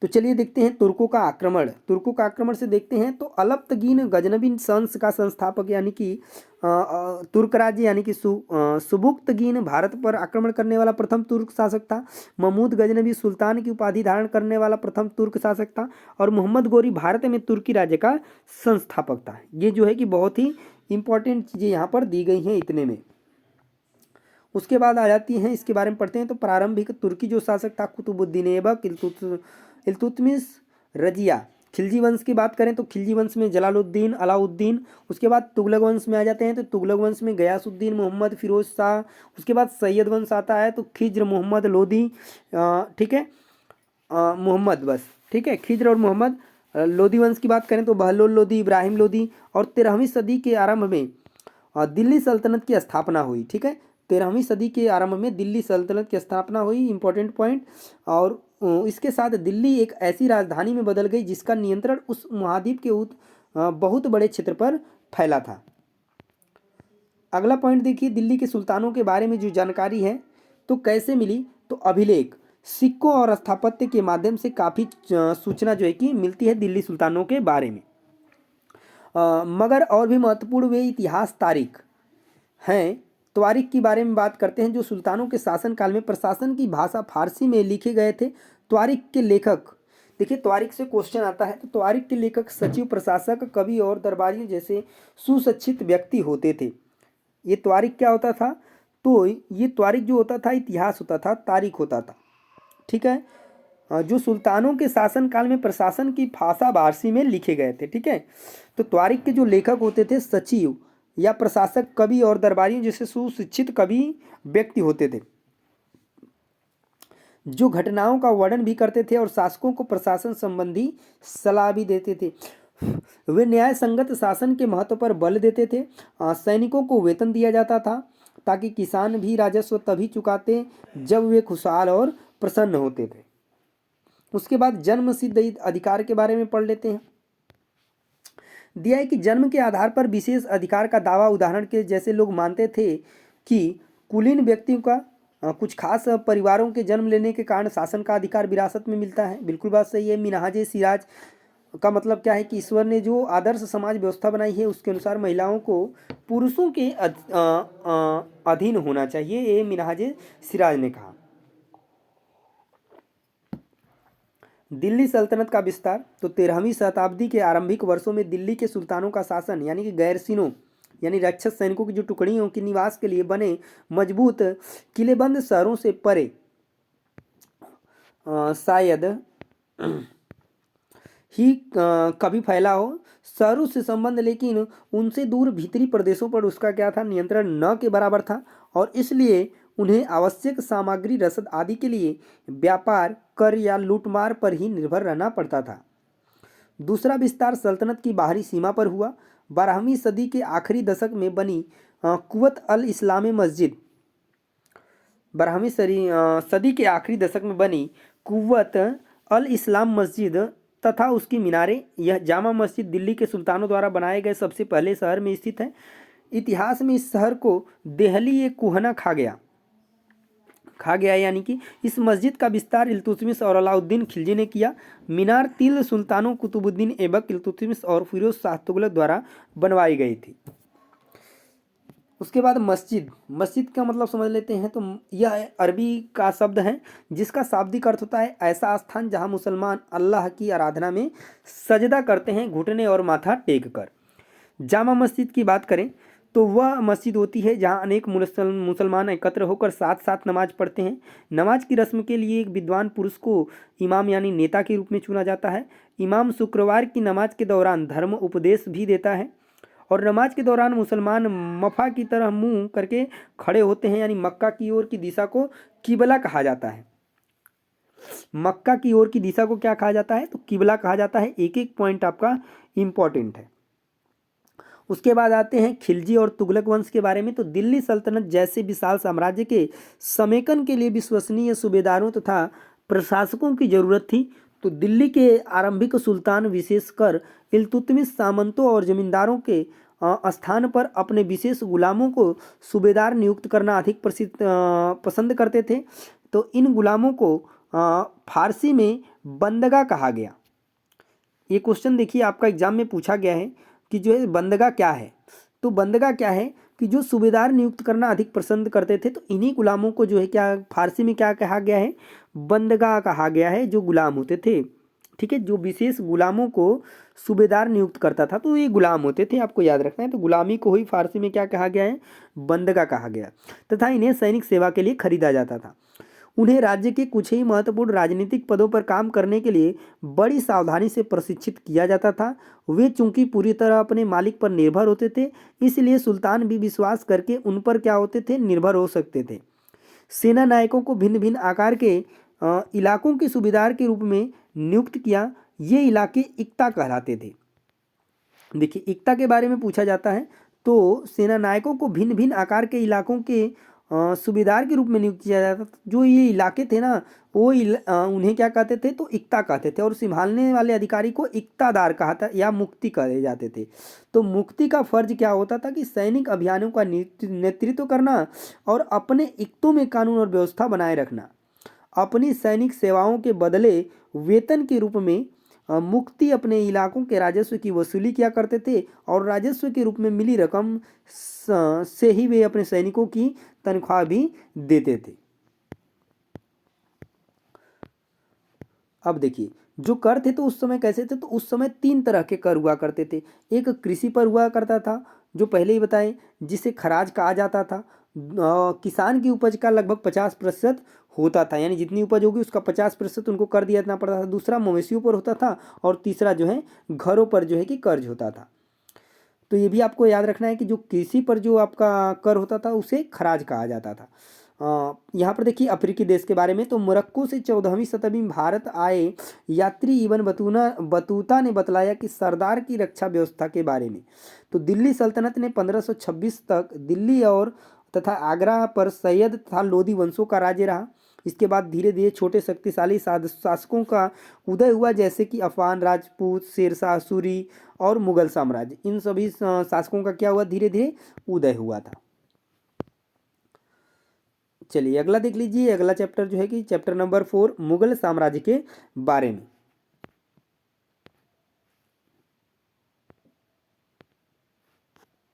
तो चलिए देखते हैं तुर्कों का आक्रमण। तुर्कों का आक्रमण से देखते हैं, तो अलप्तगीन गजनबी वंश का संस्थापक यानी कि तुर्क राज्य यानी कि सुबुक्तगीन भारत पर आक्रमण करने वाला प्रथम तुर्क शासक था। महमूद गजनबी सुल्तान की उपाधि धारण करने वाला प्रथम तुर्क शासक था। और मोहम्मद गोरी भारत में तुर्की राज्य का संस्थापक था। ये जो है कि बहुत ही इंपॉर्टेंट चीज़ें यहाँ पर दी गई हैं इतने में। उसके बाद आ जाती हैं, इसके बारे में पढ़ते हैं। तो प्रारंभिक तुर्की जो शासक था कुतुबुद्दीन ऐबक, इल्तुतमिश, रजिया। खिलजी वंश की बात करें तो खिलजी वंश में जलालुद्दीन, अलाउद्दीन। उसके बाद तुगलक वंश में आ जाते हैं, तो तुगलक वंश में गयासुद्दीन, मोहम्मद फिरोज शाह। उसके बाद सैयद वंश आता है, तो खिज्र, मोहम्मद लोदी, ठीक है, मोहम्मद, बस ठीक है, खिज्र और मोहम्मद। लोदी वंश की बात करें तो बहलोल लोदी, इब्राहिम लोदी। और 13वीं सदी के आरंभ में दिल्ली सल्तनत की स्थापना हुई। ठीक है, 13वीं सदी के आरंभ में दिल्ली सल्तनत की स्थापना हुई, इंपॉर्टेंट पॉइंट। और इसके साथ दिल्ली एक ऐसी राजधानी में बदल गई जिसका नियंत्रण उस महाद्वीप के बहुत बड़े क्षेत्र पर फैला था। अगला पॉइंट देखिए, दिल्ली के सुल्तानों के बारे में जो जानकारी है तो कैसे मिली, तो अभिलेख, सिक्कों और स्थापत्य के माध्यम से काफ़ी सूचना जो है कि मिलती है दिल्ली सुल्तानों के बारे में। मगर और भी महत्वपूर्ण वे इतिहास तारीख हैं। त्वारिख के बारे में बात करते हैं, जो सुल्तानों के शासनकाल में प्रशासन की भाषा फारसी में लिखे गए थे। त्वारिख के लेखक, देखिए त्वारिख से क्वेश्चन आता है, तो त्वारिख के लेखक सचिव, प्रशासक, कवि और दरबारियों जैसे सुशिक्षित व्यक्ति होते थे। ये त्वारिख क्या होता था, तो ये त्वारिख जो होता था इतिहास होता था, तारीख होता था। ठीक है, जो सुल्तानों के शासनकाल में प्रशासन की भाषा फारसी में लिखे गए थे। ठीक है, तो त्वारिख के जो लेखक होते थे सचिव या प्रशासक, कवि और दरबारियों जैसे सुशिक्षित कवि व्यक्ति होते थे, जो घटनाओं का वर्णन भी करते थे और शासकों को प्रशासन संबंधी सलाह भी देते थे। वे न्याय संगत शासन के महत्व पर बल देते थे। सैनिकों को वेतन दिया जाता था ताकि किसान भी राजस्व तभी चुकाते जब वे खुशहाल और प्रसन्न होते थे। उसके बाद जन्म सिद्ध अधिकार के बारे में पढ़ लेते हैं। दिया है कि जन्म के आधार पर विशेष अधिकार का दावा, उदाहरण के जैसे लोग मानते थे कि कुलीन व्यक्तियों का कुछ खास परिवारों के जन्म लेने के कारण शासन का अधिकार विरासत में मिलता है। बिल्कुल बात सही है। मिनहाजे सिराज का मतलब क्या है कि ईश्वर ने जो आदर्श समाज व्यवस्था बनाई है उसके अनुसार महिलाओं को पुरुषों के अधीन होना चाहिए, ये मिनहाजे सिराज ने कहा। दिल्ली सल्तनत का विस्तार, तो 13वीं शताब्दी के आरंभिक वर्षों में दिल्ली के सुल्तानों का शासन यानी कि गैरसिनों यानी रक्षक सैनिकों की जो टुकड़ियों के निवास के लिए बने मजबूत किलेबंद शहरों से परे शायद ही कभी फैला हो। शहरों से संबंध लेकिन उनसे दूर भीतरी प्रदेशों पर उसका क्या था, नियंत्रण न के बराबर था और इसलिए उन्हें आवश्यक सामग्री, रसद आदि के लिए व्यापार, कर या लूटमार पर ही निर्भर रहना पड़ता था। दूसरा विस्तार सल्तनत की बाहरी सीमा पर हुआ। 12वीं सदी के आखिरी दशक में बनी कुव्वत अल इस्लामी मस्जिद, 12वीं सदी के आखिरी दशक में बनी कुव्वत अल इस्लाम मस्जिद तथा उसकी मीनारें, यह जामा मस्जिद दिल्ली के सुल्तानों द्वारा बनाए गए सबसे पहले शहर में स्थित है। इतिहास में इस शहर को देहली ए कुहना खा गया यानी कि इस मस्जिद का विस्तार इल्तुतमिश और अलाउद्दीन खिलजी ने किया। मीनार तिल सुल्तानों कुतुबुद्दीन ऐबक, इल्तुतमिश और फिरोज शाह तुगलक द्वारा बनवाई गई थी। उसके बाद मस्जिद का मतलब समझ लेते हैं। तो यह अरबी का शब्द है जिसका शाब्दिक अर्थ होता है ऐसा स्थान जहां मुसलमान अल्लाह की आराधना में सजदा करते हैं घुटने और माथा टेक कर। जामा मस्जिद की बात करें तो वह मस्जिद होती है जहां अनेक मुसलमान एकत्र होकर साथ साथ नमाज पढ़ते हैं। नमाज की रस्म के लिए एक विद्वान पुरुष को इमाम यानी नेता के रूप में चुना जाता है। इमाम शुक्रवार की नमाज के दौरान धर्म उपदेश भी देता है और नमाज के दौरान मुसलमान मफा की तरह मुंह करके खड़े होते हैं यानी मक्का की ओर की दिशा को किबला कहा जाता है। मक्का की ओर की दिशा को क्या कहा जाता है? तो किबला कहा जाता है। एक एक पॉइंट आपका इम्पॉर्टेंट है। उसके बाद आते हैं खिलजी और तुगलक वंश के बारे में। तो दिल्ली सल्तनत जैसे विशाल साम्राज्य के समेकन के लिए विश्वसनीय सूबेदारों तथा प्रशासकों की जरूरत थी। तो दिल्ली के आरंभिक सुल्तान विशेषकर इल्तुतमिश सामंतों और जमींदारों के स्थान पर अपने विशेष गुलामों को सूबेदार नियुक्त करना अधिक पसंद करते थे। तो इन गुलामों को फारसी में बंदगा कहा गया। ये क्वेश्चन देखिए आपका एग्जाम में पूछा गया है कि जो है बंदगा क्या है। तो बंदगा क्या है कि जो सूबेदार नियुक्त करना अधिक पसंद करते थे। तो इन्हीं गुलामों को जो है क्या फारसी में क्या कहा गया है? बंदगा कहा गया है, जो गुलाम होते थे। ठीक है, जो विशेष गुलामों को सूबेदार नियुक्त करता था तो ये गुलाम होते थे, आपको याद रखना है। तो गुलामी को ही फारसी में क्या कहा गया है? बंदगा कहा गया। तथा इन्हें सैनिक सेवा के लिए खरीदा जाता था। उन्हें राज्य के कुछ ही महत्वपूर्ण राजनीतिक पदों पर काम करने के लिए बड़ी सावधानी से प्रशिक्षित किया जाता था। वे चूंकि पूरी तरह अपने मालिक पर निर्भर होते थे, इसलिए सुल्तान भी विश्वास करके उन पर क्या होते थे? निर्भर हो सकते थे। सेना नायकों को भिन्न भिन्न आकार के इलाकों के सूबेदार के रूप में नियुक्त किया। ये इलाके इक्ता कहलाते थे। देखिए, इक्ता के बारे में पूछा जाता है तो सेना नायकों को भिन्न भिन्न आकार के इलाकों के सूबेदार के रूप में नियुक्त किया जाता था। जो ये इलाके थे ना वो उन्हें क्या कहते थे? तो इक्ता कहते थे। और संभालने वाले अधिकारी को इक्तादार कहा था या मुक्ति कहे जाते थे। तो मुक्ति का फर्ज क्या होता था? कि सैनिक अभियानों का नेतृत्व करना और अपने इक्तों में कानून और व्यवस्था बनाए रखना। अपनी सैनिक सेवाओं के बदले वेतन के रूप में मुक्ति अपने इलाकों के राजस्व की वसूली किया करते थे और राजस्व के रूप में मिली रकम से ही वे अपने सैनिकों की तनख्वाह भी देते थे। अब देखिए, जो कर थे तो उस समय कैसे थे? तो उस समय 3 तरह के कर हुआ करते थे। एक कृषि पर हुआ करता था, जो पहले ही बताए, जिसे खराज कहा जाता था। किसान की उपज का लगभग 50% होता था, यानी जितनी उपज होगी उसका 50% उनको कर दिया जाना पड़ता था। दूसरा मवेशियों पर होता था और तीसरा जो है घरों पर जो है कि कर्ज होता था। तो ये भी आपको याद रखना है कि जो कृषि पर जो आपका कर होता था उसे खराज कहा जाता था। यहाँ पर देखिए अफ्रीकी देश के बारे में। तो मोरक्को से 14वीं शताब्दी में भारत आए यात्री इब्न बतूता ने बतलाया कि सरदार की रक्षा व्यवस्था के बारे में। तो दिल्ली सल्तनत ने 1526 तक दिल्ली और तथा आगरा पर सैयद तथा लोदी वंशों का राज्य रहा। इसके बाद धीरे धीरे छोटे शक्तिशाली शासकों का उदय हुआ, जैसे कि अफगान राजपूत, शेरशाह सूरी और मुगल साम्राज्य। इन सभी शासकों का क्या हुआ? धीरे धीरे उदय हुआ था। चलिए अगला देख लीजिए। अगला चैप्टर जो है कि चैप्टर नंबर 4 मुगल साम्राज्य के बारे में।